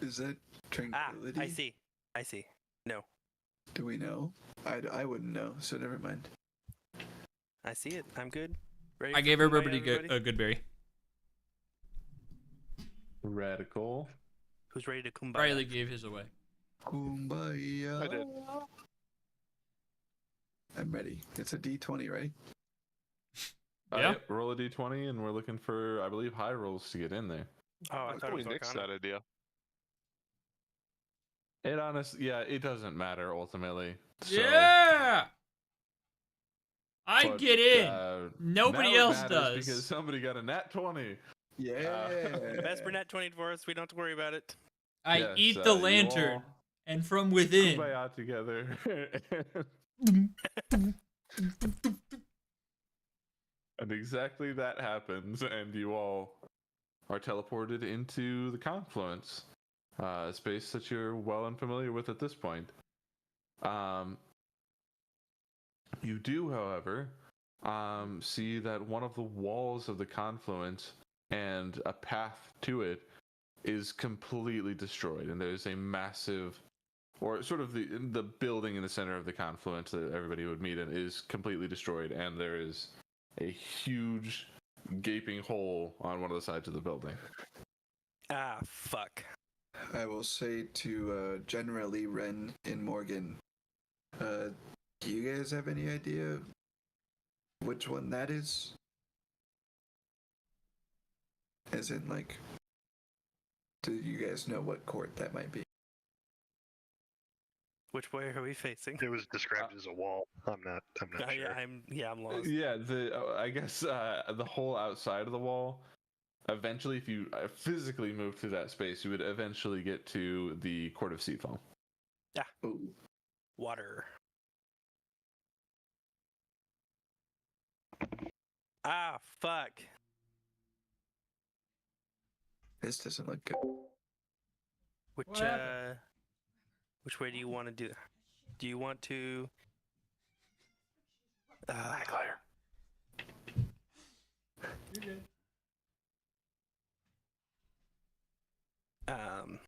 Is that Ah, tranquility? I see. No, Do we know? I wouldn't know, so never mind. I see it. I'm good. Ready I for gave kumbaya, everybody everybody? a good berry. Radical. Who's ready to kumbaya? Riley gave his away. Kumbaya. I did. I'm ready. It's a D20, right? Yeah. Yep, roll a d20, and we're looking for, I believe, high rolls to get in there. Oh, I That's thought it probably was Nick's Arcana. that idea. It doesn't matter ultimately. So, Yeah. I but, get in. Nobody now it else matters does. because somebody got a nat 20. Yeah. Vesper Nat 20 for us. We don't have to worry about it. I Yes, eat the you lantern, all and from within. Kumbaya together. And exactly that happens, and you all are teleported into the confluence, a space that you're well and familiar with at this point. You do, however, see that one of the walls of the confluence and a path to it is completely destroyed, and there's a massive, or sort of the building in the center of the confluence that everybody would meet in is completely destroyed, and there is a huge gaping hole on one of the sides of the building. Ah, fuck. I will say to generally Ren and Morgan, do you guys have any idea which one that is? As in, like, do you guys know what court that might be? Which way are we facing? It was described as a wall. I'm not sure. I'm lost. Yeah, I guess the whole outside of the wall eventually, if you physically move through that space, you would eventually get to the Court of Seafoam. Ooh. Water. Ah, fuck. This doesn't look good. What happened? Which way do you want to do? Do you want to? Um.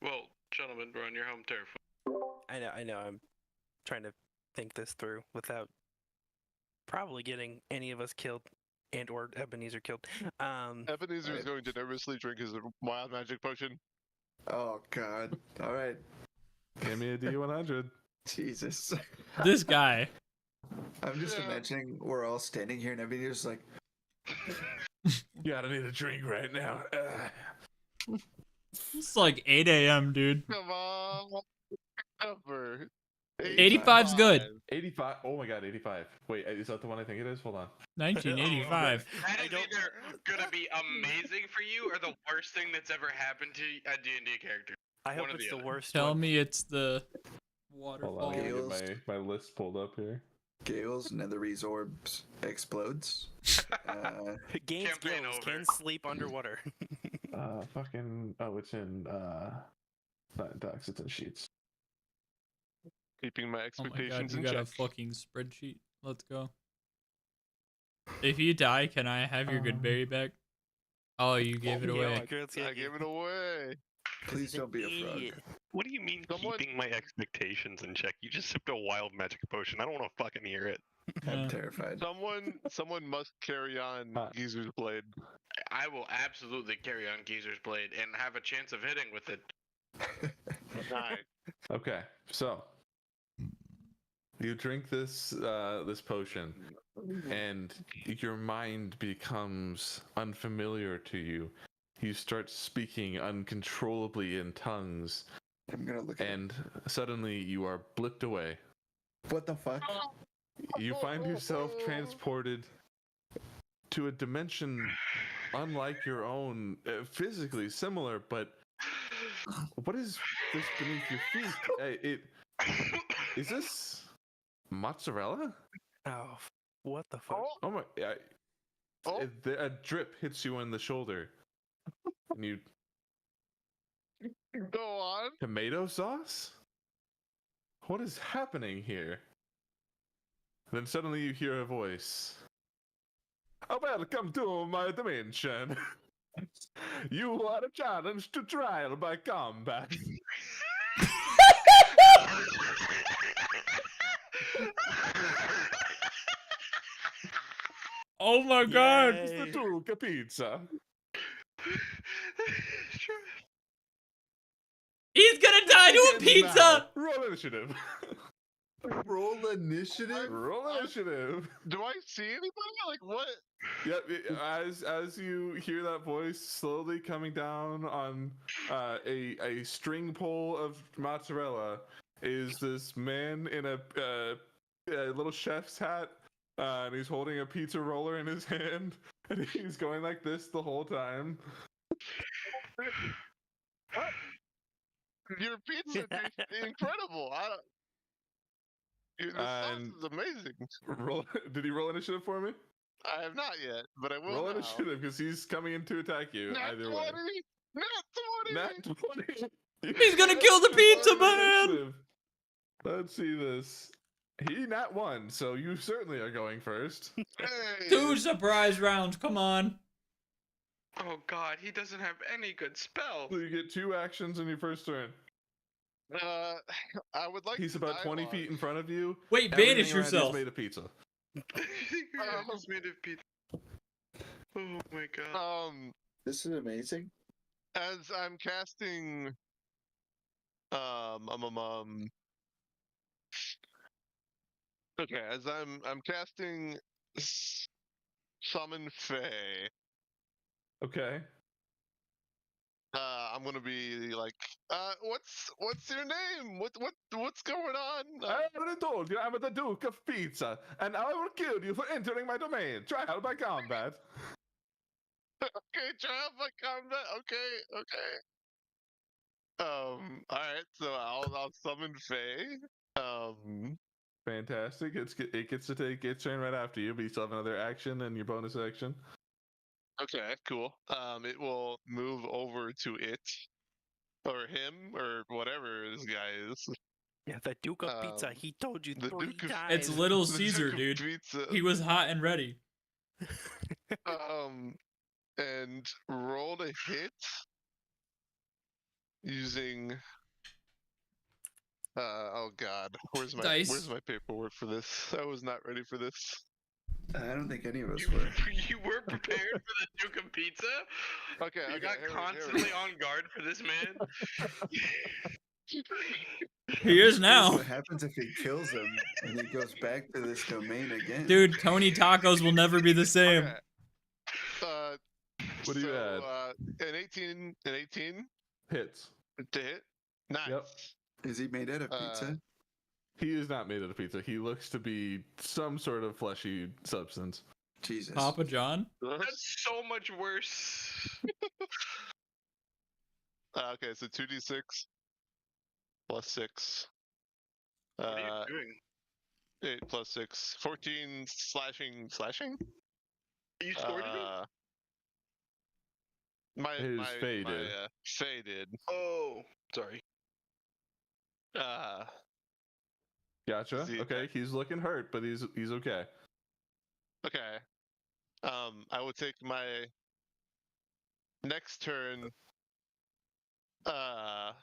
Well, gentlemen, we're on your home turf. I know. I'm trying to think this through without probably getting any of us killed and or Ebenezer killed. Ebenezer is Right. going to nervously drink his wild magic potion. Oh God. All right. Give me a D100. Jesus. This guy. I'm just Yeah. imagining we're all standing here and everybody's like, You gotta need a drink right now. It's like 8 a.m., dude. Come on. Number 85's good. 85. Oh my god, 85. Wait, is that the one I think it is? Hold on. 1985. That I is don't- either gonna be amazing for you or the worst thing that's ever happened to a D&D character. I hope One or it's the the other. worst. Tell one. me it's the Hold waterfall. on, let me Gales. get my list pulled up here. Gale's netherese orbs explodes. Gain Campaign skills. over. Can sleep underwater. Fucking. Oh, it's in. Not in docs, it's in sheets. Keeping my Oh my god, expectations you in got check. a fucking spreadsheet. Let's go. If you die, can I have your good berry back? Oh, you gave it Yeah, away. my girls I gave gave it away. Please don't be a frog. What do you mean Someone- keeping my expectations in check? You just sipped a wild magic potion. I don't want to fucking hear it. Yeah. I'm terrified. Someone must carry on Geezer's blade. I will absolutely carry on Geezer's blade and have a chance of hitting with it. Nice. Okay, so you drink this this potion, and your mind becomes unfamiliar to you. You start speaking uncontrollably in tongues, I'm gonna look at and suddenly you are blipped away. what the fuck? You find yourself transported to a dimension unlike your own, physically similar, but what is this beneath your feet? Is this mozzarella? Oh, what the fuck? Oh, Oh my! Oh. A drip hits you on the shoulder, and you go on. tomato sauce. What is happening here? Then suddenly you hear a voice. Oh, welcome to my dimension. You are challenged to trial by combat. Oh my god! It's the Tuca pizza. He's gonna die to a pizza! Now, roll initiative. Roll initiative? Roll initiative. Do I see anybody? Like what? Yep. As you hear that voice slowly coming down on a string pole of mozzarella, is this man in a little chef's hat, and he's holding a pizza roller in his hand, and he's going like this the whole time. Your pizza tastes incredible. The sauce And- is amazing. Roll. Did he roll initiative for me? I have not yet, but I will Roll now. initiative because he's coming in to attack you. Nat Either 20! way. Nat 20! Nat 20. He's gonna kill the pizza Roll man! initiative. Let's see this. He nat 1, so you certainly are going first. Hey! 2 surprise rounds, come on. Oh god, he doesn't have any good spells. So you get 2 actions in your first turn. I would like He's to about 20 dialogue. feet in front of you. Wait, Everything banish around you is yourself. made of pizza. It's made of pizza. Oh my god. This is amazing. As I'm casting okay, as I'm casting Summon Fae, Okay. I'm gonna be like, what's your name? What's going on? I already told you I'm the Duke of Pizza, and I will kill you for entering my domain. Try out my combat. Okay, try out my combat. Okay. All right. So I'll summon Faye. Fantastic. It gets to take its turn right after you, but you still have another action and your bonus action. Okay, cool. It will move over to it, or him, or whatever this guy is. Yeah, the Duke of Pizza. Um, He told you the 3 Duke of- times. It's Little The Caesar, Duke of dude. Pizza. He was hot and ready. And roll a hit using. Oh God, where's Dice. my paperwork for this? I was not ready for this. I don't think any of us You, were. you were prepared for the Duke of Pizza? Okay, You okay, got here we- constantly on guard for this man? He is What now. happens if he kills him and he goes back to this domain again? Dude, Tony Tacos will never be the same. Okay. What do you add? An 18 Hits. to hit. Nice. Yep. Is he made out of pizza? He is not made out of pizza. He looks to be some sort of fleshy substance. Jesus. Papa John? That's so much worse. Okay, so 2d6 plus 6. What are you doing? 8 plus 6. 14 slashing? You scored me? His Faye did. Faye did. Oh, sorry. Gotcha. Is he Okay, attack- he's looking hurt, but he's okay. Okay. I will take my next turn. I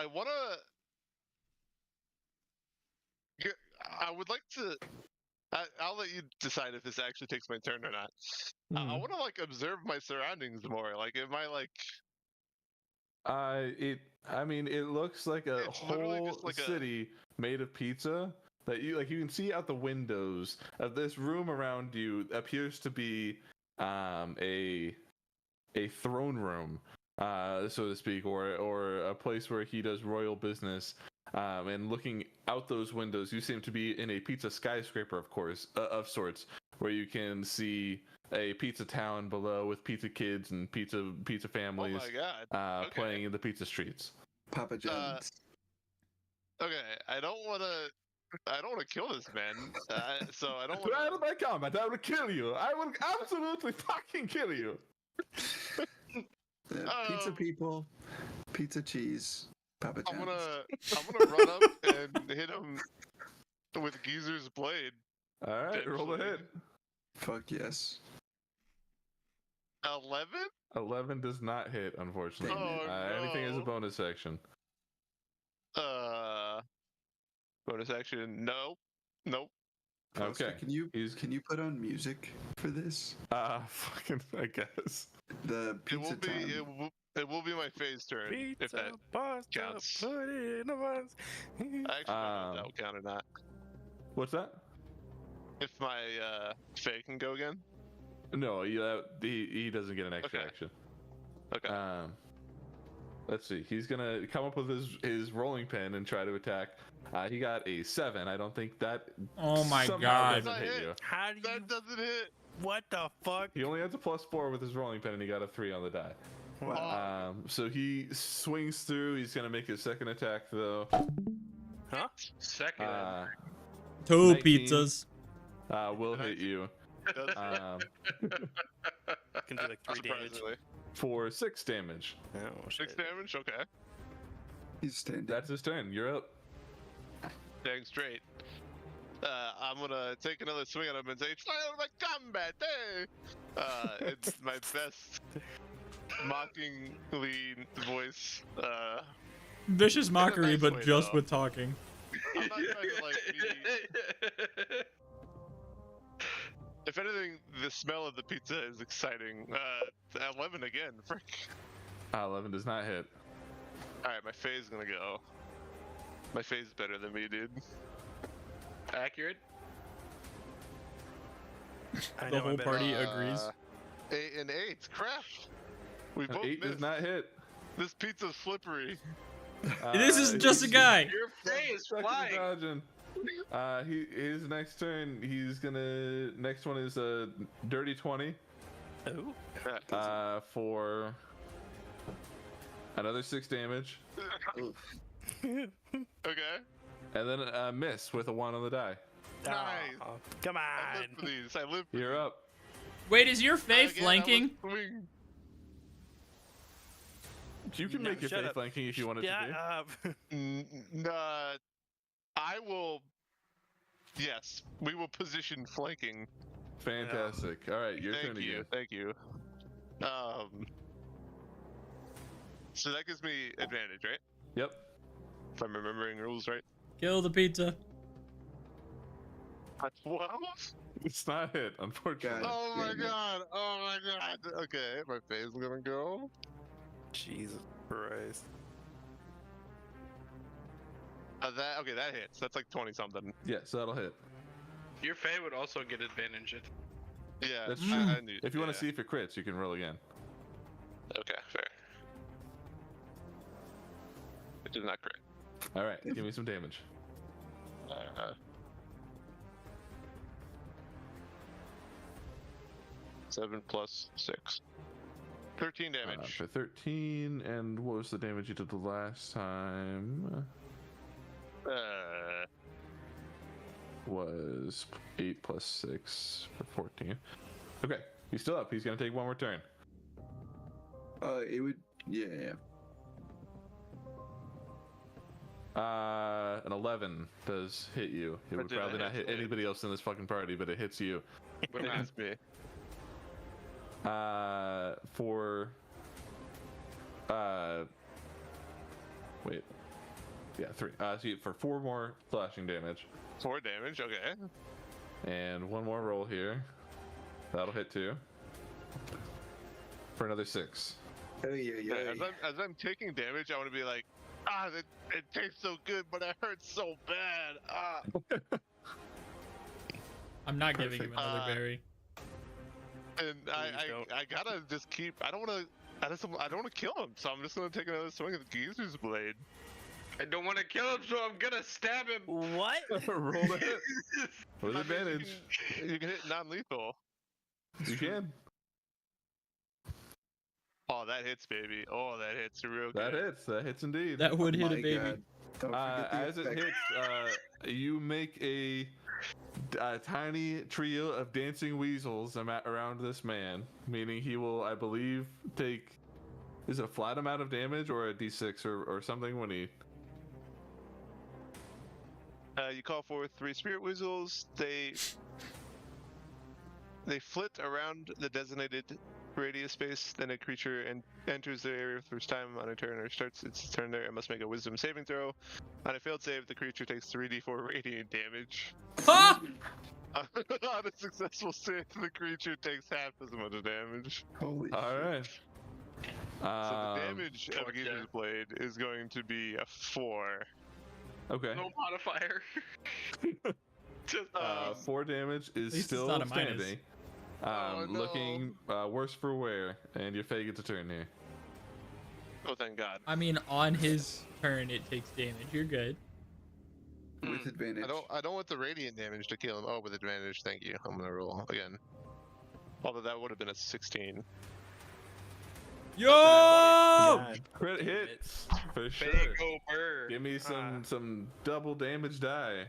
wanna. I would like to. I'll let you decide if this actually takes my turn or not. I Hmm. want to like observe my surroundings more. Like, am I like? It looks like a It's literally whole just like a- city made of pizza that you can see out the windows of this room around you appears to be a throne room, so to speak, or a place where he does royal business. And looking out those windows, you seem to be in a pizza skyscraper, of course, of sorts, where you can see a pizza town below with pizza kids and pizza Oh families my god. Okay. playing in the pizza streets. Papa John's. Okay. I don't want to kill this man. So I don't Try out want of my combat, I will kill you. I will absolutely fucking kill you. Pizza um, people, pizza cheese, Papa I'm John's. gonna run up and hit him with Geezer's blade. All right, roll a hit. Fuck yes. 11? 11 does not hit, unfortunately. Oh, Anything is a no. bonus action. Bonus action? Nope. Foster, Okay. Can you put on music for this? Fucking, I guess. The pizza town. It will be my phase turn. If Pizza, that pasta, counts. put it in a box. I actually don't know if that will count or not. What's that? If my Faye can go again. No, he doesn't get an extra Okay. action. Okay. Let's see. He's gonna come up with his rolling pin and try to attack. He got a 7. I don't think that. Oh my somehow God. doesn't hit Not you. hit. How do you? That doesn't hit. What the fuck? He only has a +4 with his rolling pin, and he got a 3 on the die. Wow. So he swings through. He's gonna make his second attack though. Second. Two 19. pizzas. Will hit you Does- Can do like 3 damage. surprisingly. for 6 damage. Oh 6 shit. damage? Okay. He's standing. That's his turn. You're up. Dang straight. I'm gonna take another swing at him and say, "Try out my combat!" Hey! It's my best mockingly voice. Vicious mockery, nice but way, just though. with talking. I'm not trying to like be. If anything, the smell of the pizza is exciting. 11 again. Frick. 11 does not hit. Alright, my Faye's gonna go. My Faye's better than me, dude. Accurate. I The know whole I'm better. party agrees. 8 and 8. Crap. We both 8 does missed. not hit. This pizza's slippery. This is just a he's- guy. Your face Ducking and flying. dodging. His next turn, he's gonna. Next one is a dirty 20 Oh. for another 6 damage, Oof. Okay. and then a miss with a 1 on the die. Nice. Oh, come I live for on. these. I live for You're these. up. Wait, is your Fae Again, I was flanking? swinging. You can No, make your shut Fae up. flanking if you wanted Shut to be. up. I will. Yes, we will position flanking. Fantastic. All right, your turn Thank you. again. Thank you. So that gives me advantage, right? Yep. If I'm remembering rules right. Kill the pizza. A 12? It's not hit, unfortunately. Oh my damn it. god! Oh my god! Okay, my face is gonna go. Jesus Christ. That hits. That's like 20 something. Yeah, so that'll hit. Your Fae would also get advantage. Yeah, That's I knew. If you want yeah. to see if it crits, you can roll again. Okay, fair. It did not crit. All right, give me some damage. 7 plus 6. 13 damage. For 13, and what was the damage you did the last time? Was 8 plus 6 for 14. Okay, he's still up. He's gonna take one more turn. It would. Yeah. An 11 does hit you. It would did probably it not hit hit? anybody else in this fucking party, but it hits you. Would not. Against me. For wait, yeah, 3. So for 4 more slashing damage, 4 damage. Okay. and 1 more roll here. That'll hit 2. For another 6. Oh yeah, Yeah, yeah. as I'm taking damage, I want to be like, it tastes so good, but it hurts so bad. I'm not giving him another berry. And Please don't. I gotta just keep. I don't want to kill him, so I'm just gonna take another swing at the geezer's blade. I don't want to kill him, so I'm gonna stab him. What? Roll to hit with I mean, advantage. You can hit non-lethal. You can. Oh, that hits, baby. Oh, that hits real good. That hits. That hits indeed. That would hit My a baby. God. Don't forget the As it effect. hits, you make a tiny trio of dancing weasels around this man, meaning he will, I believe, take. Is it a flat amount of damage or a d6 or something when he. You call forth 3 spirit weasels. They flit around the designated radius space. Then a creature enters the area for the first time on a turn or starts its turn there. It must make a Wisdom saving throw. On a failed save, the creature takes 3d4 radiant damage. Ha! On a successful save, the creature takes half as much damage. Holy All shit. right. So the Um, damage of fuck Geezer's yeah. blade is going to be a 4. Okay. No modifier. Just 4 damage is least it's still not a minus. standing. Oh, no. Looking worse for wear, and your Fae gets a turn here. Oh, thank God. I mean, on his turn, it takes damage. You're good. With advantage. I don't want the radiant damage to kill him. Oh, with advantage. Thank you. I'm gonna roll again. Although that would have been a 16. Yo! God. Crit hits for sure. Fae go burr. Give me some double damage die.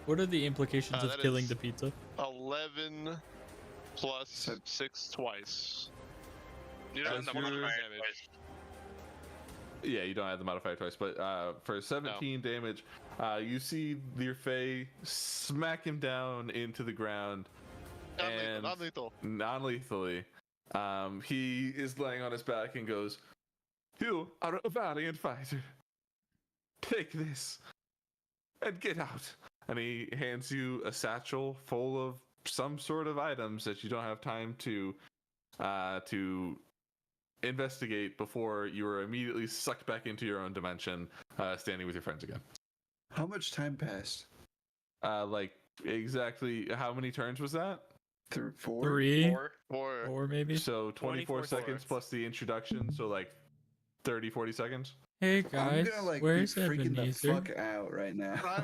What are the implications of that killing is- the pizza? 11 plus So- 6 twice. You don't have That's the your- modifier damage. twice. Yeah, you don't have the modifier twice, but for 17 damage, you see your Fae smack him down into the ground. And Non-lethal. non-lethally. He is laying on his back and goes, "You are a valiant fighter. Take this and get out." And he hands you a satchel full of some sort of items that you don't have time to investigate before you are immediately sucked back into your own dimension, standing with your friends again. How much time passed? Like exactly how many turns was that? Through 4? 3, Or 4 maybe. So 24 24 seconds seconds. plus the introduction, so like 30, 40 seconds. Hey I'm guys, gonna like where's be freaking the Ebenezer? fuck out right now.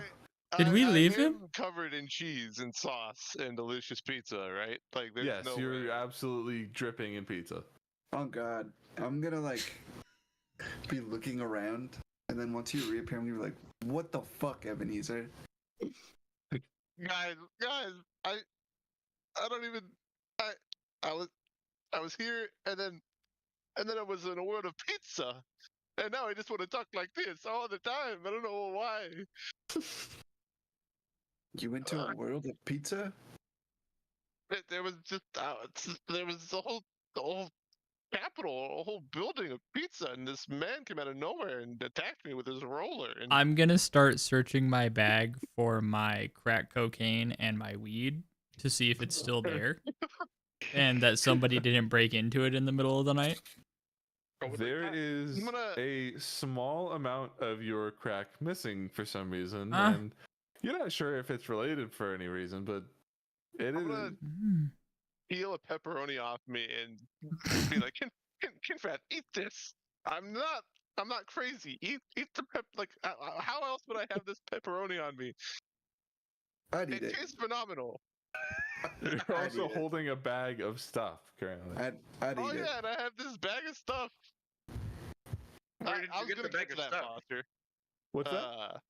Did we leave I him? am covered in cheese and sauce and delicious pizza, right? Like, there's Yes, no you're way. absolutely dripping in pizza. Oh god. I'm gonna like be looking around, and then once you reappear, I'm gonna be like, what the fuck, Ebenezer? Guys, I don't even. I was here, and then I was in a world of pizza, and now I just want to talk like this all the time. I don't know why. You went to a world of pizza? There was just there was the whole capital, a whole building of pizza, and this man came out of nowhere and attacked me with his roller. And I'm gonna start searching my bag for my crack cocaine and my weed to see if it's still there, and that somebody didn't break into it in the middle of the night. There is I'm gonna- a small amount of your crack missing for some reason, Ah. and you're not sure if it's related for any reason, but it I'm is. gonna Mm. peel a pepperoni off me and be like, Kinfat, eat this. I'm not crazy. Eat the pep. Like, how else would I have this pepperoni on me? I'd eat It it. tastes phenomenal. You're I'd also eat it. holding a bag of stuff currently. I'd Oh eat it. yeah, and I have this bag of stuff. Where did I you was get the gonna bag get to of that, stuff? Foster. What's that?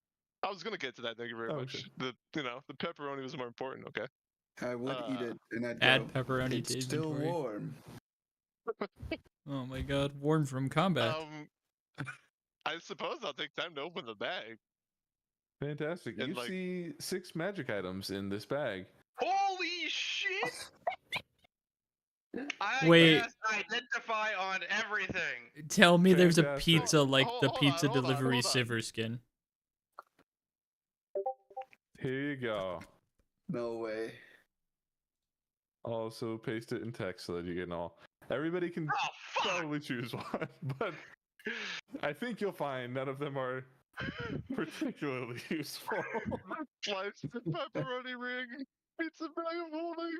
I was gonna get to that. Thank you very Oh, much. okay. The pepperoni was more important. Okay. I would eat it, and I'd Add go, pepperoni it's to still inventory. warm. Oh my god, warm from combat. I suppose I'll take time to open the bag. Fantastic. and You like- see 6 magic items in this bag. Holy shit! I Wait. guess identify on everything. Tell me there's a Fantastic. pizza like the Hold on, pizza hold on, delivery hold on. Sivir skin. Here you go. No way. Also paste it in text so that you get all. Everybody can Oh fuck! probably choose one, but I think you'll find none of them are particularly useful. Sliced pepperoni ring. Pizza bag of holding.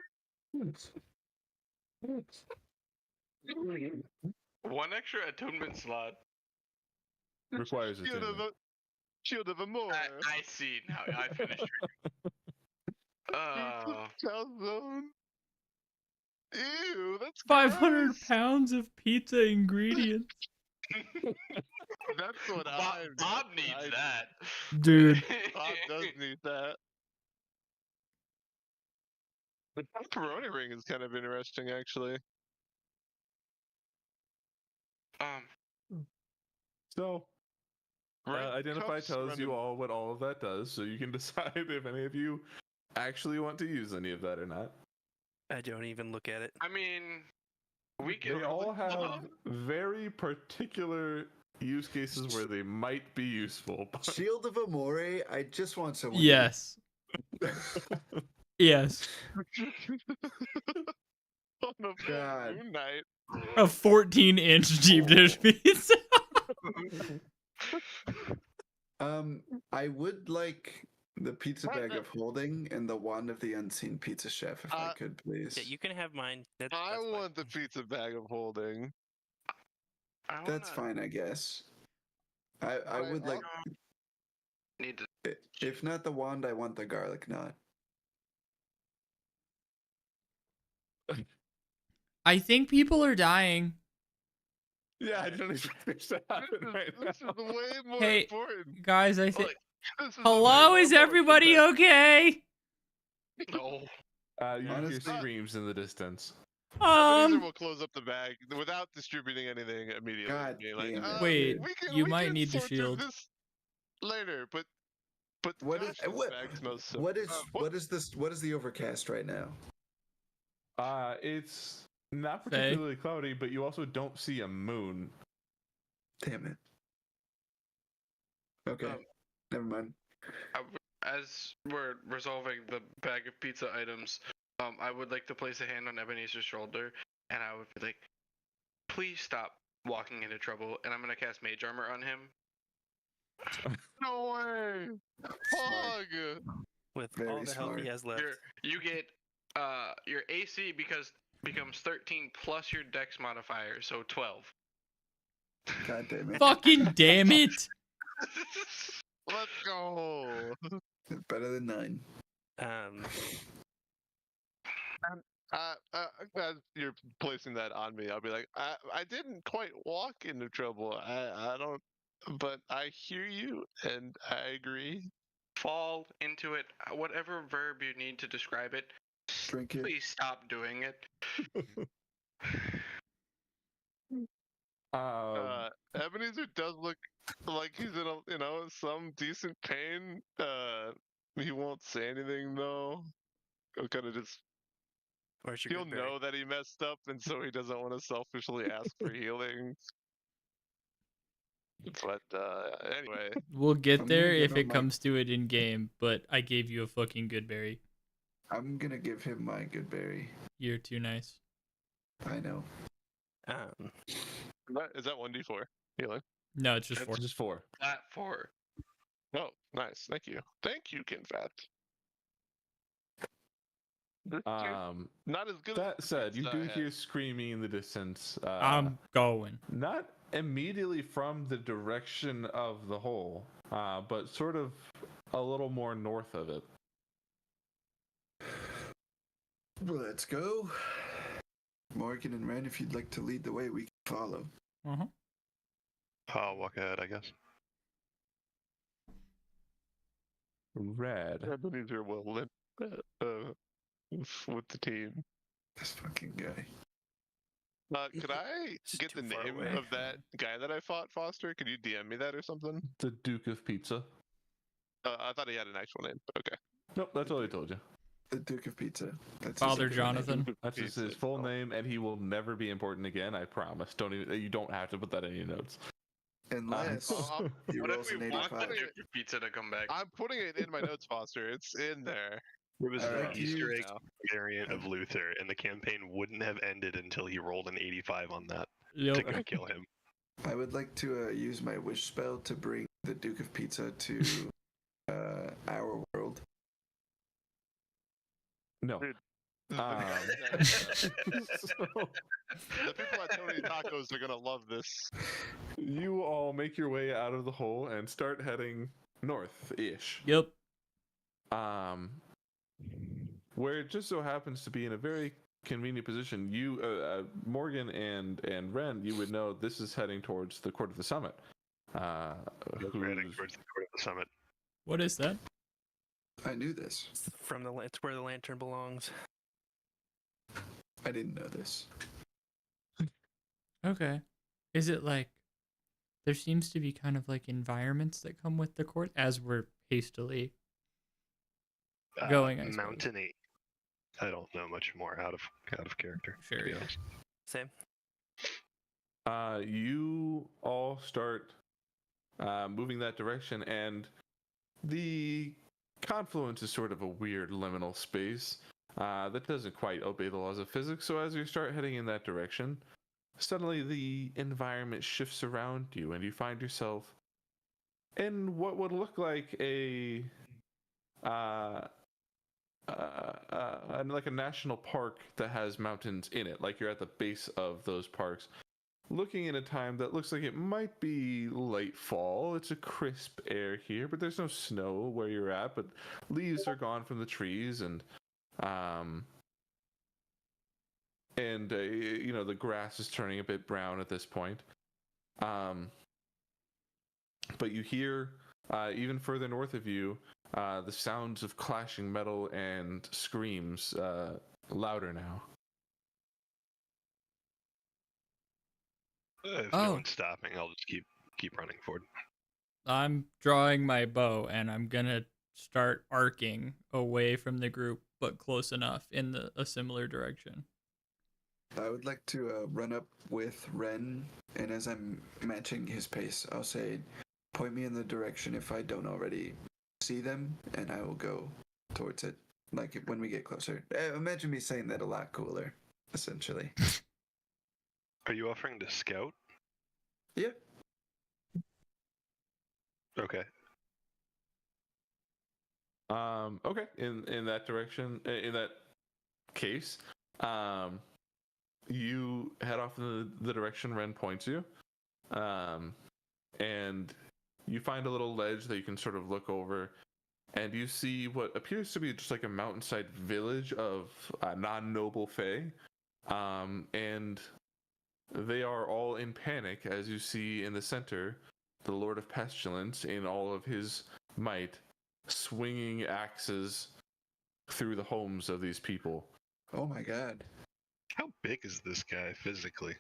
One extra attunement slot. Requires a Shield of tune. Shield of Amor. I see now. I finished. Calzone. Ew, that's 500 gross. pounds of pizza ingredients. That's what Bob needs I that. Dude, Bob does need that. The pepperoni ring is kind of interesting, actually. So, Red Identify cups tells you running- all what all of that does, so you can decide if any of you actually want to use any of that or not. I don't even look at it. I mean, we can. They all have very particular use cases where they might be useful. but- Shield of Amore, I just want someone. yes. Yes. On a full God. moon night. A 14-inch deep dish pizza. I would like the pizza bag of holding and the wand of the unseen pizza chef, if I could, please. Yeah, you can have mine. That's I fine. want the pizza bag of holding. That's fine, I guess. I would like, Need to. if not the wand, I want the garlic knot. I think people are dying. Yeah, I don't expect this to happen right This is now. way more Hey, important. Guys, I think. Like, This is Hello, way is more everybody important. okay? No. You hear Honestly- screams in the distance. Ebenezer will close up the bag without distributing anything immediately. God Be like, damn it. Wait, you we might can need the sort through shield. this later, but What is gosh, this what? bag smells so. What is what- what is this? What is the overcast right now? It's not Faye? particularly cloudy, but you also don't see a moon. Damn it. Okay, Um, never mind. As we're resolving the bag of pizza items, I would like to place a hand on Ebenezer's shoulder, and I would be like, "Please stop walking into trouble." And I'm gonna cast Mage Armor on him. No way! Pog! With Very all the health he smart. has left. You get your AC becomes 13 plus your Dex modifier, so 12. God damn it. Fucking damn it! Let's go. Better than 9. As you're placing that on me, I'll be like, I didn't quite walk into trouble. I don't, but I hear you and I agree. Fall into it. Whatever verb you need to describe it. Drink it. Please stop doing it. Ebenezer does look like he's in some decent pain. He won't say anything though. He'll kind of just. Where's your He'll good berry? know that he messed up, and so he doesn't want to selfishly ask for healing. But anyway, We'll get I'm there gonna if give it him my- comes to it in game, but I gave you a fucking good berry. I'm gonna give him my good berry. You're too nice. I know. is that 1d4 healing? No, it's just 4. Just 4. Flat 4. Oh, nice. Thank you, Kinfat. Not as good. That as said, you I do had. hear screaming in the distance. I'm going. Not immediately from the direction of the hole, but sort of a little more north of it. Let's go. Morgan and Ren, if you'd like to lead the way, we can follow. Uh-huh. I'll walk ahead, I guess. Red. Ebenezer will limp with the team. This fucking guy. Could I It's get the too far name away. of that guy that I fought, Foster? Could you DM me that or something? The Duke of Pizza. I thought he had an actual name. Okay. Nope, that's all he told you. The Duke of Pizza. That's his Father official Jonathan. name. That's just his Pizza. full name, and he will never be important again. I promise. Don't even. You don't have to put that in your notes. Unless he What rolls if an we want the 85. Duke of Pizza to come back? I'm putting it in my notes, Foster. It's in there. It was I an like Easter you. egg variant of Luther, and the campaign wouldn't have ended until he rolled an 85 on that to Yep. go kill him. I would like to use my wish spell to bring the Duke of Pizza to our world. No. Dude. So, The people at Tony Tacos are gonna love this. you all make your way out of the hole and start heading north-ish. Yep. Where it just so happens to be in a very convenient position. You, Morgan and Ren, you would know this is heading towards the Court of the Summit. We're heading whose- towards the Court of the Summit. What is that? I knew this. It's where the lantern belongs. I didn't know this. Okay. Is it like there seems to be kind of like environments that come with the court as we're hastily going, I suppose. Mountainy. I don't know much more out of character. to Sure, be yeah. honest. Same. You all start moving that direction, and the confluence is sort of a weird liminal space that doesn't quite obey the laws of physics. So as you start heading in that direction, suddenly the environment shifts around you, and you find yourself in what would look like like a national park that has mountains in it. Like you're at the base of those parks, looking in a time that looks like it might be late fall. It's a crisp air here, but there's no snow where you're at. But leaves are gone from the trees, and the grass is turning a bit brown at this point. But you hear even further north of you the sounds of clashing metal and screams louder now. If Oh. no one's stopping, I'll just keep running forward. I'm drawing my bow and I'm gonna start arcing away from the group, but close enough in a similar direction. I would like to run up with Ren, and as I'm matching his pace, I'll say, point me in the direction if I don't already see them, and I will go towards it, like when we get closer. Imagine me saying that a lot cooler, essentially. Are you offering to scout? Yeah. Okay. Okay, in that direction, in that case, you head off in the direction Ren points you, and you find a little ledge that you can sort of look over, and you see what appears to be just like a mountainside village of non-noble fae, and they are all in panic as you see in the center the Lord of Pestilence in all of his might, swinging axes through the homes of these people. Oh my god. How big is this guy physically?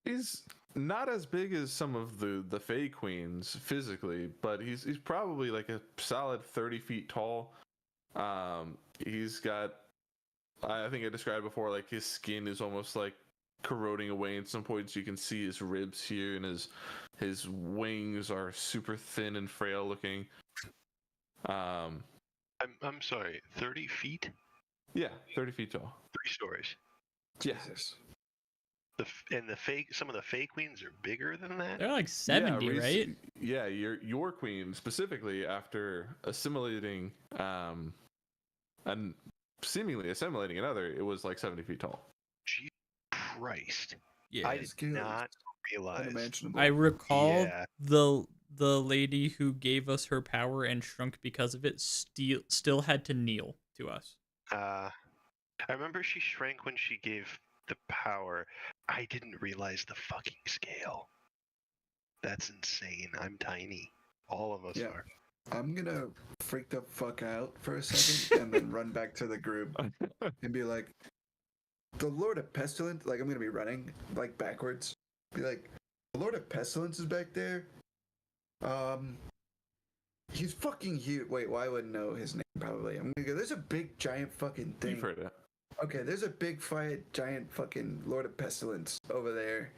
He's not as big as some of the Fae Queens physically, but he's probably like a solid 30 feet tall. He's got, I think I described before, like his skin is almost like corroding away in some points. You can see his ribs here, and his wings are super thin and frail looking. I'm sorry, 30 feet? Yeah, 30 feet tall. 3 stories. Jesus. And the fake, some of the Fae Queens are bigger than that. They're like 70, right? Yeah, your queen specifically, after assimilating and seemingly assimilating another, it was like 70 feet tall. Jesus Christ! Yeah. I did not realize. Unimaginable. I recall Yeah. the lady who gave us her power and shrunk because of it still had to kneel to us. I remember she shrank when she gave the power. I didn't realize the fucking scale. That's insane. I'm tiny. All of us Yeah. are. I'm gonna freak the fuck out for a second and then run back to the group and be like, the Lord of Pestilence, like I'm gonna be running like backwards. Be like, the Lord of Pestilence is back there. He's fucking huge. Wait, well, I wouldn't know his name probably. I'm gonna go, there's a big giant fucking thing. You've heard it. Okay, there's a big giant fucking Lord of Pestilence over there.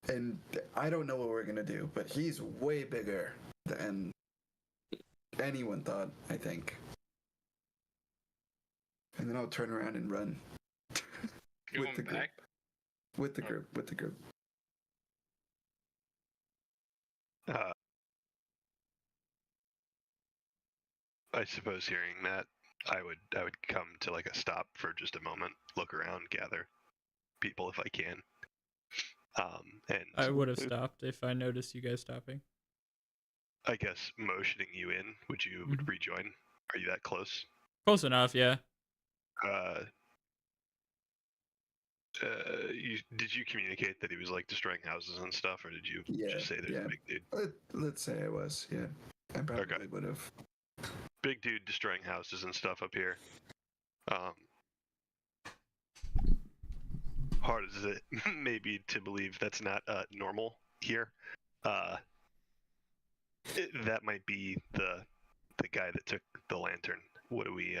And I don't know what we're gonna do, but he's way bigger than anyone thought, I think. And then I'll turn around and run. You With going the group. back? With the group. I suppose hearing that, I would come to like a stop for just a moment, look around, gather people if I can. And I would have stopped if I noticed you guys stopping. I guess motioning you in, would you rejoin? Are you that close? Close enough, yeah. Did you communicate that he was like destroying houses and stuff, or did you just say there's a big dude? Let's say I was, yeah. I probably would have. Big dude destroying houses and stuff up here. Hard as it maybe to believe that's not normal here. That might be the guy that took the lantern. What do we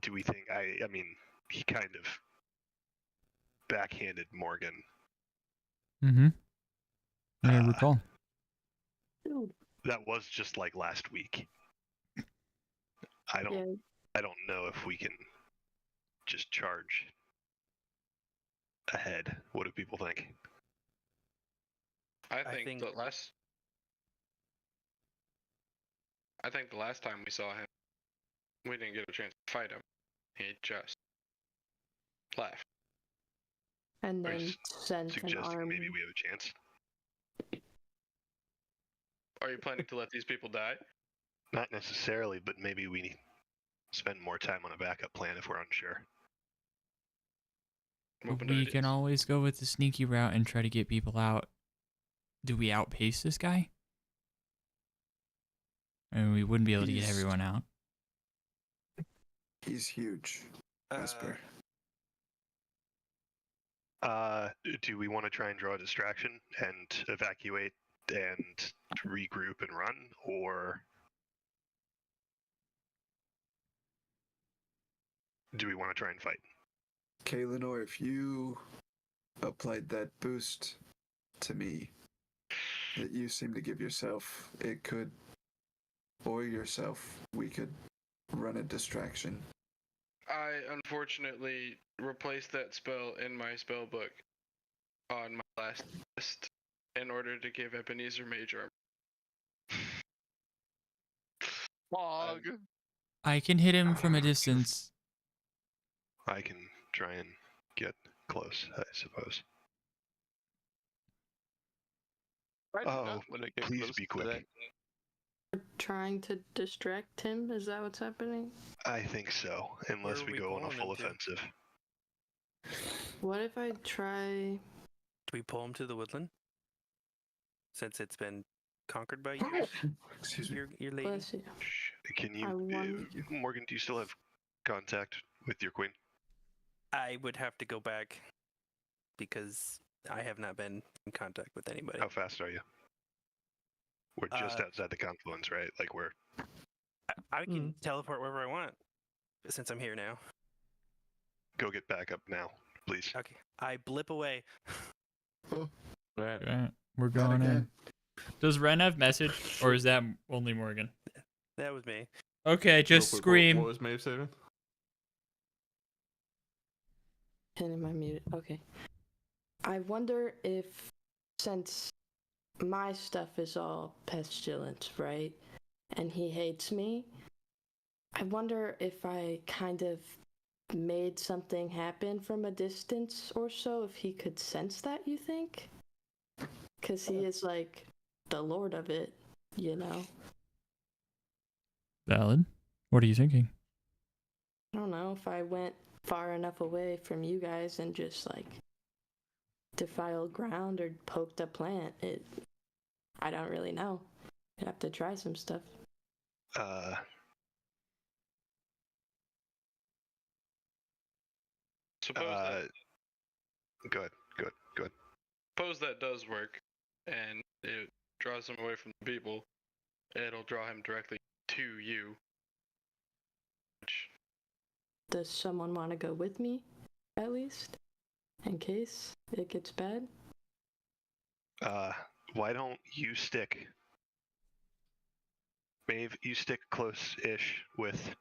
do we think I mean he kind of backhanded Morgan. I recall. That was just like last week. I don't know if we can just charge ahead. What do people think? I think the last time we saw him, we didn't get a chance to fight him. He just left. And Are then you sent an suggesting army. maybe we have a chance? Are you planning to let these people die? Not necessarily, but maybe we need to spend more time on a backup plan if we're unsure. I'm open to We ideas. can always go with the sneaky route and try to get people out. Do we outpace this guy? I mean, we wouldn't be able to get He's- everyone out. He's huge. Esper. Do we want to try and draw a distraction and evacuate and regroup and run, or do we want to try and fight? Kaelinor, if you applied that boost to me that you seem to give yourself, it could, or yourself, we could run a distraction. I unfortunately replaced that spell in my spell book on my last list in order to give Ebenezer mage armor. Fog. I can hit him from a distance. I can try and get close, I suppose. I do Oh, not want to get please close be to that. quick. Trying to distract him? Is that what's happening? I think so, unless Where are we we go on a pulling full him to? offensive. What if I try? Do we pull him to the woodland? Since it's been conquered by you, Excuse me. your lady. Bless you. Can you, I want- Morgan, do you still have contact with your queen? I would have to go back because I have not been in contact with anybody. How fast are you? We're just Uh, outside the confluence, right? Like we're I can teleport wherever I want since I'm here now. go get back up now, please. Okay, I blip away. Right. Alright, we're Not going in. again. Does Ren have message, or is that only Morgan? That was me. Okay, just Real quick, scream. What was Maeve saving? And am I muted? Okay. I wonder if, since my stuff is all pestilence, right? And he hates me, I wonder if I kind of made something happen from a distance or so, if he could sense that, you think? Because he is like the lord of it, you know? Valid. What are you thinking? I don't know if I went far enough away from you guys and just like defiled ground or poked a plant. I don't really know. I'd have to try some stuff. Suppose Good. suppose that does work, and it draws him away from the people. It'll draw him directly to you. Which, Does someone want to go with me, at least, in case it gets bad? Why don't you stick? Maeve, you stick close-ish with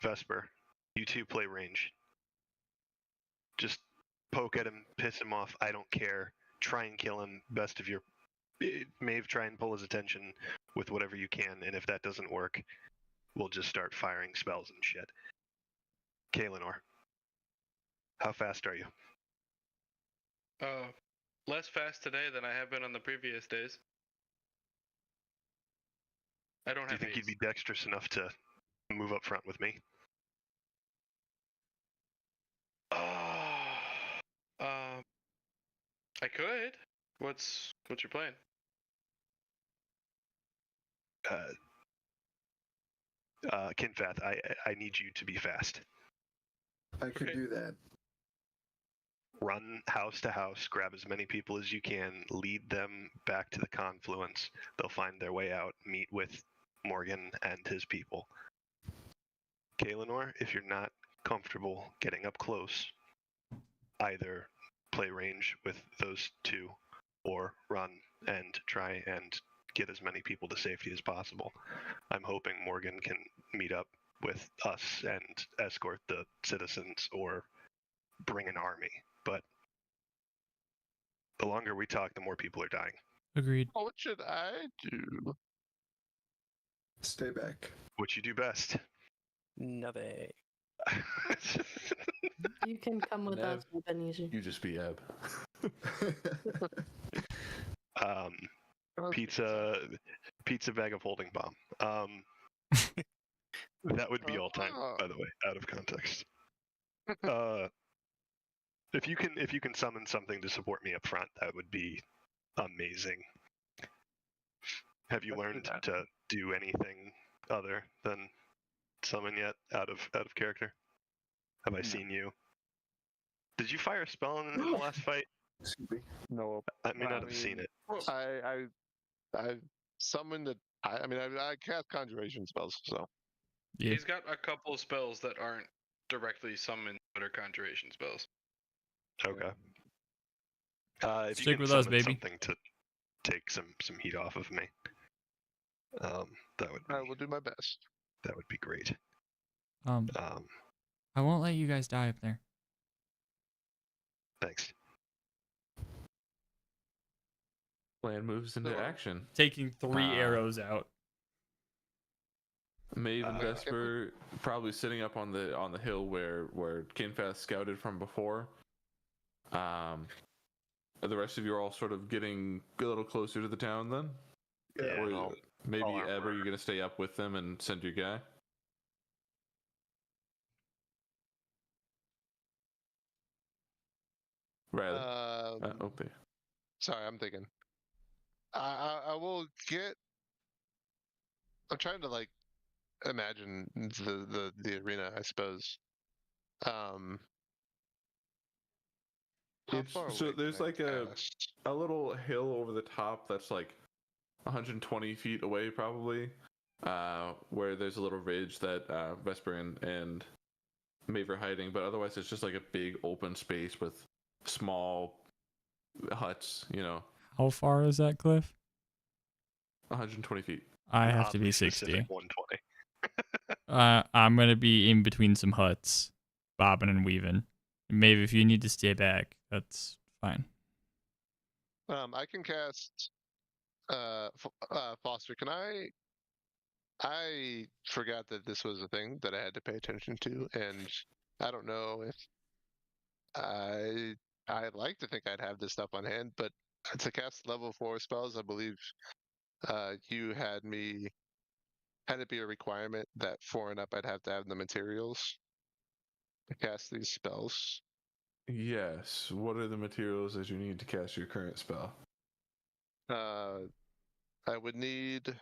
Vesper. You two play range. Just poke at him, piss him off. I don't care. Try and kill him. Best of your. Maeve, try and pull his attention with whatever you can, and if that doesn't work, we'll just start firing spells and shit. Kaelinor, how fast are you? less fast today than I have been on the previous days. I don't Do you have think you'd haste. be dexterous enough to move up front with me? I could. What's your plan? Kinfath, I need you to be fast. I could Okay. do that. Run house to house, grab as many people as you can, lead them back to the confluence. They'll find their way out, meet with Morgan and his people. Kaelinor, if you're not comfortable getting up close, either play range with those two or run and try and get as many people to safety as possible. I'm hoping Morgan can meet up with us and escort the citizens or bring an army, but the longer we talk, the more people are dying. Agreed. What should I do? Stay back. What you do best. Nothing. You can come with us, Ebenezer. You just be Eb. Pizza bag of holding bomb. That would be all time, by the way, out of context. If you can summon something to support me up front, that would be amazing. Have you learned to do anything other than summon yet out of character? Have I seen you? Did you fire a spell in the last fight? Excuse me. No. I may not have seen it. I summoned it. I cast conjuration spells, so. Yeah. He's got a couple spells that aren't directly summoned but are conjuration spells. Okay. If you Stick can with us, summon baby. something to take some heat off of me, that would I be, will do my best. that would be great. I won't let you guys die up there. Thanks. Plan moves into So, action. Taking 3 arrows out. Maeve and Uh, Vesper probably sitting up on the hill where Kinfast scouted from before. The rest of you are all sort of getting a little closer to the town then? Yeah, Or I'll- maybe I'll Eb, are armor. you going to stay up with them and send your guy? Riley? Okay. Sorry, I'm thinking. I will get. I'm trying to like imagine the arena. I suppose. How far So away there's can I like cast? a little hill over the top that's like 120 feet away probably, where there's a little ridge that Vesper and Maeve are hiding, but otherwise it's just like a big open space with small huts, How far is that, Cliff? 120 feet. I An have to oddly be specific 60. 120. I'm gonna be in between some huts, bobbing and weaving. Maybe if you need to stay back, that's fine. I can cast. Foster, can I? I forgot that this was a thing that I had to pay attention to, and I don't know if I'd like to think I'd have this stuff on hand, but to cast level 4 spells, I believe you had it be a requirement that 4 and up I'd have to have the materials to cast these spells. Yes. What are the materials that you need to cast your current spell? I would need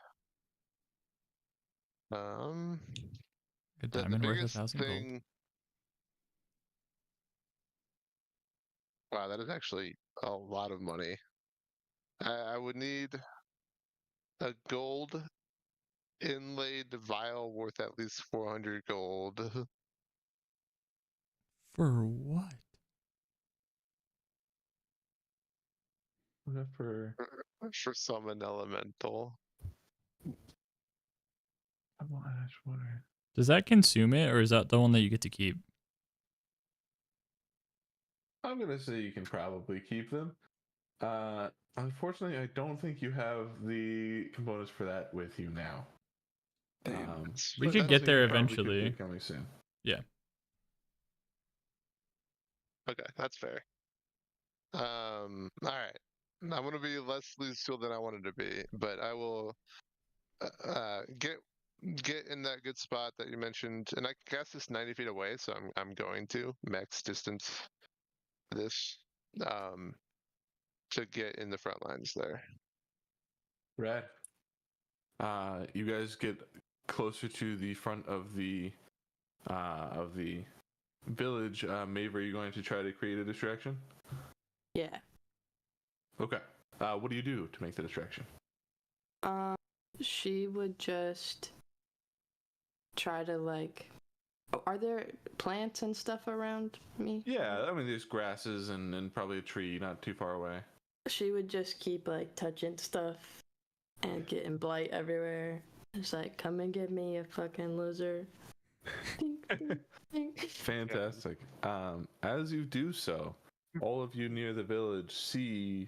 A the diamond worth biggest 1,000 gold. thing. Wow, that is actually a lot of money. I would need a gold inlaid vial worth at least 400 gold. For what? For For summon elemental. Does that consume it, or is that the one that you get to keep? I'm gonna say you can probably keep them. Unfortunately, I don't think you have the components for that with you now. Damn. We But could that's- get there You probably could eventually. be coming soon. Okay, that's fair. All right. I'm gonna be less loose than I wanted to be, but I will get in that good spot that you mentioned, and I can cast this 90 feet away, so I'm going to max distance this to get in the front lines there. Rad. You guys get closer to the front of the village. Maeve, are you going to try to create a distraction? Yeah. Okay. What do you do to make the distraction? She would just try to like. Are there plants and stuff around me? Yeah, I mean, there's grasses and probably a tree not too far away. She would just keep like touching stuff and getting blight everywhere. It's like, come and get me, you fucking loser. Dink, dink, dink. Fantastic. As you do so, all of you near the village see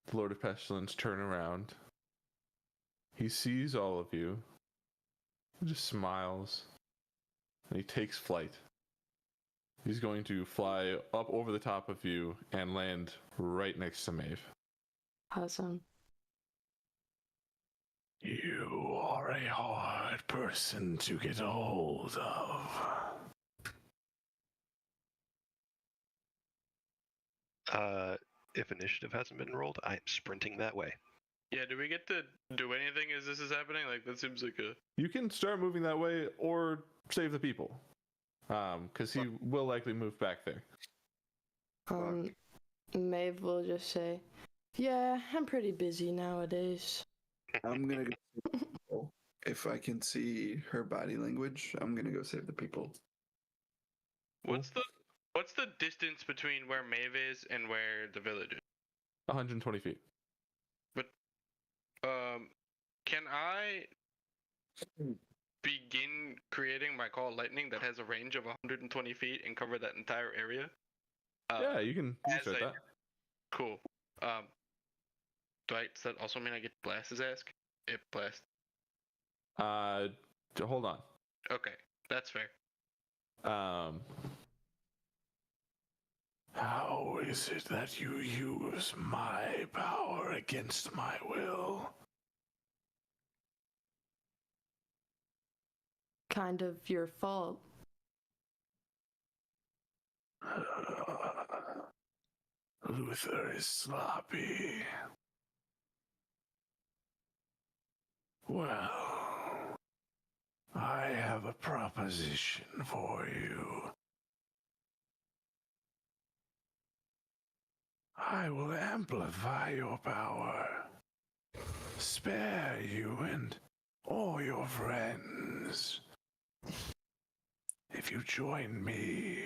the Lord of Pestilence turn around. He sees all of you and just smiles. And he takes flight. He's going to fly up over the top of you and land right next to Maeve. Awesome. You are a hard person to get a hold of. If initiative hasn't been rolled, I'm sprinting that way. Yeah, do we get to do anything as this is happening? Like, that seems like a. You can start moving that way or save the people. Because he will likely move back there. Maeve will just say, yeah, I'm pretty busy nowadays. I'm gonna go save the people. If I can see her body language, I'm gonna go save the people. What's the distance between where Maeve is and where the village is? 120 feet. Can I begin creating my call lightning that has a range of 120 feet and cover that entire area? Yeah, you can as start I- that. Cool. Does that also mean I get blast his ass? It blast. hold on. Okay, that's fair. How is it that you use my power against my will? Kind of your fault. Luther is sloppy. Well, I have a proposition for you. I will amplify your power, spare you and all your friends. If you join me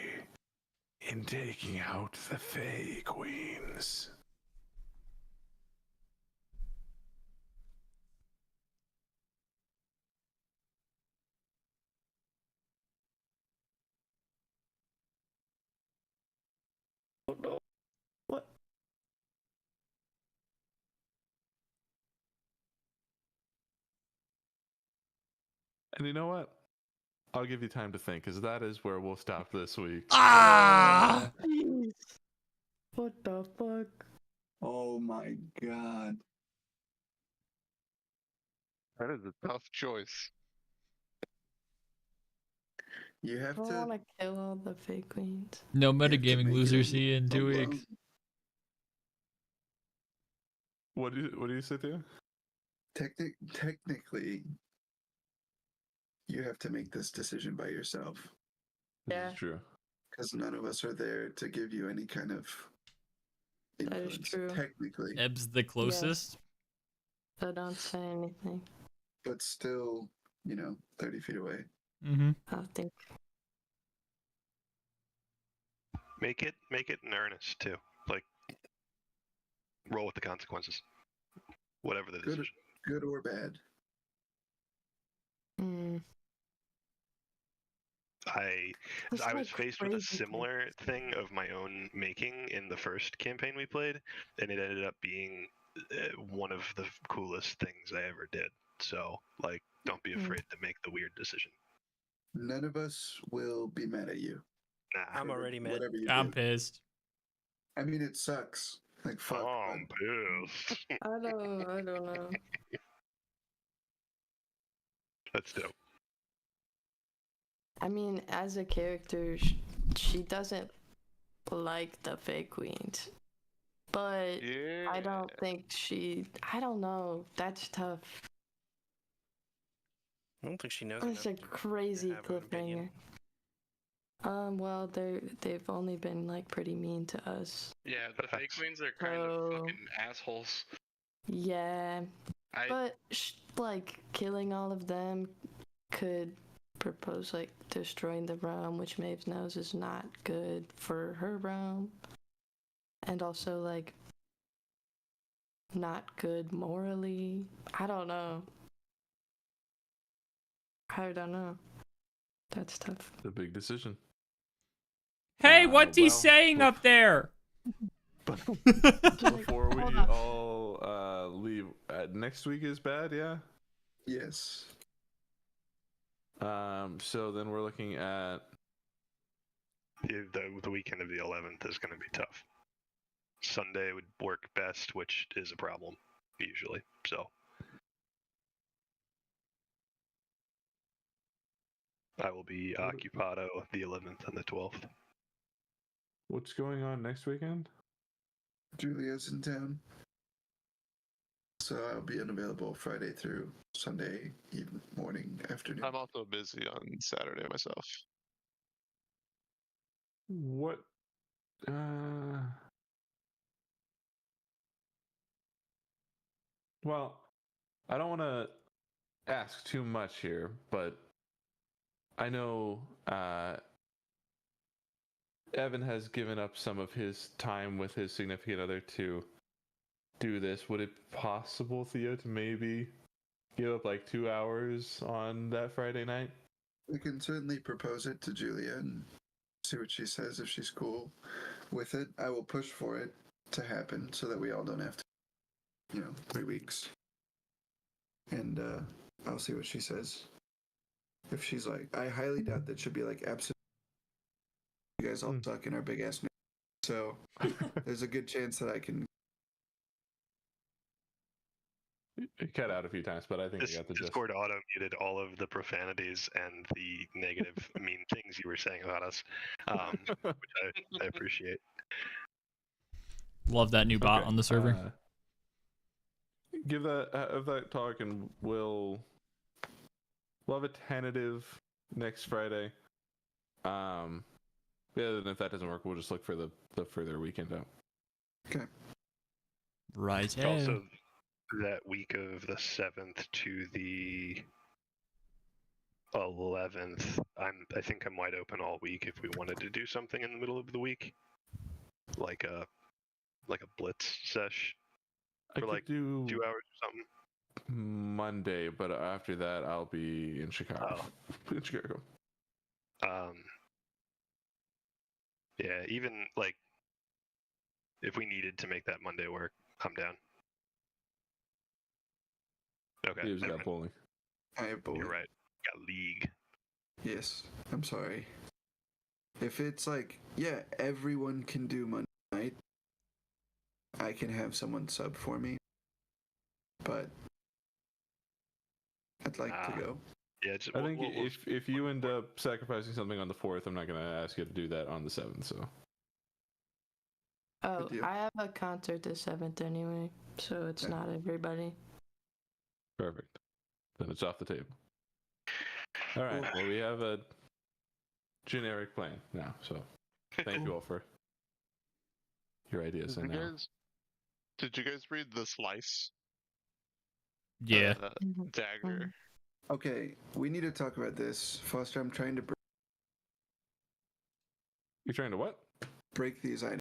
in taking out the Fae Queens. Oh no. What? And you know what? I'll give you time to think, because that is where we'll stop this week. Ah! Jeez. What the fuck? Oh my god. That is a tough choice. You I have don't to. want to kill all the fake queens. No you have to metagaming make it losers see you in 2 alone. weeks. What do you say there? Technically, you have to make this decision by yourself This Yeah. is true. because none of us are there to give you any kind of That is influence. true. Technically, Eb's the closest. So don't say anything. but still, 30 feet away. Mm-hmm. I think. Make it in earnest too. Like, roll with the consequences. Whatever the Good, decision. good or bad. Mm, I That's was like faced with a crazy. similar thing of my own making in the first campaign we played, and it ended up being one of the coolest things I ever did. So, like, don't be Mm. afraid to make the weird decision. None of us will be mad at you. Nah. I'm for already mad. Whatever you I'm do. pissed. I mean, it sucks. Like, fuck. Oh, but I'm pissed. I don't know. That's dope. I mean, as a character, she doesn't like the fake queens, but Yeah. I don't think I don't know. That's tough. I don't think she knows That's a enough. crazy have an opinion. cliffhanger. Well, they've only been like pretty mean to us. Yeah, the fake queens are kind of Oh. fucking assholes. Yeah, but like killing all of them could propose like destroying the realm, which Maeve knows is not good for her realm, and also like not good morally. I don't know. That's tough. The big decision. Hey, what's he well, saying up there? Before we Hold on. all leave, next week is bad, yeah? yes. So then we're looking at The weekend of the 11th is going to be tough. Sunday would work best, which is a problem usually. So I will be occupado the 11th and the 12th. what's going on next weekend. Julia's in town. So I'll be unavailable Friday through Sunday morning, afternoon. I'm also busy on Saturday myself. What? Well, I don't want to ask too much here, but I know Evan has given up some of his time with his significant other to do this. Would it be possible, Theo, to maybe give up like 2 hours on that Friday night? We can certainly propose it to Julia and see what she says if she's cool with it. I will push for it to happen so that we all don't have to, 3 weeks. And I'll see what she says. If she's like, I highly doubt that she'll be like, absolutely, you guys all suck in our big ass. So there's a good chance that I can. It cut out a few times, but I think I got the gist. Discord auto muted all of the profanities and the negative, mean things you were saying about us, which I appreciate. Love that new bot on the server. Give that have that talk, and we'll have a tentative next Friday. Yeah, and if that doesn't work, we'll just look for the further weekend out. Okay. Right. Also, that week of the 7th to the 11th, I think I'm wide open all week if we wanted to do something in the middle of the week, like a blitz sesh I for could like do 2 hours or something. Monday, but after that I'll be in Chicago. In Chicago. Yeah, even like if we needed to make that Monday work, I'm down. Okay. He's never got mind. bowling. I have bowling. You're right. Got league. Yes, I'm sorry. If it's like, yeah, everyone can do Monday night, I can have someone sub for me. But I'd like to go. Yeah, I think if you end up sacrificing something on the 4th, I'm not going to ask you to do that on the 7th. So. Oh, Good deal. I have a concert the 7th anyway, so it's Okay. not everybody. Perfect. Then it's off the table. All right. Cool. Well, we have a generic plan now. So thank you all for your ideas. Did And you now, guys read the Slice? Yeah. Dagger. Okay, we need to talk about this. Foster, I'm trying to you're trying to what? break these items.